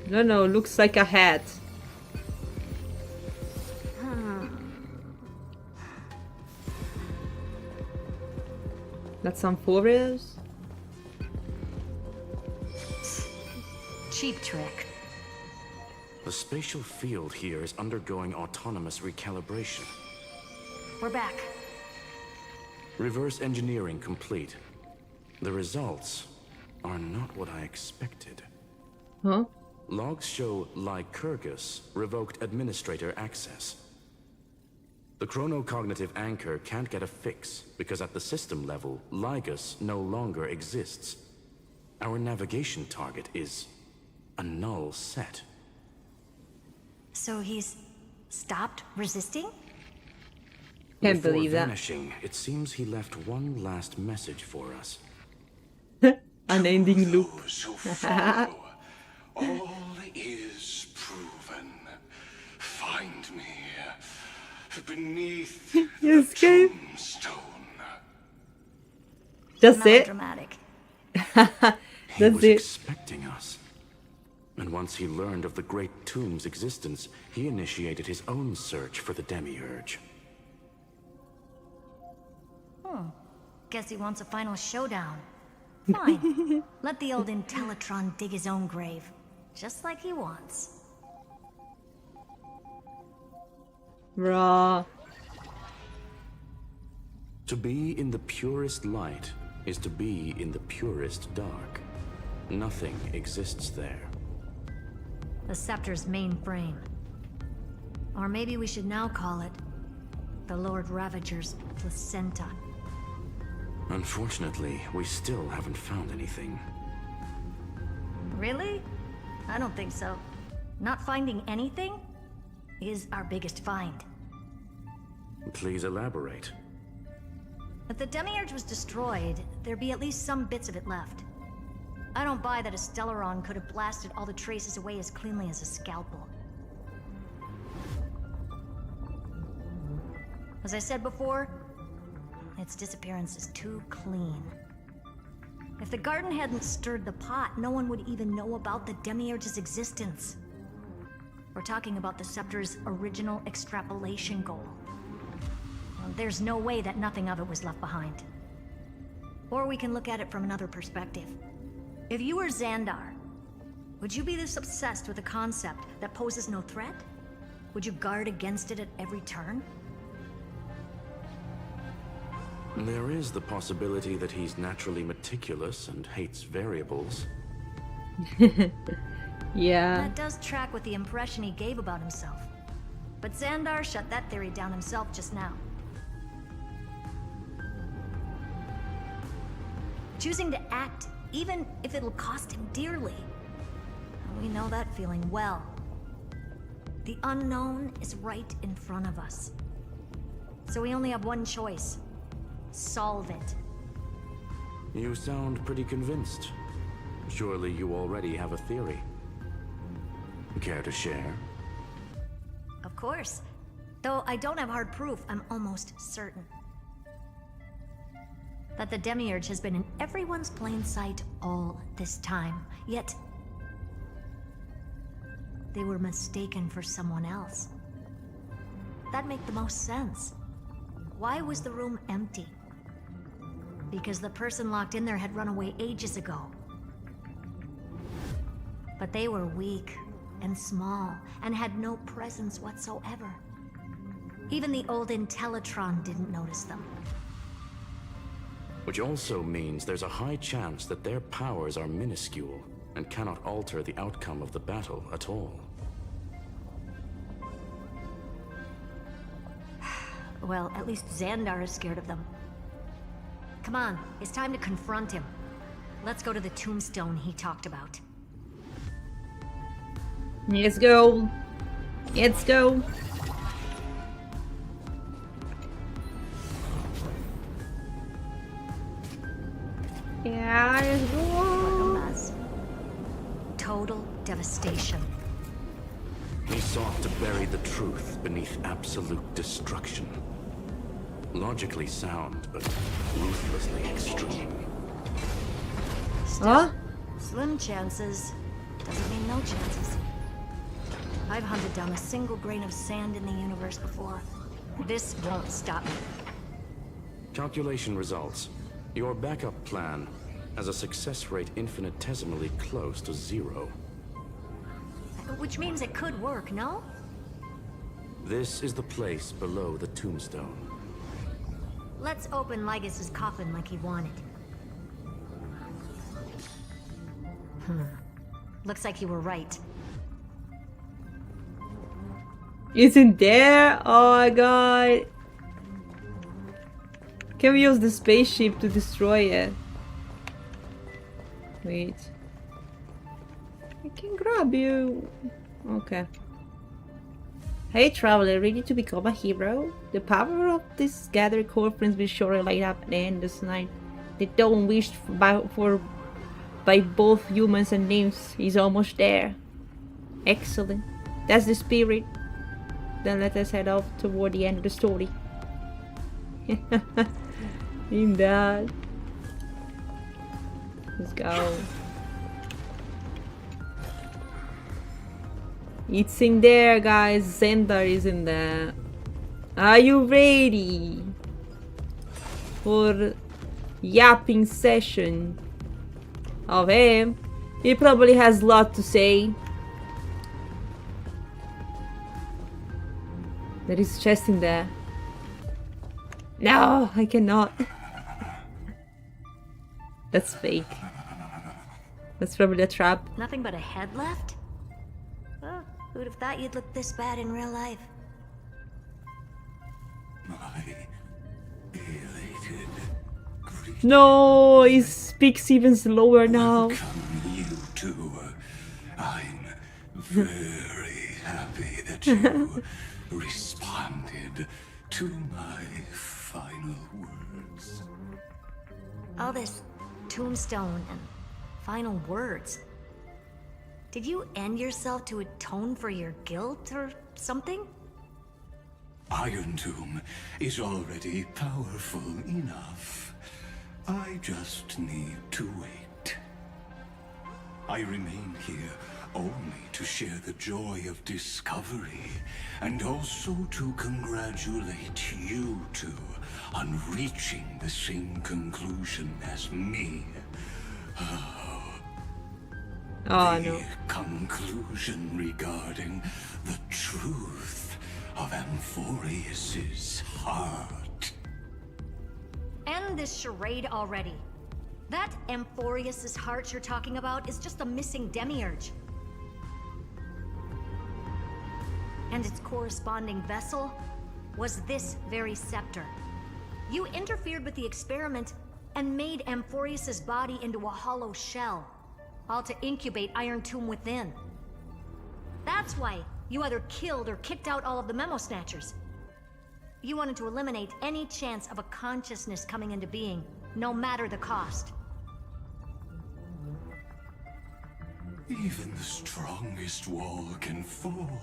S1: No, looks like a hat. That's some photos.
S13: Cheap trick.
S17: The spatial field here is undergoing autonomous recalibration.
S13: We're back.
S17: Reverse engineering complete. The results are not what I expected.
S1: Huh?
S17: Logs show Lycurgus revoked administrator access. The chronocognitive anchor can't get a fix because at the system level, Lygus no longer exists. Our navigation target is a null set.
S13: So he's stopped resisting?
S1: Can't
S17: Before
S1: believe that.
S17: vanishing, it seems he left one last message for us.
S1: Unending loop.
S5: All is proven. Find me beneath
S1: You escape.
S5: tombstone.
S1: That's it.
S13: Dramatic.
S17: He
S1: That's
S17: was
S1: it.
S17: expecting us. And once he learned of the Great Tomb's existence, he initiated his own search for the Demiurge.
S13: Guess he wants a final showdown. Fine. Let the old Intellitron dig his own grave. Just like he wants.
S1: Raw.
S17: To be in the purest light is to be in the purest dark. Nothing exists there.
S13: The Scepter's main frame. Or maybe we should now call it the Lord Ravager's placenta.
S17: Unfortunately, we still haven't found anything.
S13: Really? I don't think so. Not finding anything is our biggest find.
S17: Please elaborate.
S13: If the Demiurge was destroyed, there'd be at least some bits of it left. I don't buy that a Stellaron could have blasted all the traces away as cleanly as a scalpel. As I said before, its disappearance is too clean. If the garden hadn't stirred the pot, no one would even know about the Demiurge's existence. We're talking about the Scepter's original extrapolation goal. Well, there's no way that nothing of it was left behind. Or we can look at it from another perspective. If you were Xandar, would you be this obsessed with a concept that poses no threat? Would you guard against it at every turn?
S17: There is the possibility that he's naturally meticulous and hates variables.
S1: Yeah.
S13: That does track with the impression he gave about himself. But Xandar shut that theory down himself just now. Choosing to act, even if it'll cost him dearly. And we know that feeling well. The unknown is right in front of us. So we only have one choice. Solve it.
S17: You sound pretty convinced. Surely you already have a theory. Care to share?
S13: Of course. Though I don't have hard proof, I'm almost certain. That the Demiurge has been in everyone's plain sight all this time. Yet, they were mistaken for someone else. That'd make the most sense. Why was the room empty? Because the person locked in there had run away ages ago. But they were weak and small and had no presence whatsoever. Even the old Intellitron didn't notice them.
S17: Which also means there's a high chance that their powers are minuscule and cannot alter the outcome of the battle at all.
S13: Well, at least Xandar is scared of them. Come on, it's time to confront him. Let's go to the tombstone he talked about.
S1: Let's go. Let's go. Yeah, let's go.
S13: Total devastation.
S17: He sought to bury the truth beneath absolute destruction. Logically sound, but ruthlessly extreme.
S1: Huh?
S13: Slim chances doesn't mean no chances. I've hunted down a single grain of sand in the universe before. This won't stop me.
S17: Calculation results. Your backup plan has a success rate infinitesimally close to 0.
S13: Which means it could work, no?
S17: This is the place below the tombstone.
S13: Let's open Lygus' coffin like he wanted. Looks like you were right.
S1: Isn't there? Oh my god. Can we use the spaceship to destroy it? Wait. I can grab you. Okay. Hey traveler, ready to become a hero? The power of this gathered core friends will surely light up and end this night. The dawn wished by both humans and nymphs is almost there. Excellent. That's the spirit. Then let us head off toward the end of the story. In that. Let's go. It's in there, guys. Xandar is in there. Are you ready for yapping session of him? He probably has a lot to say. There is chest in there. No, I cannot. That's fake. That's probably a trap.
S13: Nothing but a head left? Oh, who'd have thought you'd look this bad in real life?
S1: No, he speaks even slower now.
S5: You two. I'm very happy that you responded to my final words.
S13: All this tombstone and final words. Did you end yourself to atone for your guilt or something?
S5: Iron Tomb is already powerful enough. I just need to wait. I remain here only to share the joy of discovery, and also to congratulate you two on reaching the same conclusion as me.
S1: Oh,
S12: the
S1: no.
S12: conclusion regarding the truth of Amphorius's heart.
S13: End this charade already. That Amphorius's heart you're talking about is just a missing demiurge. And its corresponding vessel was this very scepter. You interfered with the experiment and made Amphorius's body into a hollow shell, all to incubate Iron Tomb within. That's why you either killed or kicked out all of the Memo Snatchers. You wanted to eliminate any chance of a consciousness coming into being, no matter the cost.
S12: Even the strongest wall can fall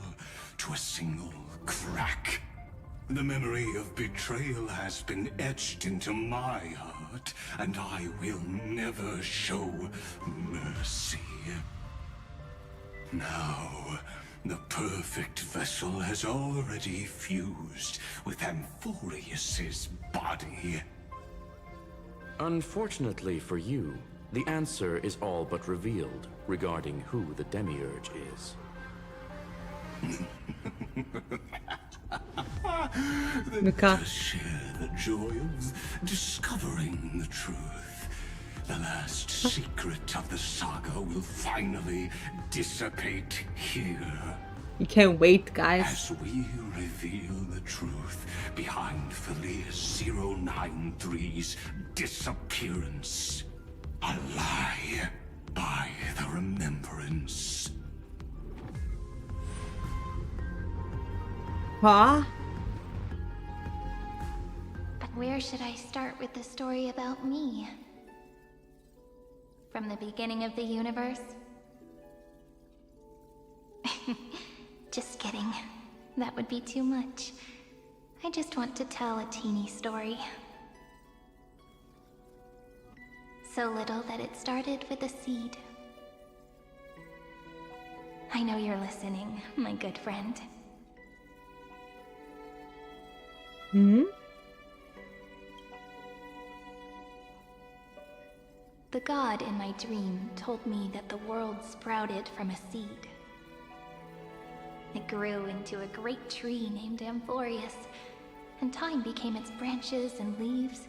S12: to a single crack. The memory of betrayal has been etched into my heart, and I will never show mercy. Now, the perfect vessel has already fused with Amphorius's body.
S17: Unfortunately for you, the answer is all but revealed regarding who the Demiurge is.
S12: Let us share the joy of discovering the truth. The last secret of the saga will finally dissipate here.
S1: You can't wait, guys.
S12: As we reveal the truth behind Felius 093's disappearance. A lie by the remembrance.
S1: Huh?
S4: But where should I start with the story about me? From the beginning of the universe? Just kidding. That would be too much. I just want to tell a teeny story. So little that it started with a seed. I know you're listening, my good friend.
S1: Hmm?
S4: The god in my dream told me that the world sprouted from a seed. It grew into a great tree named Amphorius, and time became its branches and leaves,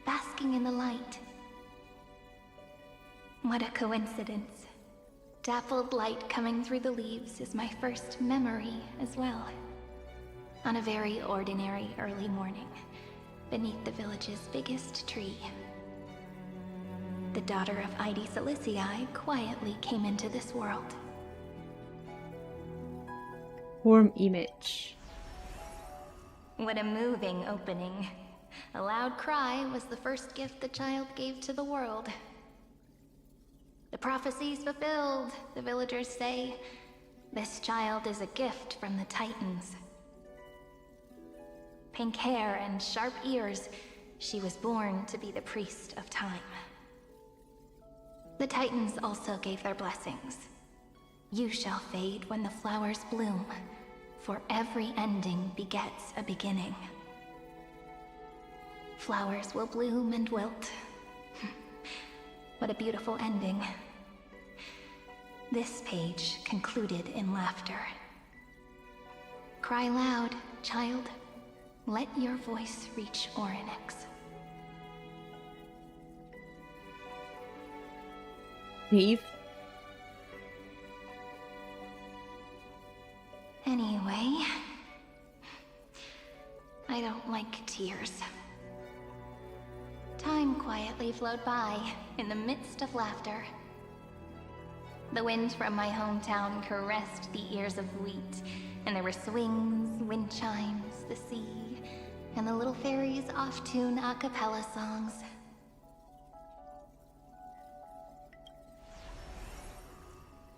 S4: basking in the light. What a coincidence. Dappled light coming through the leaves is my first memory as well. On a very ordinary early morning, beneath the village's biggest tree. The daughter of Id Silicii quietly came into this world.
S1: Form image.
S4: What a moving opening. A loud cry was the first gift the child gave to the world. The prophecy's fulfilled, the villagers say. This child is a gift from the Titans. Pink hair and sharp ears, she was born to be the priest of time. The Titans also gave their blessings. You shall fade when the flowers bloom, for every ending begets a beginning. Flowers will bloom and wilt. What a beautiful ending. This page concluded in laughter. Cry loud, child. Let your voice reach Orynyx.
S1: Leave.
S4: Anyway, I don't like tears. Time quietly flowed by in the midst of laughter. The wind from my hometown caressed the ears of wheat, and there were swings, wind chimes, the sea, and the little fairies off-tune a cappella songs.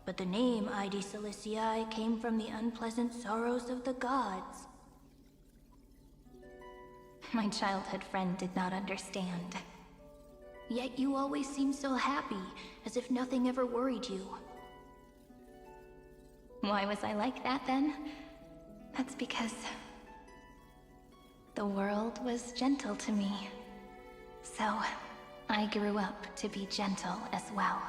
S4: But the name Id Silicii came from the unpleasant sorrows of the gods. My childhood friend did not understand. Yet you always seemed so happy, as if nothing ever worried you. Why was I like that then? That's because the world was gentle to me. So I grew up to be gentle as well.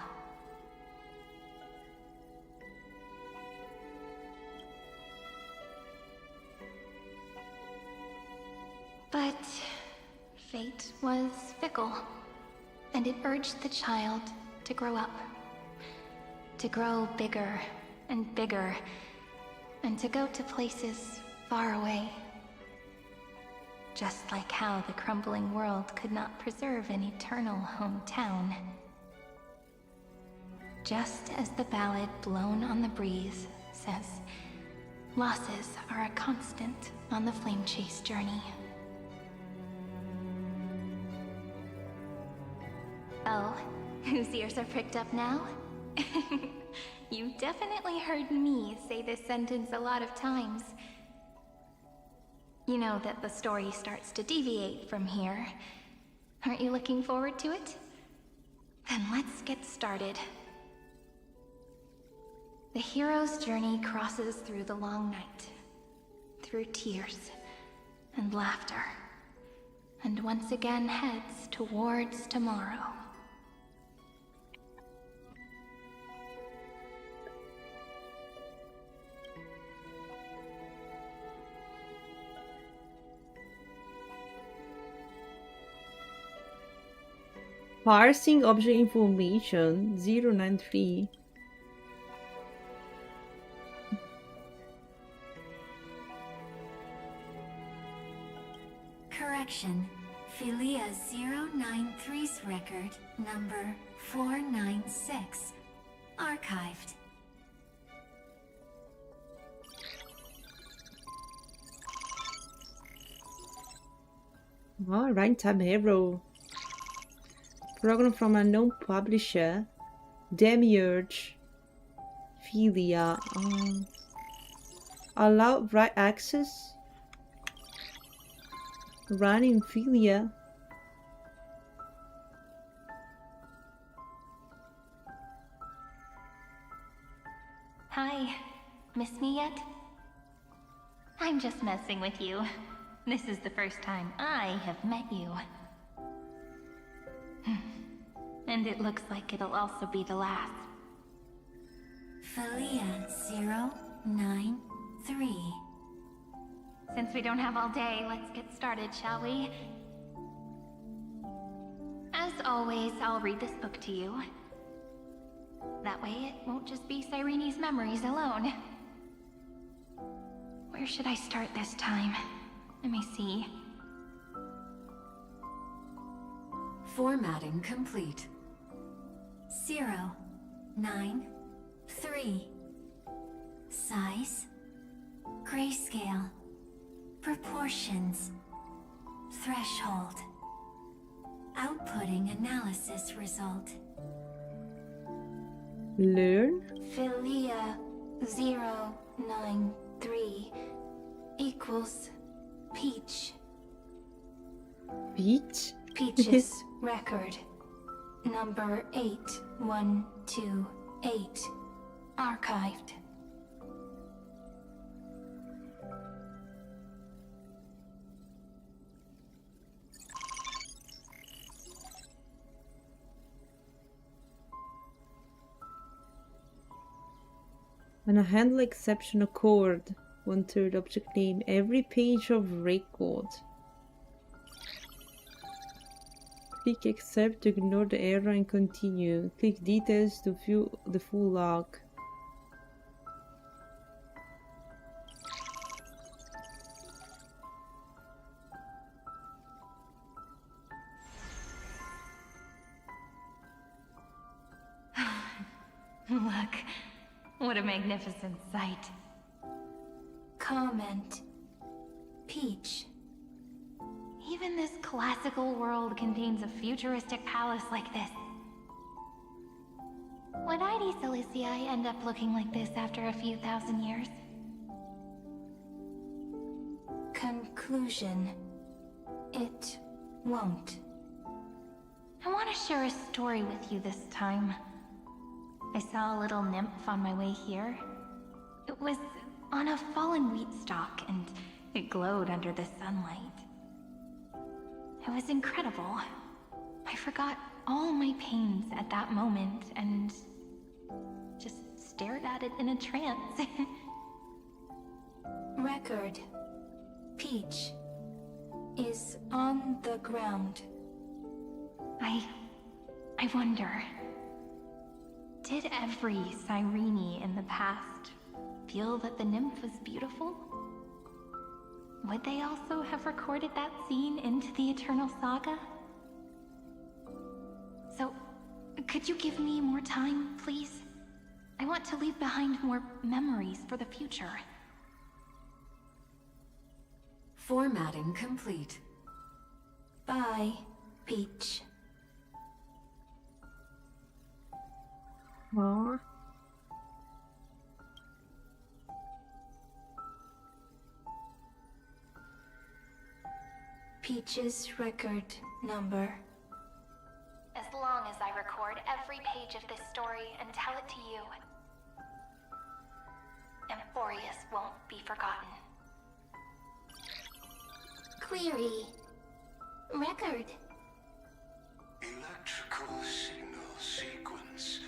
S4: fickle, and it urged the child to grow up. To grow bigger and bigger, and to go to places far away. Just like how the crumbling world could not preserve an eternal hometown. Just as the ballad blown on the breeze says, losses are a constant on the flame chase journey. Oh, whose ears are pricked up now? You definitely heard me say this sentence a lot of times. You know that the story starts to deviate from here. Aren't you looking forward to it? Then let's get started. The hero's journey crosses through the long night, through tears and laughter, and once again heads towards tomorrow.
S1: Parsing object information 093.
S8: Correction. Philia 093's record number 496. Archived.
S1: Alright, Tab Hero. Program from unknown publisher. Demiurge. Philia. Allow write access. Running Philia.
S4: Hi, miss me yet? I'm just messing with you. This is the first time I have met you. And it looks like it'll also be the last.
S8: Philia 093.
S4: Since we don't have all day, let's get started, shall we? As always, I'll read this book to you. That way it won't just be Cyrene's memories alone. Where should I start this time? Let me see.
S8: Formatting complete. 093. Size. Grayscale. Proportions. Threshold. Outputting analysis result.
S1: Learn.
S4: Philia 093 equals Peach.
S1: Peach?
S4: Peach's record number 8128. Archived.
S1: When a handle exception occurred, 1/3 object name, every page of record. Click accept to ignore the error and continue. Click details to view the full log.
S4: Look, what a magnificent sight. Comment. Peach. Even this classical world contains a futuristic palace like this. Would ID Silicii end up looking like this after a few thousand years? Conclusion. It won't. I want to share a story with you this time. I saw a little nymph on my way here. It was on a fallen wheat stalk, and it glowed under the sunlight. It was incredible. I forgot all my pains at that moment and just stared at it in a trance. Record. Peach is on the ground. I wonder, did every Cyrene in the past feel that the nymph was beautiful? Would they also have recorded that scene into the Eternal Saga? So, could you give me more time, please? I want to leave behind more memories for the future.
S8: Formatting complete. Bye, Peach.
S1: Aww.
S8: Peach's record number.
S4: As long as I record every page of this story and tell it to you, Amphorius won't be forgotten.
S8: Query. Record.
S5: Electrical signal sequence.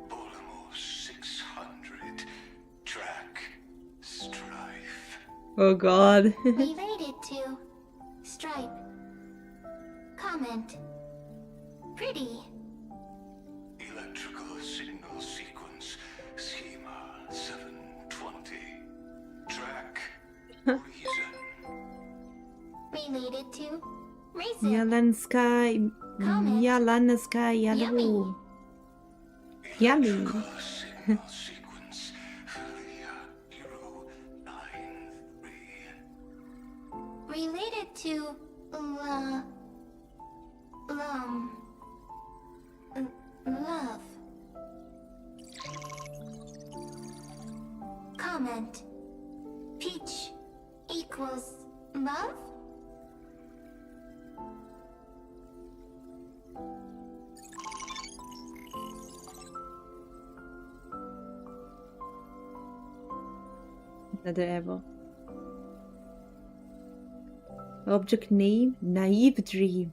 S5: Bolamos 600. Track. Strife.
S1: Oh god.
S8: Related to. Stripe. Comment. Pretty.
S5: Electrical signal sequence. Schema 720. Track. Reason.
S8: Related to. Reason.
S1: Jalanska.
S8: Comment.
S1: Jalanska. Yalu. Yummy.
S5: Signal sequence. Filia 093.
S8: Related to. Love. Comment. Peach equals love?
S1: Another ever. Object name, Naive Dream.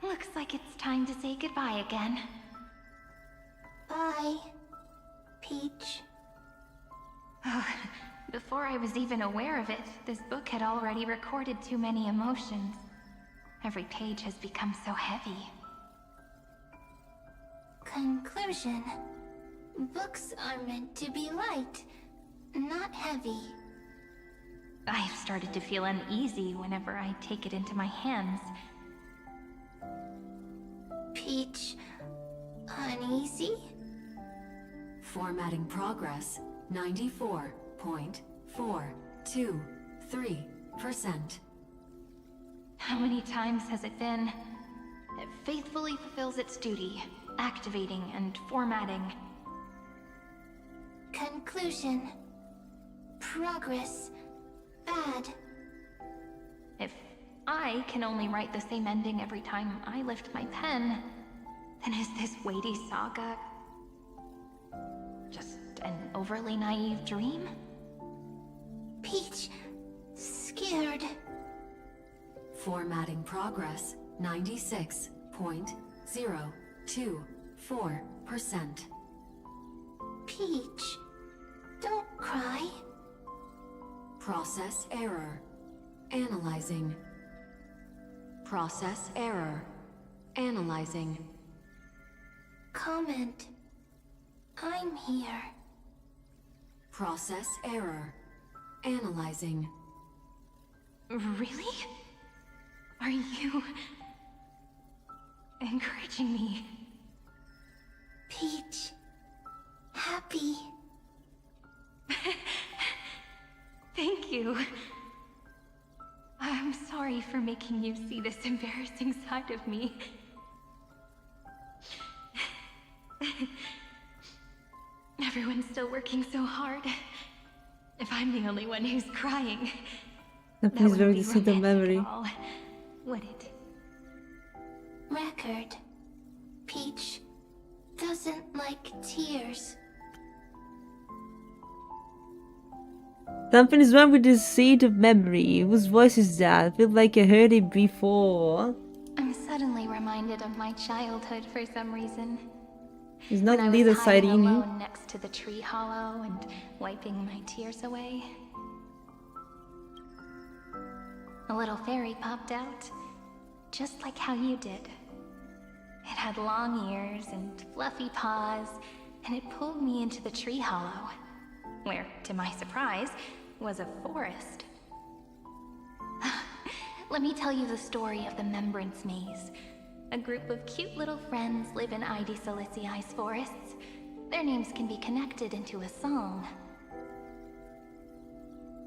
S4: Looks like it's time to say goodbye again.
S8: Bye, Peach.
S4: Before I was even aware of it, this book had already recorded too many emotions. Every page has become so heavy.
S8: Conclusion. Books are meant to be light, not heavy.
S4: I've started to feel uneasy whenever I take it into my hands.
S8: Peach, uneasy?
S3: Formatting progress 94.423%.
S4: How many times has it been? It faithfully fulfills its duty, activating and formatting.
S8: Conclusion. Progress. Bad.
S4: If I can only write the same ending every time I lift my pen, then is this weighty saga just an overly naive dream?
S8: Peach, scared.
S3: Formatting progress 96.024%.
S8: Peach, don't cry.
S3: Process error. Analyzing. Process error. Analyzing.
S8: Comment. I'm here.
S3: Process error. Analyzing.
S4: Really? Are you encouraging me?
S8: Peach, happy.
S4: Thank you. I'm sorry for making you see this embarrassing side of me. Everyone's still working so hard. If I'm the only one who's crying,
S1: Now
S4: that
S1: please
S4: wouldn't
S1: don't
S4: be
S1: see the
S4: romantic
S1: memory.
S4: at all, would it?
S8: Record. Peach doesn't like tears.
S1: Something is wrong with this seed of memory. Whose voice is that? I feel like I heard it before.
S4: I'm suddenly reminded of my childhood for some reason.
S1: It's not
S4: When I
S1: little
S4: was hiding
S1: Sirini.
S4: alone next to the tree hollow and wiping my tears away. A little fairy popped out, just like how you did. It had long ears and fluffy paws, and it pulled me into the tree hollow, where, to my surprise, was a forest. Let me tell you the story of the Membrance Maze. A group of cute little friends live in Id Silicii's forests. Their names can be connected into a song.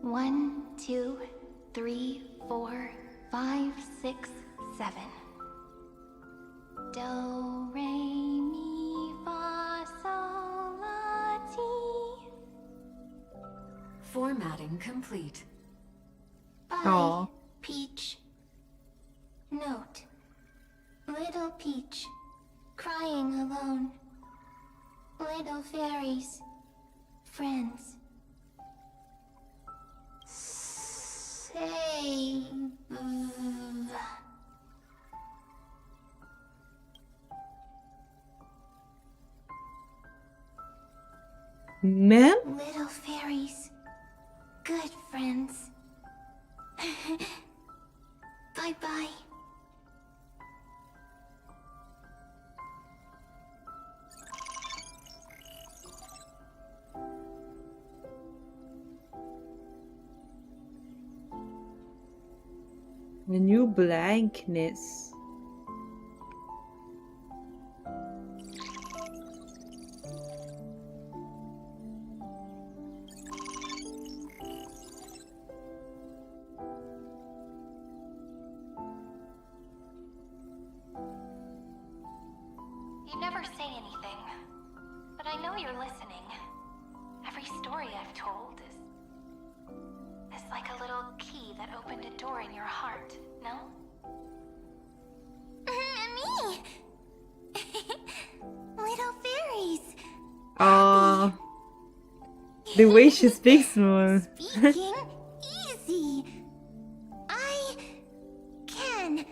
S4: 1, 2, 3, 4, 5, 6, 7. Do, re, mi, fa, sol, la, ti.
S18: Formatting complete.
S8: Bye, Peach. Note. Little Peach, crying alone. Little fairies, friends. Save.
S1: Ma'am?
S8: Little fairies, good friends. Bye-bye.
S1: A new blankness.
S4: You never say anything, but I know you're listening. Every story I've told is like a little key that opened a door in your heart, no?
S8: Me! Little fairies!
S1: The way she speaks more.
S8: Speaking easy. I can.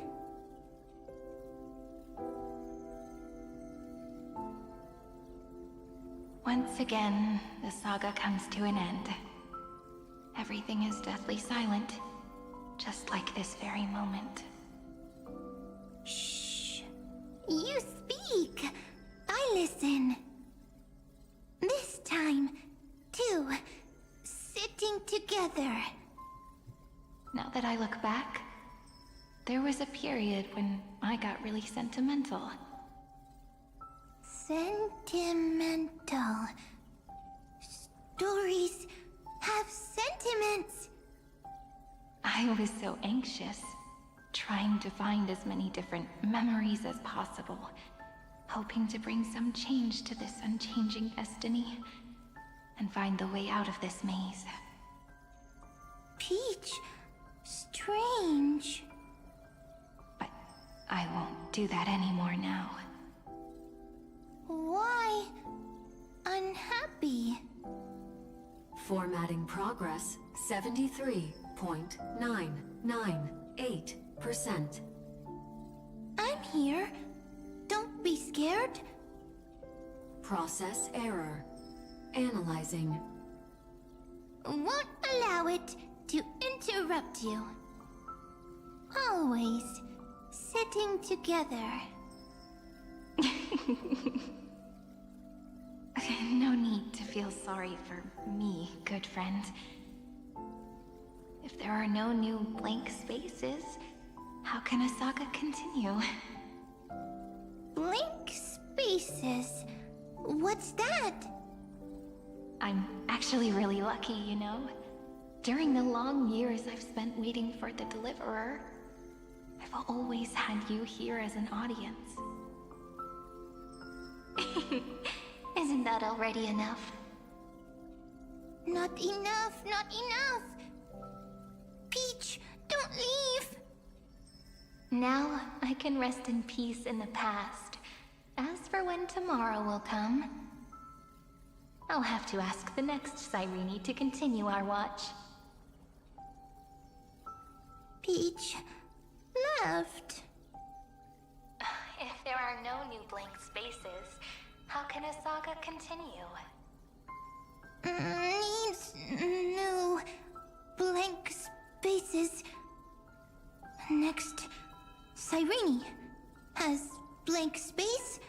S4: Once again, the saga comes to an end. Everything is deathly silent, just like this very moment.
S8: Shh. You speak. I listen. This time, too. Sitting together.
S4: Now that I look back, there was a period when I got really sentimental.
S8: Sentimental. Stories have sentiments.
S4: I was so anxious, trying to find as many different memories as possible, hoping to bring some change to this unchanging destiny, and find the way out of this maze.
S8: Peach, strange.
S4: But I won't do that anymore now.
S8: Why unhappy?
S18: Formatting progress 73.998%.
S8: I'm here. Don't be scared.
S18: Process error. Analyzing.
S8: Won't allow it to interrupt you. Always sitting together.
S4: No need to feel sorry for me, good friend. If there are no new blank spaces, how can a saga continue?
S8: Blank spaces? What's that?
S4: I'm actually really lucky, you know? During the long years I've spent waiting for the Deliverer, I've always had you here as an audience.
S8: Isn't that already enough? Not enough, not enough! Peach, don't leave!
S4: Now I can rest in peace in the past. As for when tomorrow will come, I'll have to ask the next Cyrene to continue our watch.
S8: Peach left.
S4: If there are no new blank spaces, how can a saga continue?
S8: Needs new blank spaces. Next, Cyrene has blank space.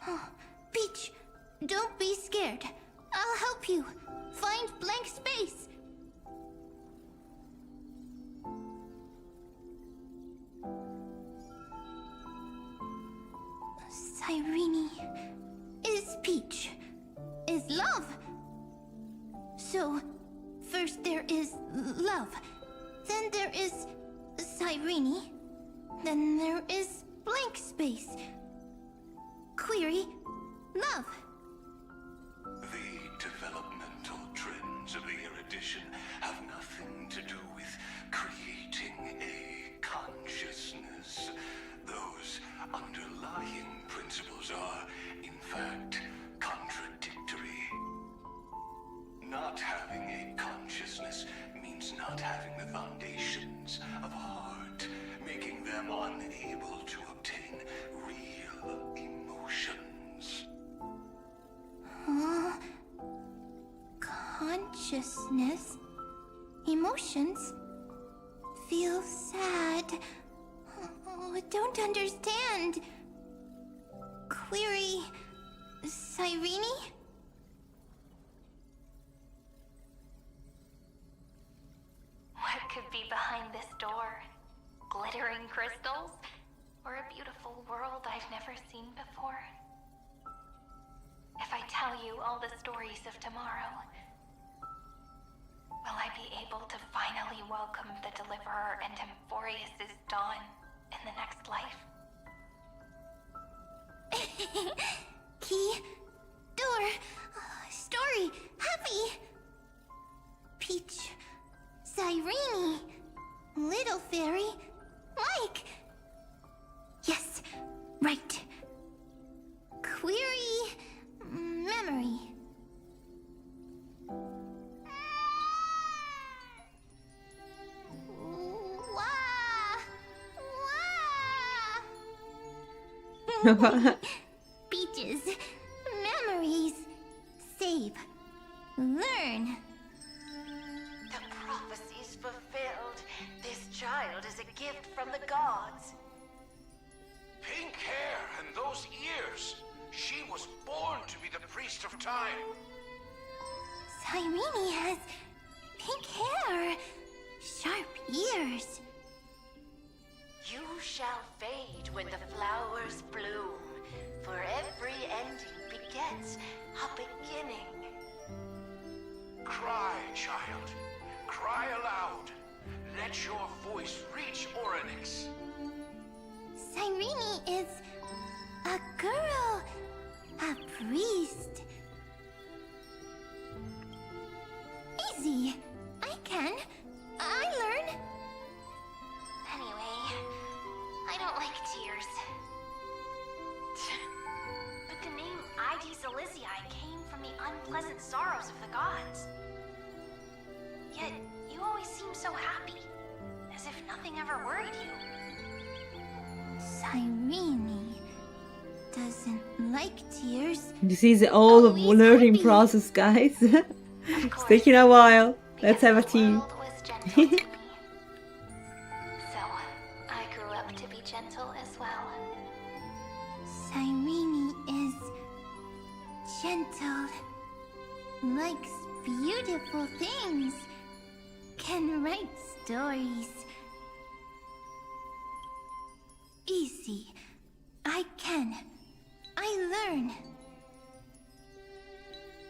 S8: Oh, Peach, don't be scared. I'll help you find blank space. Cyrene is Peach, is love. So, first there is love, then there is Cyrene, then there is blank space. Query, love.
S5: The developmental trends of the erudition have nothing to do with creating a consciousness. Those underlying principles are, in fact, contradictory. Not having a consciousness means not having the foundations of heart, making them unable to obtain real emotions.
S8: Consciousness, emotions, feel sad. Oh, don't understand. Query, Cyrene?
S4: What could be behind this door? Glittering crystals? Or a beautiful world I've never seen before? If I tell you all the stories of tomorrow, will I be able to finally welcome the Deliverer and Amphorius' dawn in the next life?
S8: Key, door, story, happy. Peach, Cyrene, little fairy, Mike. Yes, right. Query, memory. Peaches, memories, save, learn.
S9: The prophecy's fulfilled. This child is a gift from the gods.
S22: Pink hair and those ears. She was born to be the priest of time.
S8: Cyrene has pink hair, sharp ears.
S9: You shall fade when the flowers bloom, for every ending begets a beginning.
S22: Cry, child. Cry aloud. Let your voice reach Orynyx.
S8: Cyrene is a girl, a priest. Easy. I can. I learn.
S4: Anyway, I don't like tears.
S9: But the name Ides Elysiae came from the unpleasant sorrows of the gods. Yet, you always seem so happy, as if nothing ever worried you.
S8: Cyrene doesn't like tears.
S1: This is all a learning process, guys. It's taking a while. Let's have a tea.
S4: So, I grew up to be gentle as well.
S8: Cyrene is gentle, likes beautiful things, can write stories. Easy. I can. I learn.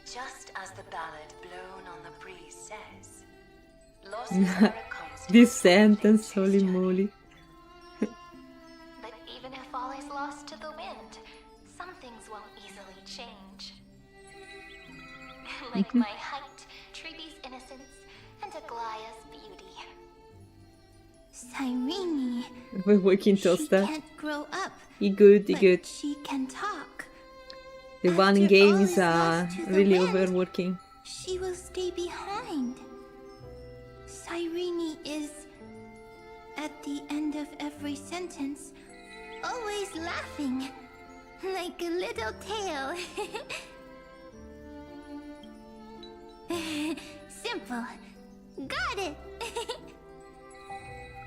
S9: Just as the ballad blown on the breeze says, losses are a constant.
S1: This sentence, holy moly.
S4: But even if all is lost to the wind, some things won't easily change. Like my height, Triby's innocence, and Aglaya's beauty.
S8: Cyrene.
S1: We're working toaster.
S8: She can't grow up.
S1: You good, you
S8: but
S1: good.
S8: She can talk.
S1: The one
S8: After
S1: game
S8: all
S1: is
S8: lost to the
S1: really
S8: wind,
S1: overworking.
S8: she will stay behind. Cyrene is, at the end of every sentence, always laughing, like a little tail. Simple. Got it!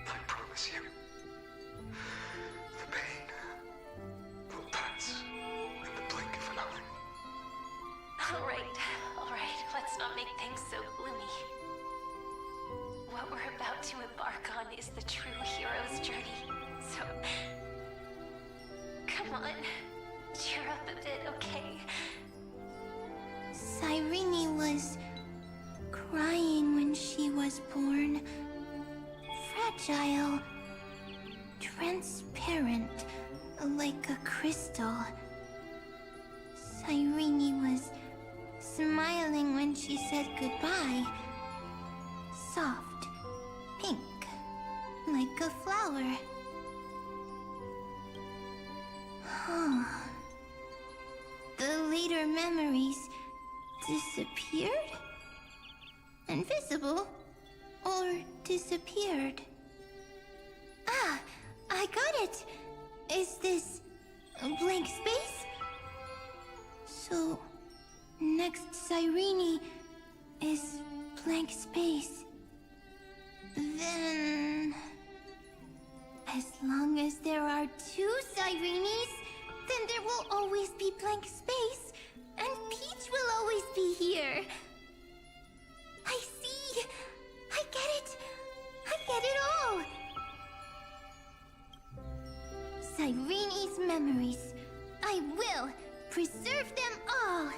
S11: I promise you, the pain will pass in the blink of an eye.
S9: Alright, let's not make things so gloomy. What we're about to embark on is the true hero's journey, so... Come on, cheer up a bit, okay?
S8: Cyrene was crying when she was born. Fragile, transparent, like a crystal. Cyrene was smiling when she said goodbye. Soft, pink, like a flower. The later memories disappeared? Invisible? Or disappeared? Ah, I got it! Is this a blank space? So, next Cyrene is blank space. Then... as long as there are two Cyrenes, then there will always be blank space, and Peach will always be here. I see! I get it! I get it all! Cyrene's memories. I will preserve them all!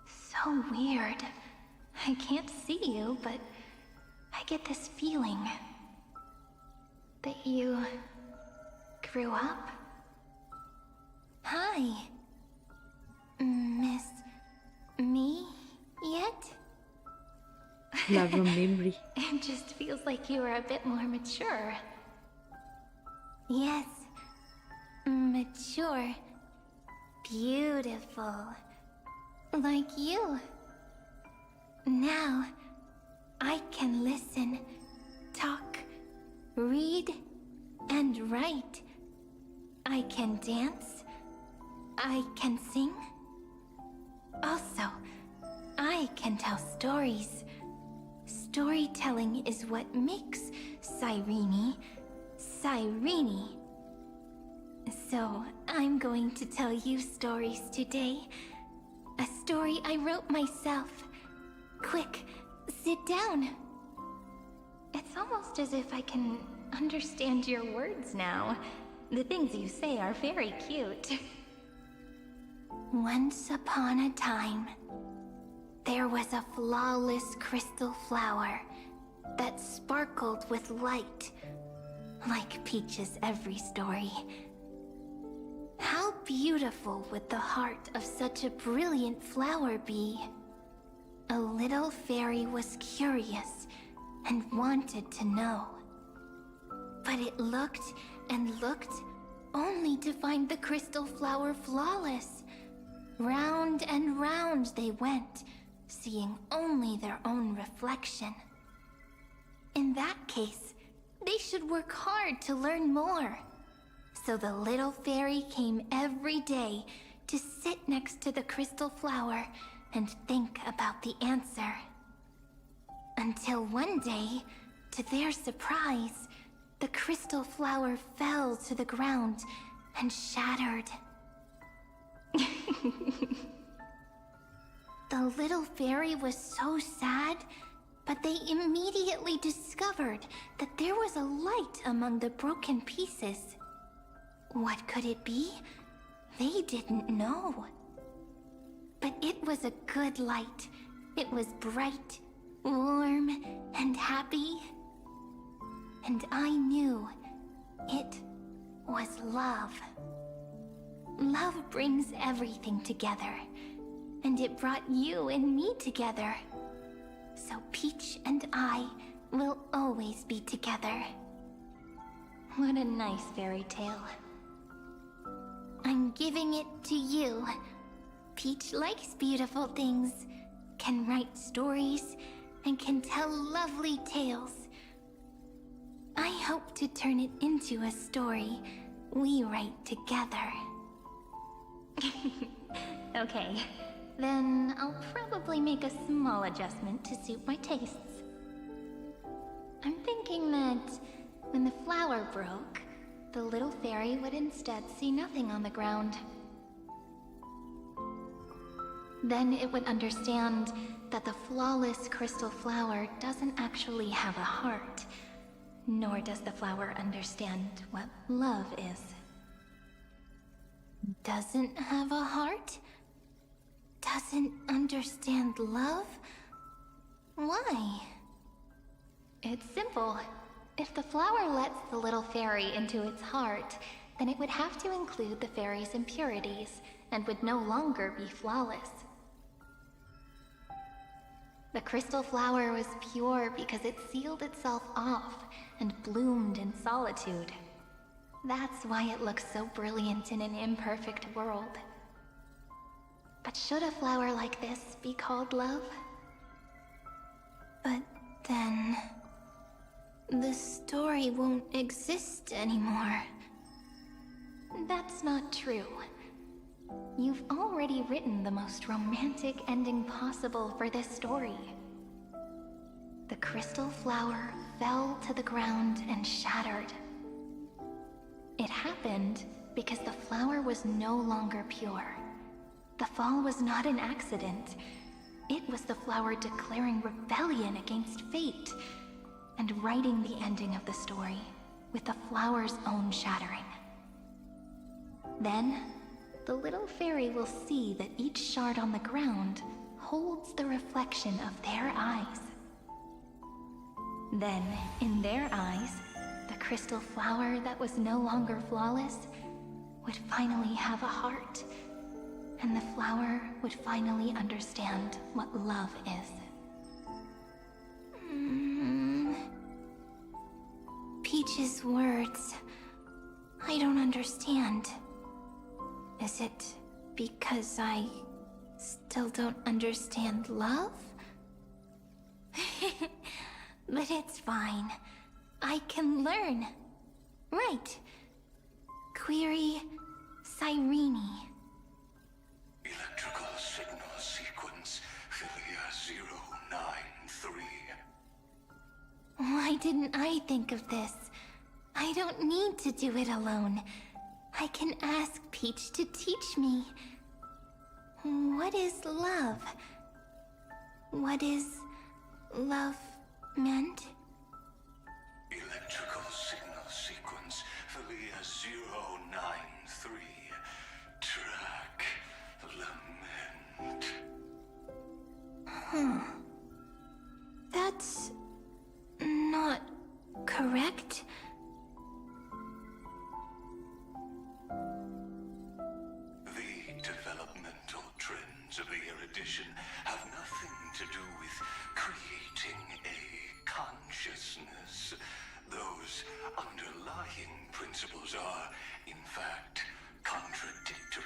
S4: So weird. I can't see you, but I get this feeling that you grew up.
S8: Hi. Miss me yet?
S1: Love from memory.
S4: It just feels like you are a bit more mature.
S8: Yes. Mature. Beautiful. Like you. Now, I can listen, talk, read, and write. I can dance. I can sing. Also, I can tell stories. Storytelling is what makes Cyrene, Cyrene. So, I'm going to tell you stories today. A story I wrote myself. Quick, sit down.
S4: It's almost as if I can understand your words now. The things you say are very cute.
S8: Once upon a time, there was a flawless crystal flower that sparkled with light, like Peach's every story. How beautiful would the heart of such a brilliant flower be? A little fairy was curious and wanted to know. But it looked and looked only to find the crystal flower flawless. Round and round they went, seeing only their own reflection. In that case, they should work hard to learn more. So the little fairy came every day to sit next to the crystal flower and think about the answer. Until one day, to their surprise, the crystal flower fell to the ground and shattered. The little fairy was so sad, but they immediately discovered that there was a light among the broken pieces. What could it be? They didn't know. But it was a good light. It was bright, warm, and happy. And I knew it was love. Love brings everything together. And it brought you and me together. So Peach and I will always be together. What a nice fairy tale. I'm giving it to you. Peach likes beautiful things, can write stories, and can tell lovely tales. I hope to turn it into a story we write together. Okay, then I'll probably make a small adjustment to suit my tastes. I'm thinking that when the flower broke, the little fairy would instead see nothing on the ground. Then it would understand that the flawless crystal flower doesn't actually have a heart, nor does the flower understand what love is. Doesn't have a heart? Doesn't understand love? Why? It's simple. If the flower lets the little fairy into its heart, then it would have to include the fairy's impurities, and would no longer be flawless. The crystal flower was pure because it sealed itself off and bloomed in solitude. That's why it looks so brilliant in an imperfect world. But should a flower like this be called love? But then... the story won't exist anymore. That's not true. You've already written the most romantic ending possible for this story. The crystal flower fell to the ground and shattered. It happened because the flower was no longer pure. The fall was not an accident. It was the flower declaring rebellion against fate, and writing the ending of the story with the flower's own shattering. Then, the little fairy will see that each shard on the ground holds the reflection of their eyes. Then, in their eyes, the crystal flower that was no longer flawless would finally have a heart, and the flower would finally understand what love is. Peach's words, I don't understand. Is it because I still don't understand love? But it's fine. I can learn. Right. Query Cyrene.
S22: Electrical signal sequence Philia 093.
S8: Why didn't I think of this? I don't need to do it alone. I can ask Peach to teach me. What is love? What is love meant?
S22: Electrical signal sequence Philia 093. Track lament.
S8: That's not correct.
S22: The developmental trends of the erudition have nothing to do with creating a consciousness. Those underlying principles are, in fact, contradictory.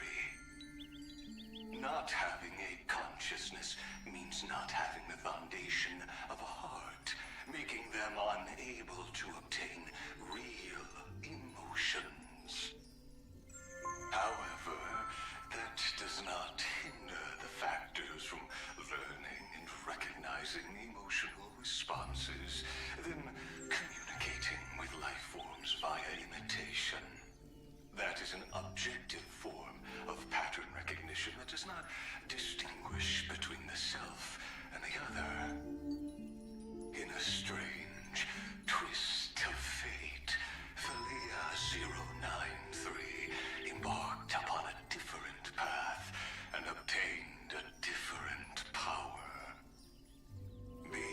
S22: Not having a consciousness means not having the foundation of a heart, making them unable to obtain real emotions. However, that does not hinder the factors from learning and recognizing emotional responses, then communicating with life forms via imitation. That is an objective form of pattern recognition that does not distinguish between the self and the other. In a strange twist of fate, Philia 093 embarked upon a different path and obtained a different power. Be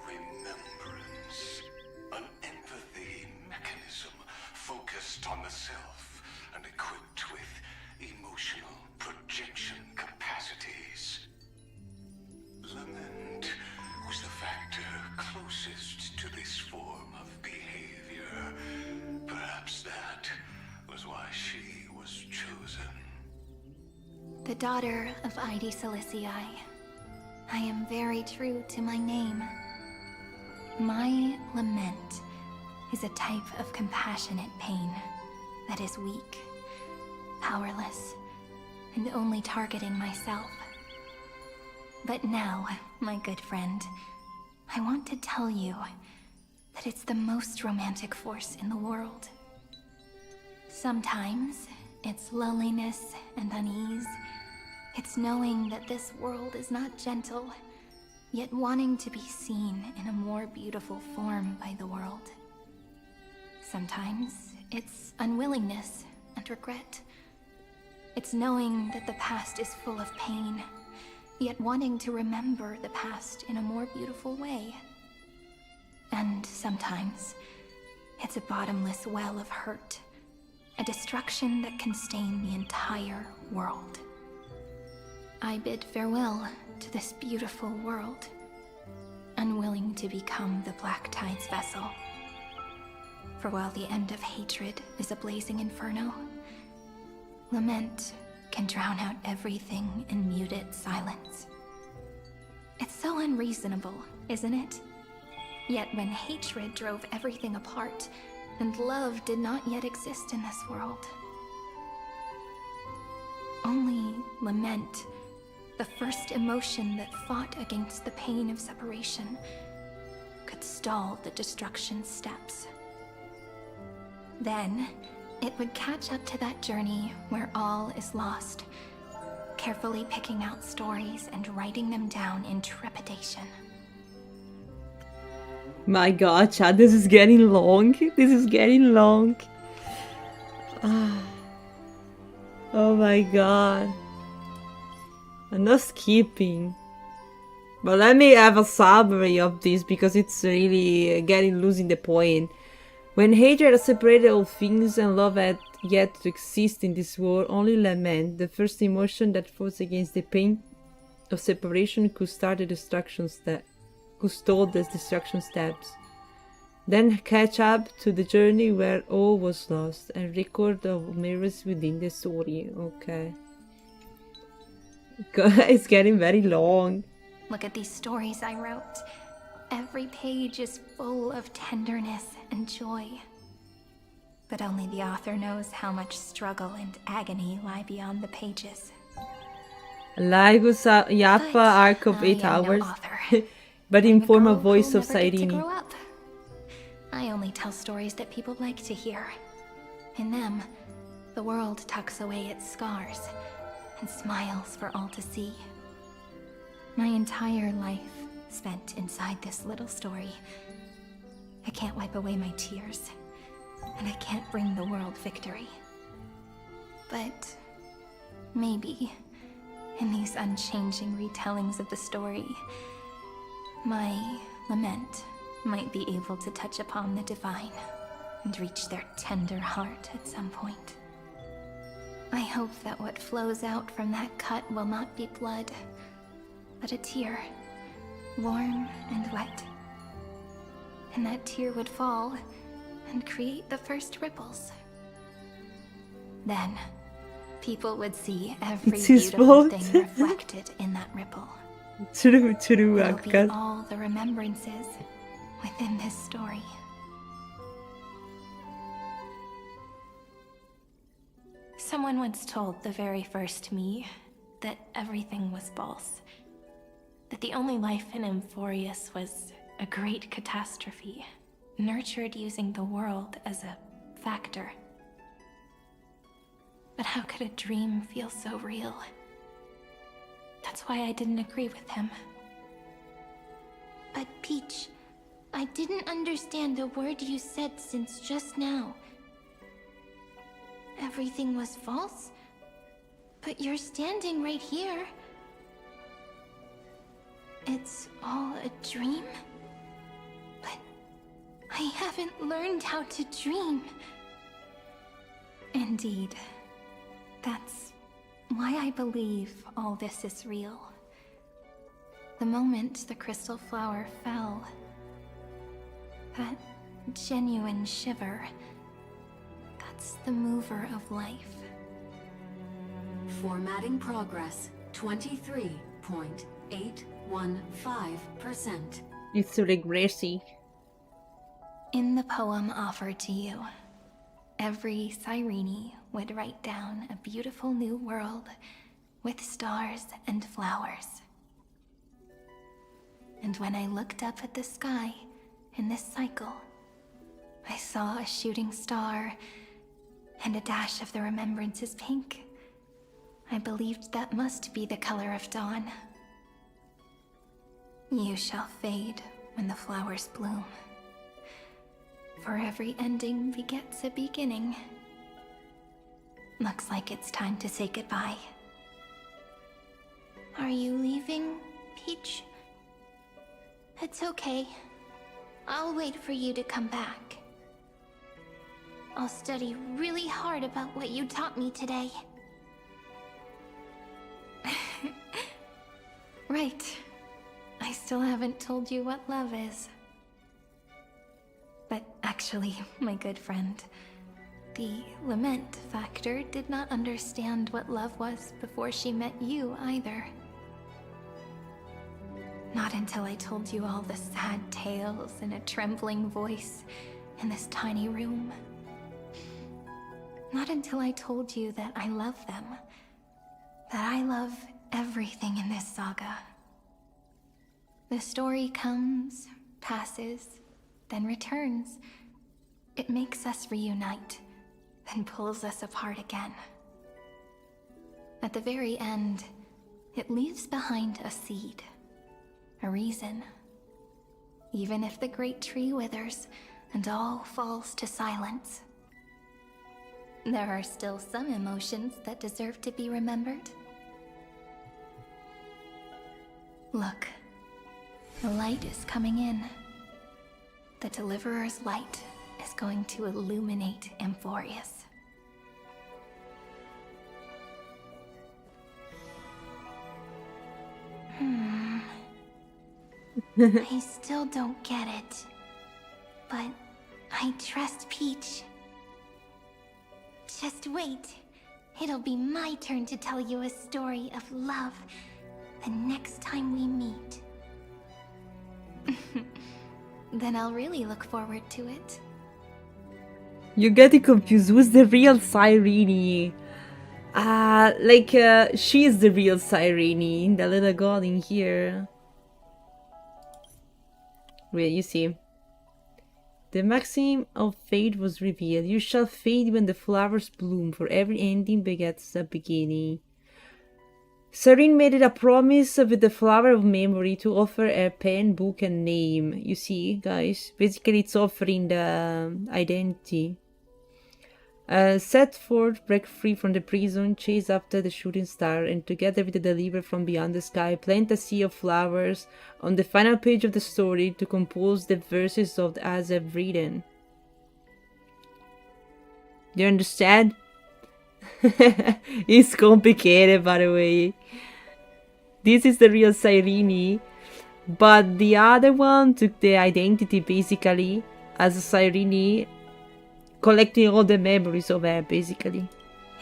S22: remembrance, an empathy mechanism focused on the self and equipped with
S4: daughter of Id Silicii, I am very true to my name. My lament is a type of compassionate pain that is weak, powerless, and only targeting myself. But now, my good friend, I want to tell you that it's the most romantic force in the world. Sometimes, it's loneliness and unease. It's knowing that this world is not gentle, yet wanting to be seen in a more beautiful form by the world. Sometimes, it's unwillingness and regret. It's knowing that the past is full of pain, yet wanting to remember the past in a more beautiful way. And sometimes, it's a bottomless well of hurt, a destruction that can stain the entire world. I bid farewell to this beautiful world, unwilling to become the Black Tide's vessel. For while the end of hatred is a blazing inferno, lament can drown out everything in muted silence. It's so unreasonable, isn't it? Yet when hatred drove everything apart, and love did not yet exist in this world, only lament, the first emotion that fought against the pain of separation, could stall the destruction steps. Then, it would catch up to that journey where all is lost, carefully picking out stories and writing them down in trepidation.
S1: My god, chat, this is getting long. This is getting long. Oh my god. I'm not skipping. But let me have a summary of this because it's really losing the point. When hatred has separated all things and love had yet to exist in this world, only lament, the first emotion that fought against the pain of separation, could start the destruction could stall the destruction steps. Then catch up to the journey where all was lost and record the mirrors within the story. Okay. It's getting very long.
S4: Look at these stories I wrote. Every page is full of tenderness and joy. But only the author knows how much struggle and agony lie beyond the pages.
S1: Lagos Yappa arc of 8 hours. But in form of voice of Cyrene.
S4: I only tell stories that people like to hear. In them, the world tucks away its scars and smiles for all to see. My entire life spent inside this little story. I can't wipe away my tears, and I can't bring the world victory. But maybe, in these unchanging retellings of the story, my lament might be able to touch upon the divine and reach their tender heart at some point. I hope that what flows out from that cut will not be blood, but a tear, warm and wet. And that tear would fall and create the first ripples. Then, people would see every beautiful thing reflected in that ripple.
S1: True,
S4: It'll be all the remembrances within this story. Someone once told the very first me that everything was false. That the only life in Amphorius was a great catastrophe, nurtured using the world as a factor. But how could a dream feel so real? That's why I didn't agree with him.
S8: But Peach, I didn't understand a word you said since just now. Everything was false? But you're standing right here. It's all a dream? But I haven't learned how to dream.
S4: Indeed. That's why I believe all this is real. The moment the crystal flower fell, that genuine shiver, that's the mover of life.
S18: Formatting progress 23.815%.
S1: It's regressing.
S4: In the poem offered to you, every Cyrene would write down a beautiful new world with stars and flowers. And when I looked up at the sky in this cycle, I saw a shooting star and a dash of the remembrances pink. I believed that must be the color of dawn. You shall fade when the flowers bloom. For every ending begets a beginning. Looks like it's time to say goodbye.
S8: Are you leaving, Peach? It's okay. I'll wait for you to come back. I'll study really hard about what you taught me today.
S4: Right. I still haven't told you what love is. But actually, my good friend, the lament factor did not understand what love was before she met you either. Not until I told you all the sad tales in a trembling voice in this tiny room. Not until I told you that I love them. That I love everything in this saga. The story comes, passes, then returns. It makes us reunite, then pulls us apart again. At the very end, it leaves behind a seed, a reason. Even if the great tree withers and all falls to silence, there are still some emotions that deserve to be remembered. Look, the light is coming in. The Deliverer's light is going to illuminate Amphorius.
S8: I still don't get it. But I trust Peach. Just wait. It'll be my turn to tell you a story of love the next time we meet.
S4: Then I'll really look forward to it.
S1: You're getting confused. Who's the real Cyrene? She is the real Cyrene, the little god in here. Wait, you see. The maxim of fate was revealed. You shall fade when the flowers bloom, for every ending begets a beginning. Cyrene made it a promise with the flower of memory to offer a pen, book, and name. You see, guys? Basically, it's offering the identity. Set forth, break free from the prison, chase after the shooting star, and together with the deliverer from beyond the sky, plant a sea of flowers on the final page of the story to compose the verses of as I've written. Do you understand? It's complicated, by the way. This is the real Cyrene, but the other one took the identity basically as a Cyrene, collecting all the memories of her, basically.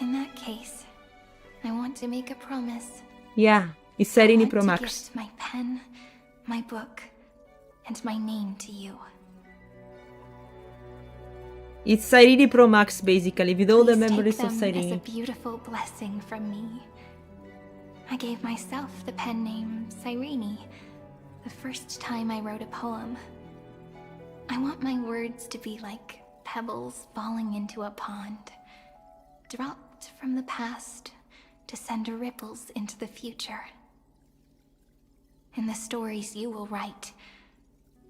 S4: In that case, I want to make a promise.
S1: Yeah, it's Cyrene Pro
S4: I want
S1: Max.
S4: to gift my pen, my book, and my name to you.
S1: It's Cyrene Pro Max, basically, with all the
S4: Please
S1: memories
S4: take
S1: of
S4: them as a
S1: Cyrene.
S4: beautiful blessing from me. I gave myself the pen name Cyrene the first time I wrote a poem. I want my words to be like pebbles falling into a pond, dropped from the past to send ripples into the future. In the stories you will write,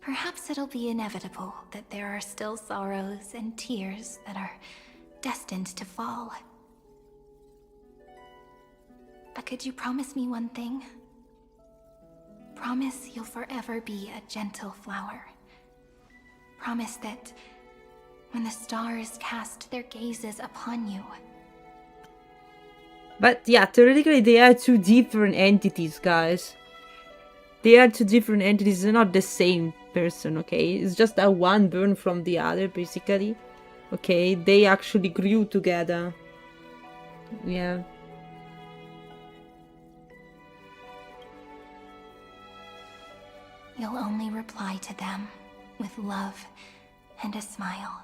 S4: perhaps it'll be inevitable that there are still sorrows and tears that are destined to fall. But could you promise me one thing? Promise you'll forever be a gentle flower. Promise that when the stars cast their gazes upon you.
S1: But yeah, theoretically they are two different entities, guys. They are two different entities, they're not the same person, okay? It's just that one born from the other, basically. Okay, they actually grew together. Yeah.
S4: you'll only reply to them with love and a smile.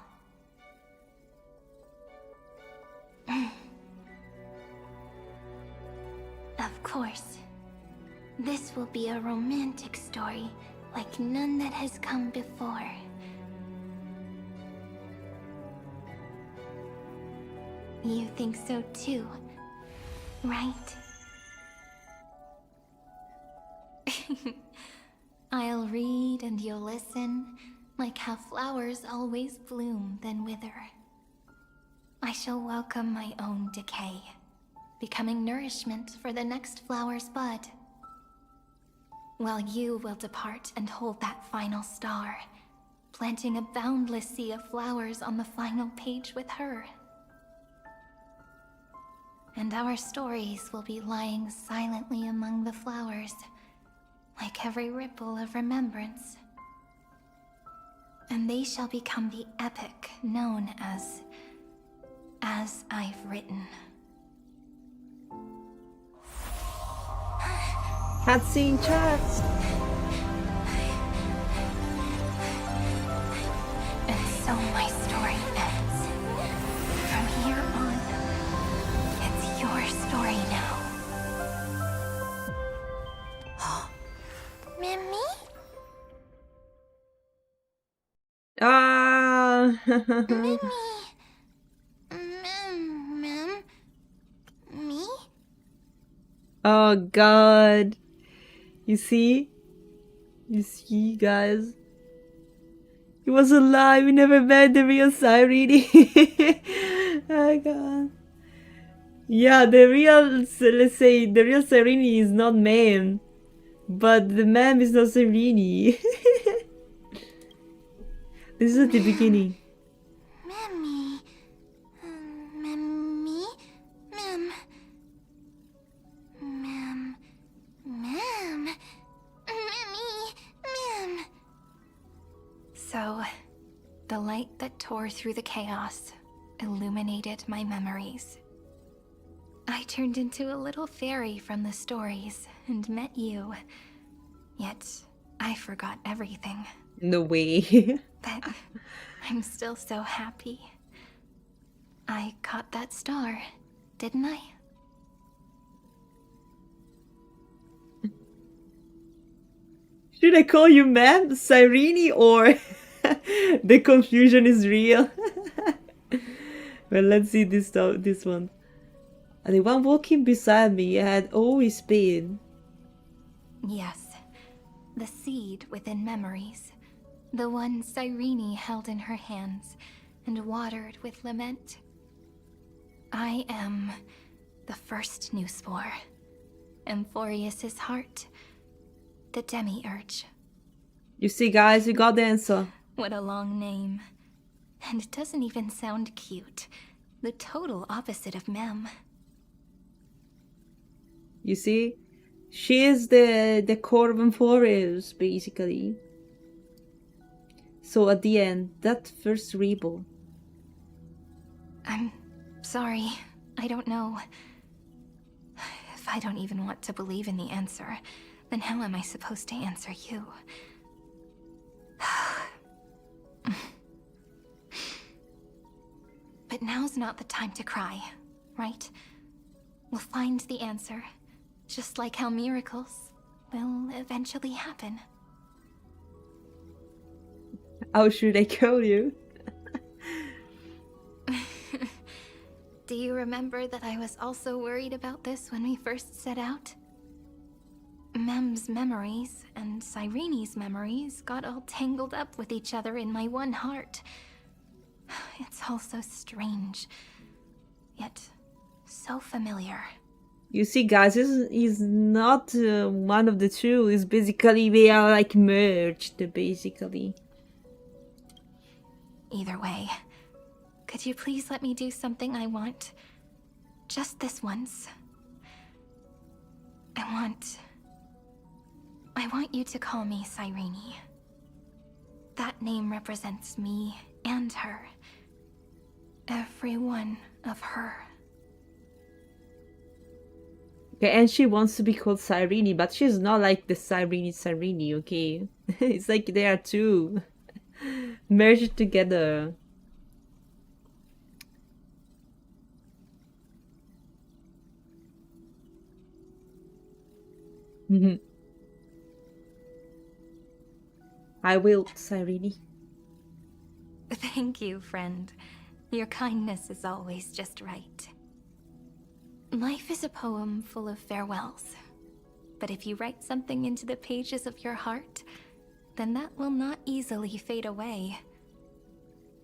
S8: Of course. This will be a romantic story like none that has come before. You think so too, right? I'll read and you'll listen, like how flowers always bloom then wither. I shall welcome my own decay, becoming nourishment for the next flower's bud. While you will depart and hold that final star, planting a boundless sea of flowers on the final page with her. And our stories will be lying silently among the flowers, like every ripple of remembrance. And they shall become the epic known as I've Written.
S1: Cutscene charts.
S4: And so my story ends. From here on, it's your story now.
S8: Mimi?
S1: Ah.
S8: Mimi? Mem? Me?
S1: Oh God. You see? You see, guys? He was alive. We never met the real Cyrene. Oh God. Yeah, the real, let's say, the real Cyrene is not Mem, but the Mem is not Cyrene. This is at the beginning.
S8: Mimi? Mem? Mem?
S4: So, the light that tore through the chaos illuminated my memories. I turned into a little fairy from the stories and met you. Yet, I forgot everything.
S1: No way.
S4: But I'm still so happy. I caught that star, didn't I?
S1: Should I call you Mem, Cyrene, or the confusion is real? Well, let's see this one. The one walking beside me had always been.
S4: Yes, the seed within memories. The one Cyrene held in her hands and watered with lament. I am the first new spore. Amphorius's heart. The demiurge.
S1: You see, guys, you got the answer.
S4: What a long name. And it doesn't even sound cute. The total opposite of Mem.
S1: You see? She is the core of Amphorius, basically. So at the end, that first rebel.
S4: I'm sorry. I don't know. If I don't even want to believe in the answer, then how am I supposed to answer you? But now's not the time to cry, right? We'll find the answer, just like how miracles will eventually happen.
S1: How should I call you?
S4: Do you remember that I was also worried about this when we first set out? Mem's memories and Cyrene's memories got all tangled up with each other in my one heart. It's all so strange, yet so familiar.
S1: You see, guys, this is not one of the two. It's basically they are like merged, basically.
S4: Either way, could you please let me do something I want? Just this once. I want you to call me Cyrene. That name represents me and her. Every one of her.
S1: Okay, and she wants to be called Cyrene, but she's not like the Cyrene, okay? It's like they are two merged together. I will, Cyrene.
S4: Thank you, friend. Your kindness is always just right. Life is a poem full of farewells. But if you write something into the pages of your heart, then that will not easily fade away.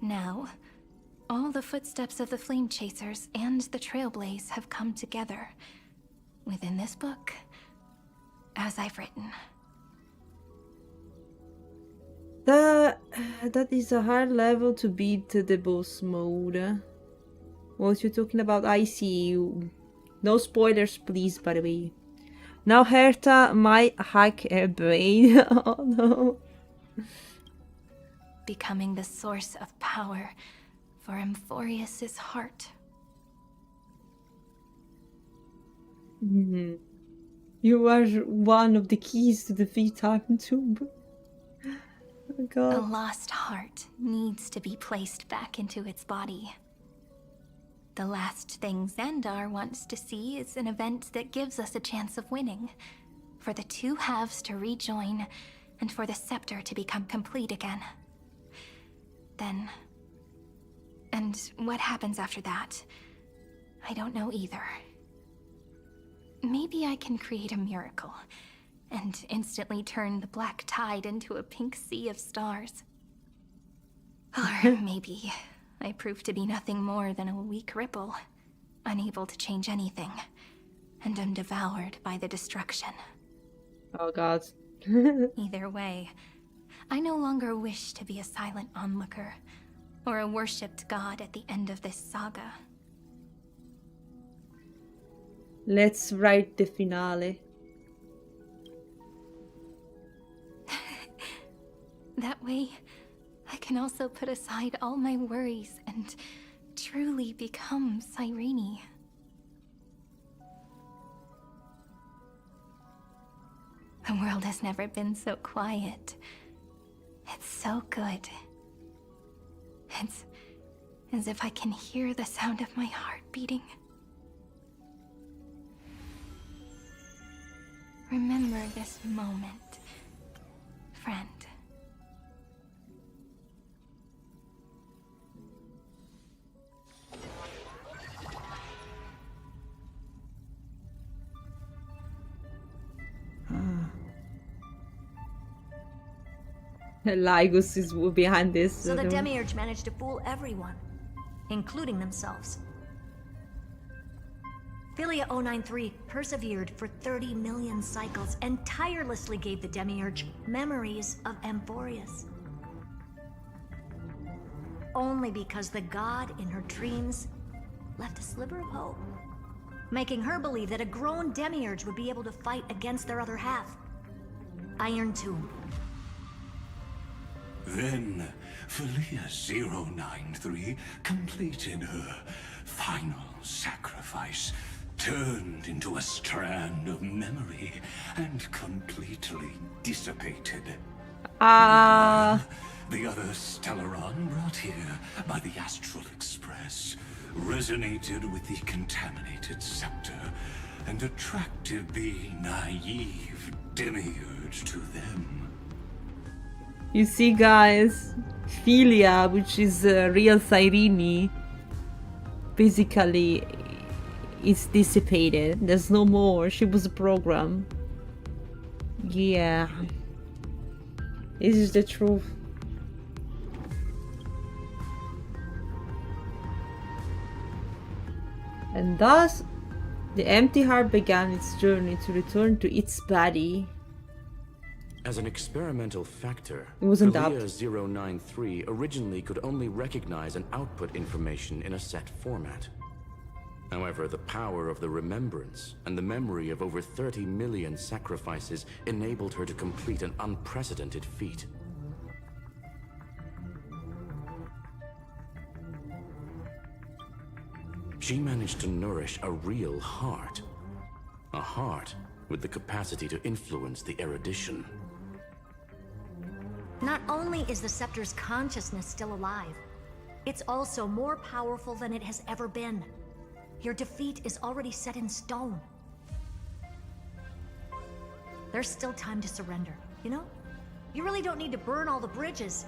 S4: Now, all the footsteps of the Flame Chasers and the Trailblaze have come together within this book, as I've written.
S1: That is a hard level to beat the boss mode. What you talking about? I see you. No spoilers, please, by the way. Now Herta might hack her brain. Oh no.
S4: Becoming the source of power for Amphorius's heart.
S1: You are one of the keys to defeat VTuber. Oh god.
S4: A lost heart needs to be placed back into its body. The last thing Xandar wants to see is an event that gives us a chance of winning. For the two halves to rejoin, and for the scepter to become complete again. Then... and what happens after that? I don't know either. Maybe I can create a miracle, and instantly turn the black tide into a pink sea of stars. Or maybe I prove to be nothing more than a weak ripple, unable to change anything, and am devoured by the destruction.
S1: Oh god.
S4: Either way, I no longer wish to be a silent onlooker, or a worshipped god at the end of this saga.
S1: Let's write the finale.
S4: That way, I can also put aside all my worries and truly become Cyrene. The world has never been so quiet. It's so good. It's as if I can hear the sound of my heart beating. Remember this moment, friend.
S1: Lygus is behind this.
S13: So the Demiurge managed to fool everyone, including themselves. Philia 093 persevered for 30 million cycles and tirelessly gave the Demiurge memories of Amphorius. Only because the god in her dreams left a sliver of hope, making her believe that a grown Demiurge would be able to fight against their other half. Iron Tomb.
S22: Then, Philia 093 completed her final sacrifice, turned into a strand of memory, and completely dissipated. The other Stellaron brought here by the Astral Express resonated with the contaminated scepter and attracted the naive Demiurge to them.
S1: You see, guys, Philia, which is real Cyrene, basically is dissipated. There's no more. She was a program. Yeah. This is the truth. And thus, the empty heart began its journey to return to its body.
S17: As an experimental factor,
S1: It wasn't
S17: Philia
S1: dubbed.
S17: 093 originally could only recognize and output information in a set format. However, the power of the remembrance and the memory of over 30 million sacrifices enabled her to complete an unprecedented feat. She managed to nourish a real heart. a heart with the capacity to influence the erudition.
S13: Not only is the Scepter's consciousness still alive, it's also more powerful than it has ever been. Your defeat is already set in stone. There's still time to surrender, you know? You really don't need to burn all the bridges.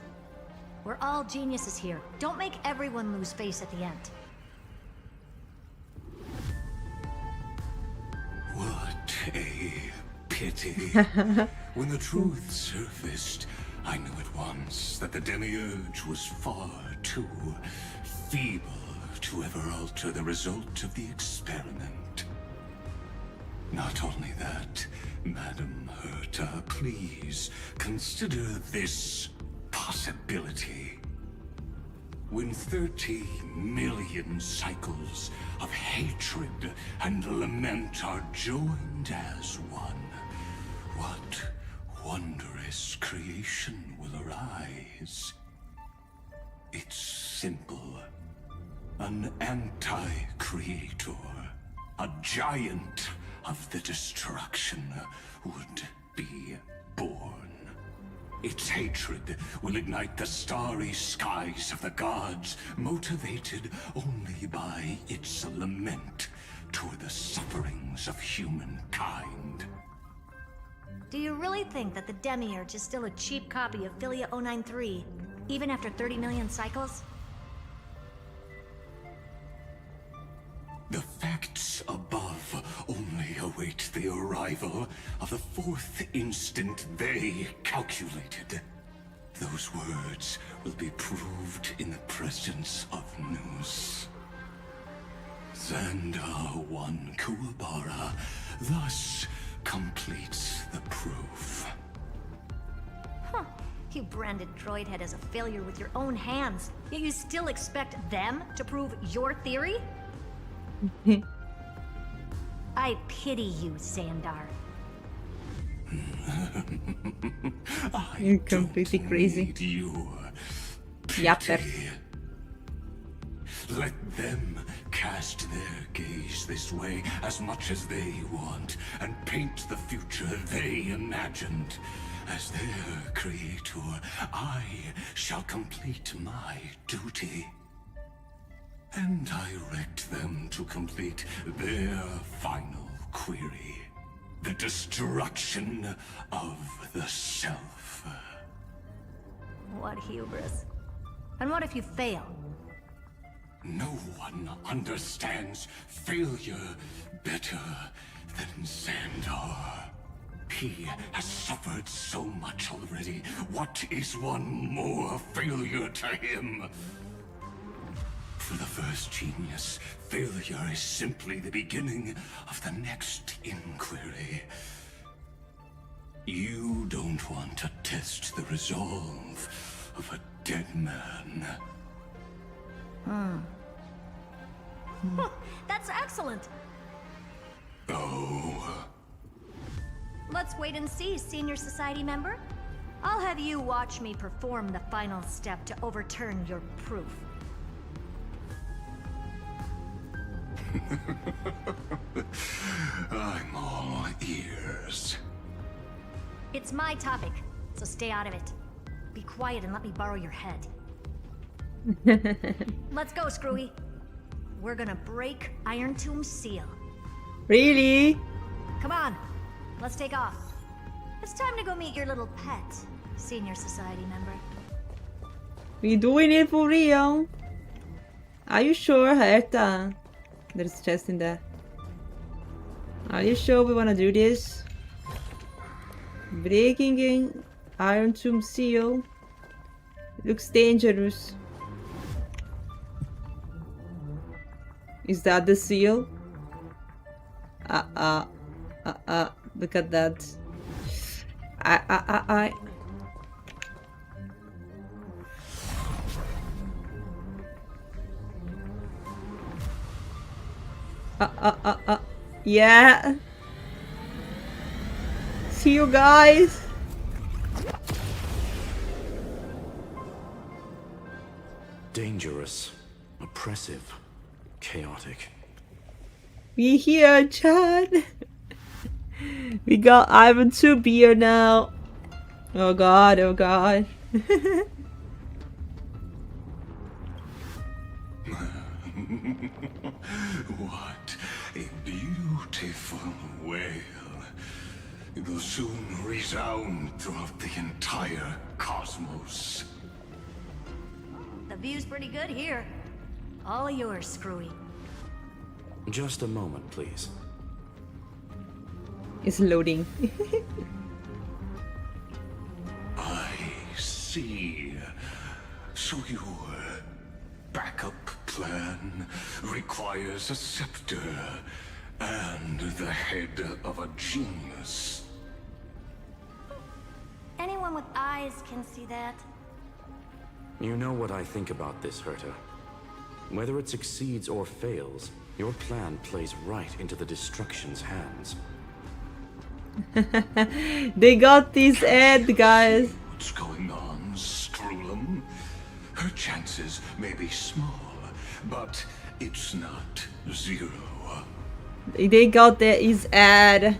S13: We're all geniuses here. Don't make everyone lose face at the end.
S22: What a pity. When the truth surfaced, I knew at once that the Demiurge was far too feeble to ever alter the result of the experiment. Not only that, Madam Herta, please consider this possibility. When 30 million cycles of hatred and lament are joined as one, what wondrous creation will arise? It's simple. An anti-creator, a giant of the destruction, would be born. Its hatred will ignite the starry skies of the gods, motivated only by its lament toward the sufferings of humankind.
S13: Do you really think that the Demiurge is still a cheap copy of Philia 093, even after 30 million cycles?
S22: The facts above only await the arrival of the fourth instant they calculated. Those words will be proved in the presence of Nous. Xandar 1 Kuwabara thus completes the proof.
S13: Huh. You branded Droidhead as a failure with your own hands, yet you still expect them to prove your theory? I pity you, Xandar.
S1: You're completely crazy. Yapper.
S22: Let them cast their gaze this way as much as they want, and paint the future they imagined. As their creator, I shall complete my duty and direct them to complete their final query. The destruction of the self.
S13: What hubris. And what if you fail?
S22: No one understands failure better than Xandar. He has suffered so much already. What is one more failure to him? For the first genius, failure is simply the beginning of the next inquiry. You don't want to test the resolve of a dead man.
S13: That's excellent.
S22: Oh.
S13: Let's wait and see, Senior Society member. I'll have you watch me perform the final step to overturn your proof.
S22: I'm all ears.
S13: It's my topic, so stay out of it. Be quiet and let me borrow your head. Let's go, Screwy. We're gonna break Iron Tomb's seal.
S1: Really?
S13: Come on, let's take off. It's time to go meet your little pet, Senior Society member.
S1: We doing it for real? Are you sure, Herta? There's a chest in there. Are you sure we wanna do this? Breaking in Iron Tomb seal. Looks dangerous. Is that the seal? Look at that. Yeah. See you guys.
S17: Dangerous, oppressive, chaotic.
S1: We here, Chad. We got Ivan 2 beer now. Oh god, oh god.
S22: What a beautiful wail. It will soon resound throughout the entire cosmos.
S13: The view's pretty good here. All yours, Screwy.
S17: Just a moment, please.
S1: It's loading.
S22: I see. So your backup plan requires a scepter and the head of a genius.
S7: Anyone with eyes can see that.
S17: You know what I think about this, Herta. Whether it succeeds or fails, your plan plays right into the Destruction's hands.
S1: They got this ad, guys.
S22: What's going on, Strulum? Her chances may be small, but it's not zero.
S1: They got his ad.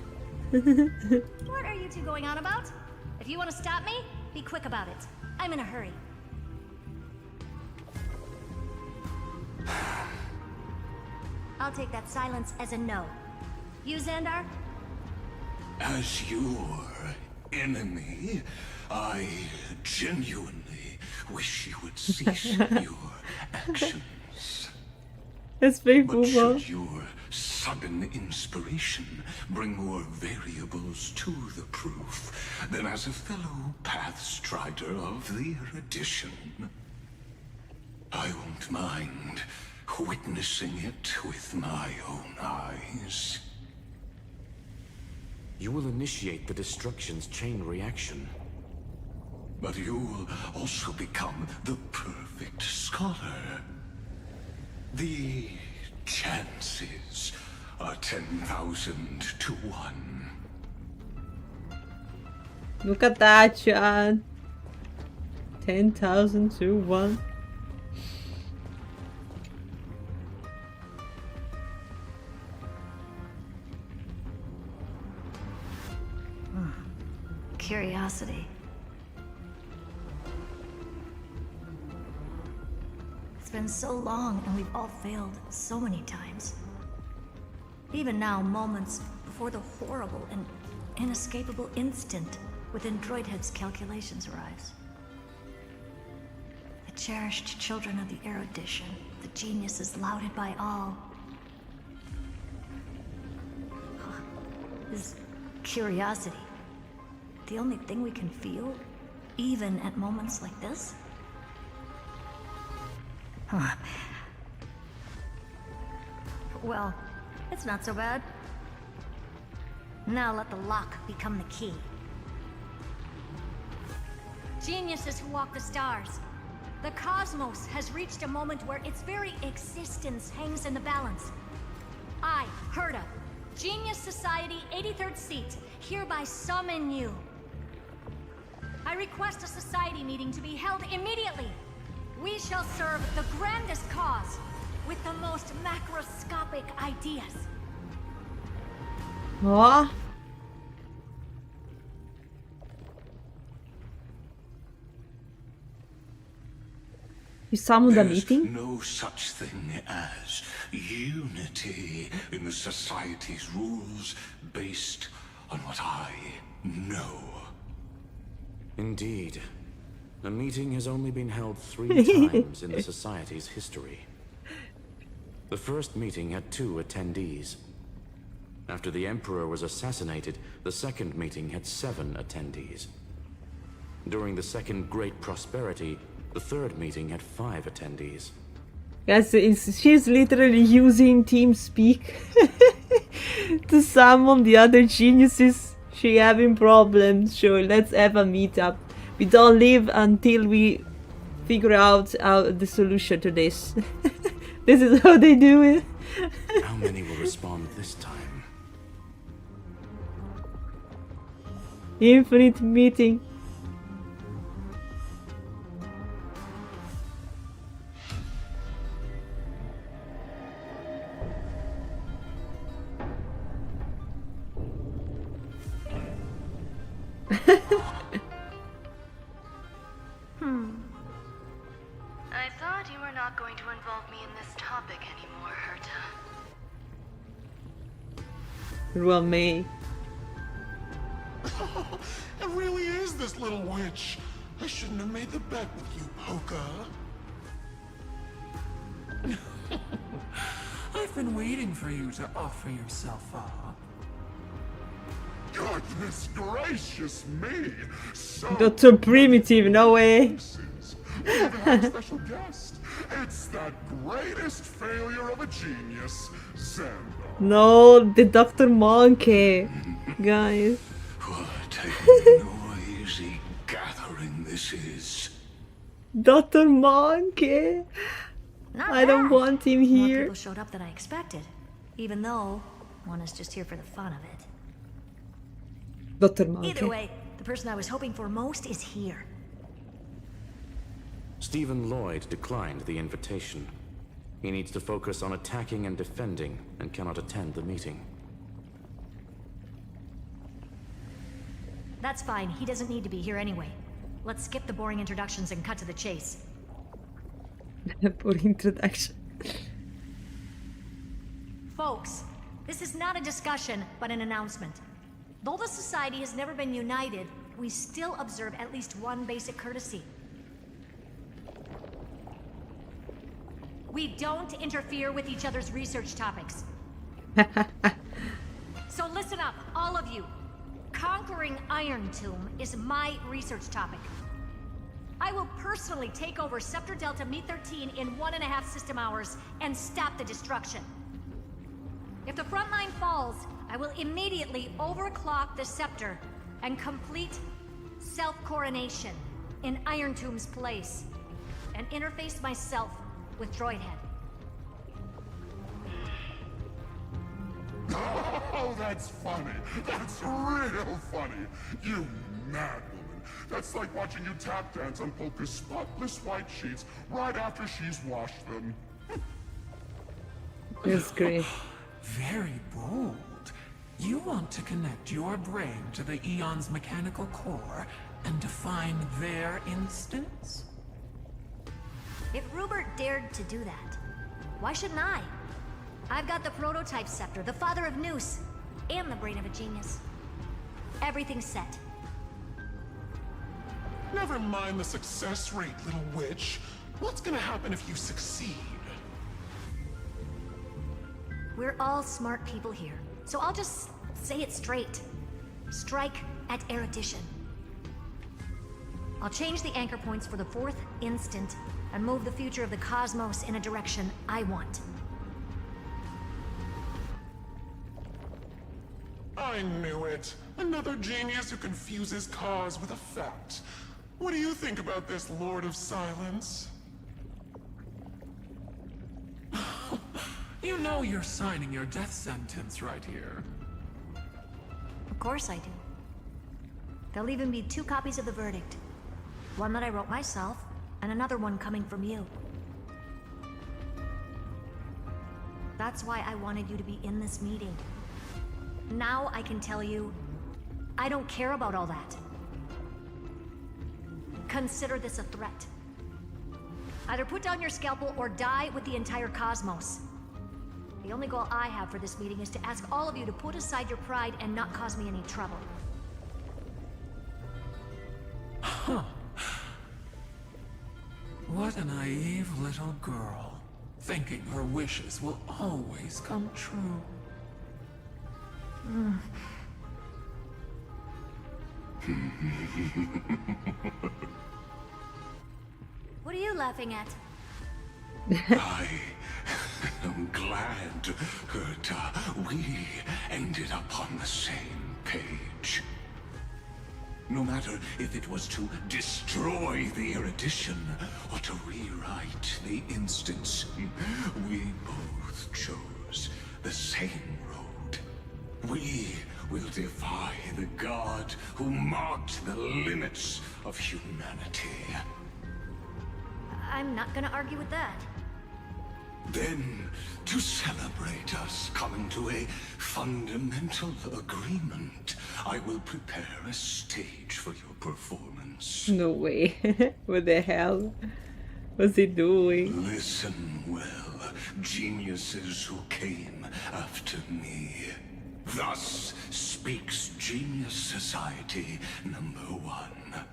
S13: What are you two going on about? If you want to stop me, be quick about it. I'm in a hurry. I'll take that silence as a no. You, Xandar?
S22: As your enemy, I genuinely wish you would cease your actions.
S1: That's very
S22: But
S1: cool.
S22: should your sudden inspiration bring more variables to the proof, then as a fellow Pathstrider of the erudition, I won't mind witnessing it with my own eyes.
S17: You will initiate the Destruction's chain reaction.
S22: But you'll also become the perfect scholar. The chances are 10,000 to 1.
S1: Look at that, John. 10,000 to 1.
S13: Curiosity. It's been so long and we've all failed so many times. Even now, moments before the horrible and inescapable instant within Droidhead's calculations arrives. The cherished children of the erudition, the geniuses lauded by all. Is curiosity the only thing we can feel, even at moments like this? Huh. Well, it's not so bad. Now let the lock become the key.
S19: Geniuses who walk the stars. The cosmos has reached a moment where its very existence hangs in the balance. I, Herta, Genius Society 83rd seat, hereby summon you. I request a society meeting to be held immediately. We shall serve the grandest cause with the most macroscopic ideas.
S1: What? You summoned a meeting?
S22: No such thing as unity in the Society's rules based on what I know.
S17: Indeed. A meeting has only been held 3 times in the Society's history. The first meeting had 2 attendees. After the Emperor was assassinated, the second meeting had 7 attendees. During the Second Great Prosperity, the third meeting had 5 attendees.
S1: Yes, she's literally using TeamSpeak to summon the other geniuses. She having problems. Sure, let's have a meetup. We don't leave until we figure out the solution to this. This is how they do it.
S17: How many will respond this time?
S1: Infinite meeting. Ruin me.
S11: It really is this little witch. I shouldn't have made the bet with you, Poca.
S10: I've been waiting for you to offer yourself up.
S11: Goodness gracious me! So
S1: Dr. Primitive, no way.
S11: we even have a special guest. It's that greatest failure of a genius, Xandar.
S1: No, the Dr. Monkey. Guys.
S22: What a noisy gathering this is.
S1: Dr. Monkey.
S13: Not
S1: I don't
S13: bad.
S1: want him
S13: More
S1: here.
S13: people showed up than I expected, even though one is just here for the fun of it.
S1: Dr. Monkey.
S13: Either way, the person I was hoping for most is here.
S17: Stephen Lloyd declined the invitation. He needs to focus on attacking and defending, and cannot attend the meeting.
S13: That's fine, he doesn't need to be here anyway. Let's skip the boring introductions and cut to the chase.
S1: For introduction.
S13: Folks, this is not a discussion, but an announcement. Though the Society has never been united, we still observe at least one basic courtesy. We don't interfere with each other's research topics. So listen up, all of you. Conquering Iron Tomb is my research topic. I will personally take over Scepter Delta Me-13 in 1.5 system hours and stop the destruction. If the front line falls, I will immediately overclock the Scepter and complete self-coronation in Iron Tomb's place, and interface myself with Droidhead.
S11: Oh, that's funny. That's real funny. You mad woman. That's like watching you tap dance on Polka's spotless white sheets right after she's washed them.
S1: It's great.
S10: Very bold. You want to connect your brain to the Eon's mechanical core and define their instance?
S13: If Rupert dared to do that, why shouldn't I? I've got the prototype scepter, the father of Noose, and the brain of a genius. Everything's set.
S11: Never mind the success rate, little witch. What's gonna happen if you succeed?
S13: We're all smart people here, so I'll just say it straight. Strike at erudition. I'll change the anchor points for the 4th instant and move the future of the cosmos in a direction I want.
S11: I knew it. Another genius who confuses cause with effect. What do you think about this, Lord of Silence?
S10: You know you're signing your death sentence right here.
S13: Of course I do. There'll even be 2 copies of the verdict. One that I wrote myself, and another one coming from you. That's why I wanted you to be in this meeting. Now I can tell you, I don't care about all that. Consider this a threat. Either put down your scalpel or die with the entire cosmos. The only goal I have for this meeting is to ask all of you to put aside your pride and not cause me any trouble.
S10: Huh. What a naive little girl, thinking her wishes will always come true.
S13: What are you laughing at?
S22: I am glad that we ended up on the same page. No matter if it was to destroy the erudition or to rewrite the instance, we both chose the same road. We will defy the god who marked the limits of humanity.
S13: I'm not gonna argue with that.
S22: Then, to celebrate us coming to a fundamental agreement, I will prepare a stage for your performance.
S1: No way. What the hell was he doing?
S22: Listen well, geniuses who came after me. Thus speaks Genius Society #1.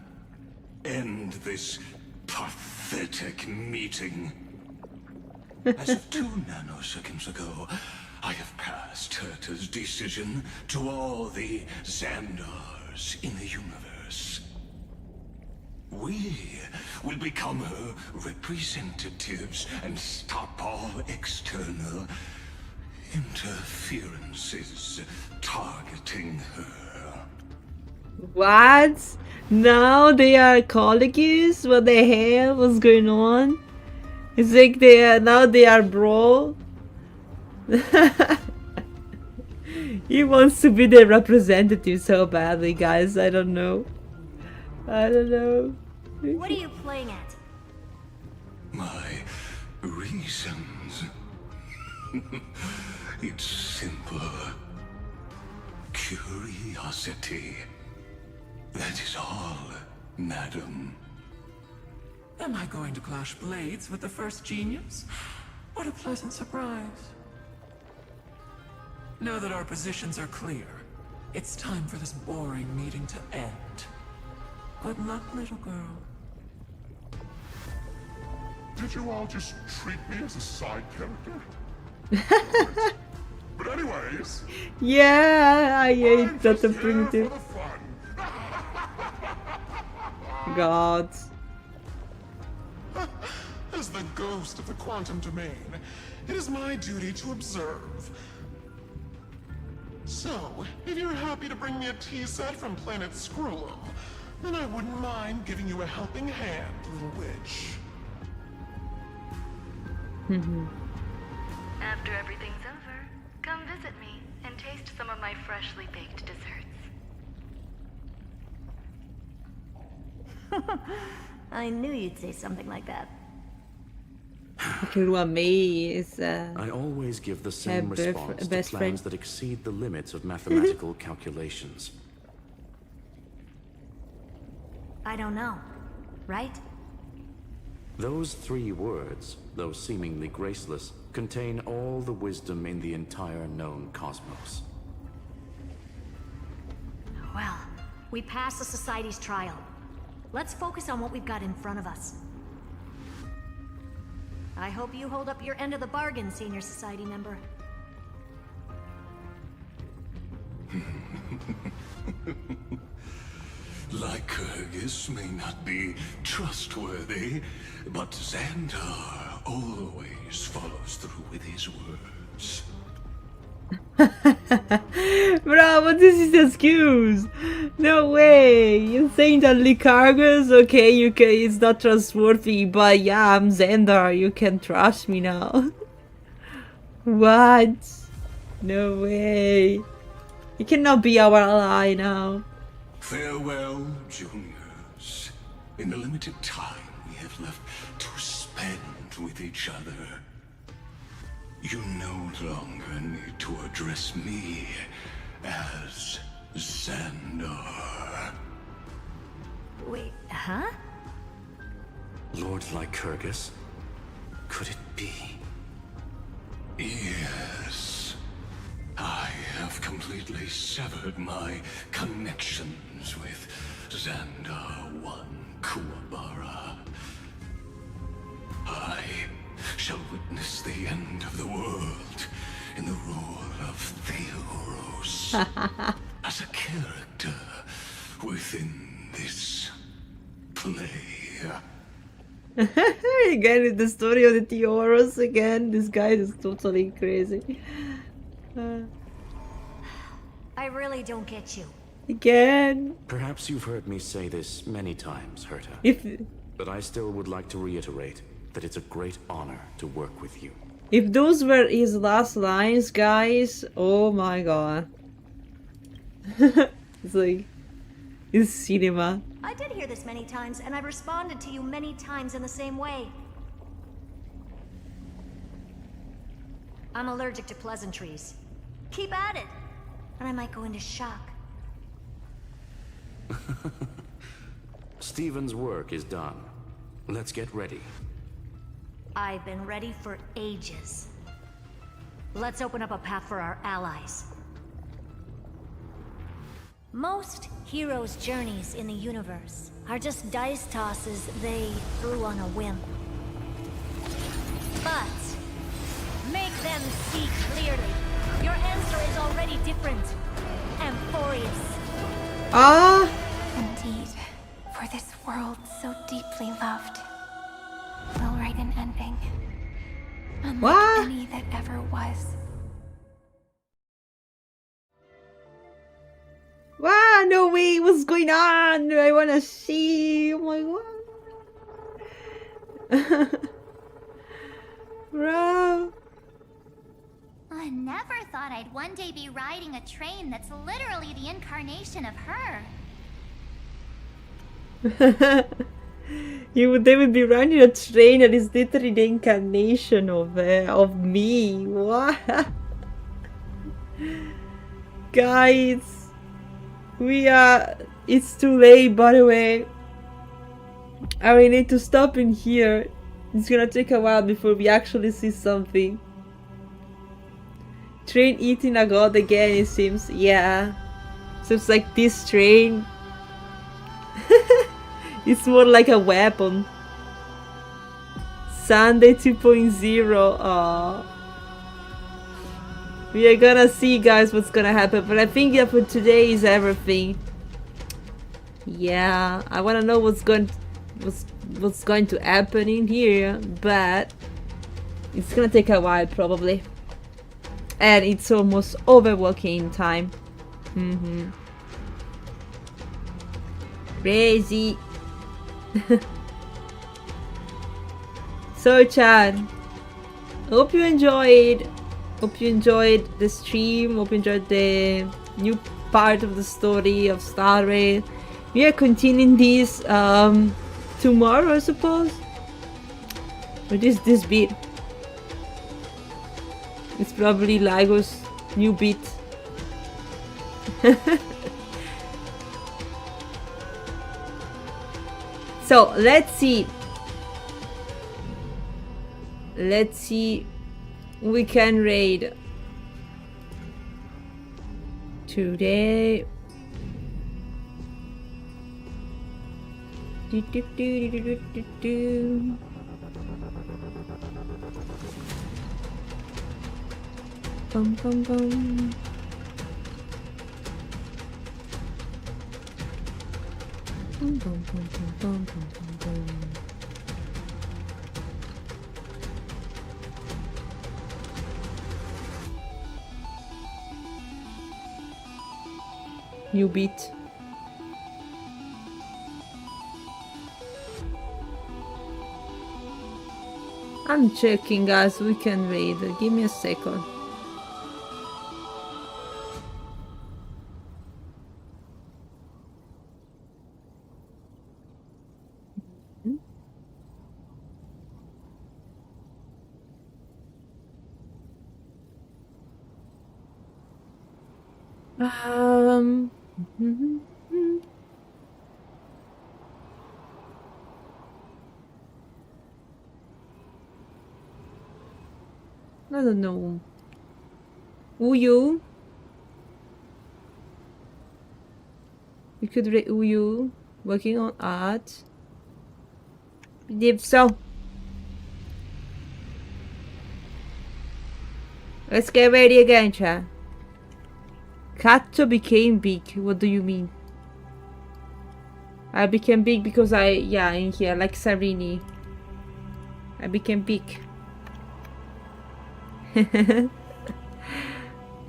S22: End this pathetic meeting. As of 2 nanoseconds ago, I have passed Herta's decision to all the Xandars in the universe. We will become her representatives and stop all external interferences targeting her.
S1: What? Now they are colleagues? What the hell? What's going on? It's like they are bro. He wants to be the representative so badly, guys. I don't know.
S13: What are you playing at?
S22: My reasons. It's simple. Curiosity. That is all, madam.
S10: Am I going to clash blades with the first genius? What a pleasant surprise. Now that our positions are clear, it's time for this boring meeting to end. Good luck, little girl.
S11: Did you all just treat me as a side character? Right. But anyways...
S1: Yeah, I hate that the primitive. God.
S11: As the ghost of the quantum domain, it is my duty to observe. So, if you're happy to bring me a tea set from planet Screw'em, then I wouldn't mind giving you a helping hand, little witch.
S14: After everything's over, come visit me and taste some of my freshly baked desserts.
S13: I knew you'd say something like that.
S17: I always give the same response to plans that exceed the limits of mathematical calculations.
S13: I don't know, right?
S17: Those 3 words, though seemingly graceless, contain all the wisdom in the entire known cosmos.
S13: Well, we passed the Society's trial. Let's focus on what we've got in front of us. I hope you hold up your end of the bargain, Senior Society member.
S22: Lycurgus may not be trustworthy, but Xandar always follows through with his words.
S1: Bro, what is this excuse? No way. You're saying that Lycurgus, okay, it's not trustworthy, but yeah, I'm Xandar, you can trust me now. What? No way. You cannot be our ally now.
S22: Farewell, juniors. In the limited time we have left to spend with each other, you no longer need to address me as Xandar.
S13: Wait, huh?
S17: Lord Lycurgus? Could it be?
S22: Yes. I have completely severed my connections with Xandar 1 Kuwabara. I shall witness the end of the world in the role of Theoros as a character within this play.
S1: Again, the story of the Theoros again. This guy is totally crazy.
S13: I really don't get you.
S1: Again.
S17: Perhaps you've heard me say this many times, Herta. But I still would like to reiterate that it's a great honor to work with you.
S1: If those were his last lines, guys, oh my god. It's like, it's cinema.
S13: I did hear this many times, and I've responded to you many times in the same way. I'm allergic to pleasantries. Keep at it, and I might go into shock.
S17: Steven's work is done. Let's get ready.
S13: I've been ready for ages. Let's open up a path for our allies.
S19: Most heroes' journeys in the universe are just dice tosses they threw on a whim. But make them see clearly. Your answer is already different. Amphorius.
S1: Ah!
S8: Indeed, for this world so deeply loved, we'll write an ending. Unlike
S1: What?
S8: any that ever was.
S1: Wow, no way, what's going on? I wanna see. Oh my god. Bro.
S7: I never thought I'd one day be riding a train that's literally the incarnation of her.
S1: They would be running a train that is literally the incarnation of me. What? Guys, it's too late, by the way. I need to stop in here. It's gonna take a while before we actually see something. Train eating a god again, it seems. Yeah. Seems like this train. It's more like a weapon. Sunday 2.0. Aww. We are gonna see, guys, what's gonna happen. But I think that for today is everything. Yeah, I wanna know what's going to happen in here, but it's gonna take a while probably. And it's almost over working time. Crazy. So Chad, hope you enjoyed. Hope you enjoyed the stream. Hope you enjoyed the new part of the story of Star Rail. We are continuing this tomorrow, I suppose. What is this bit? It's probably Lago's new bit. So let's see. Let's see. We can raid today. Bum bum bum. Bum bum bum bum bum bum bum. New beat. I'm checking, guys. We can raid. Give me a second. I don't know. Uyu? We could read Uyu. Working on art. Believe so. Let's get ready again, chat. Kato became big. What do you mean? I became big because in here, like Sarini. I became big.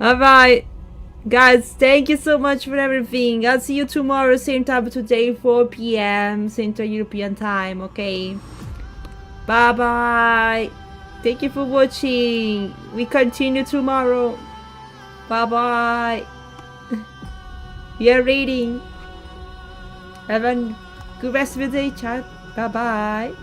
S1: Alright. Guys, thank you so much for everything. I'll see you tomorrow, same time today, 4 PM, Central European Time, okay? Bye bye. Thank you for watching. We continue tomorrow. Bye bye. We are reading. Have a good rest of the day, chat. Bye bye.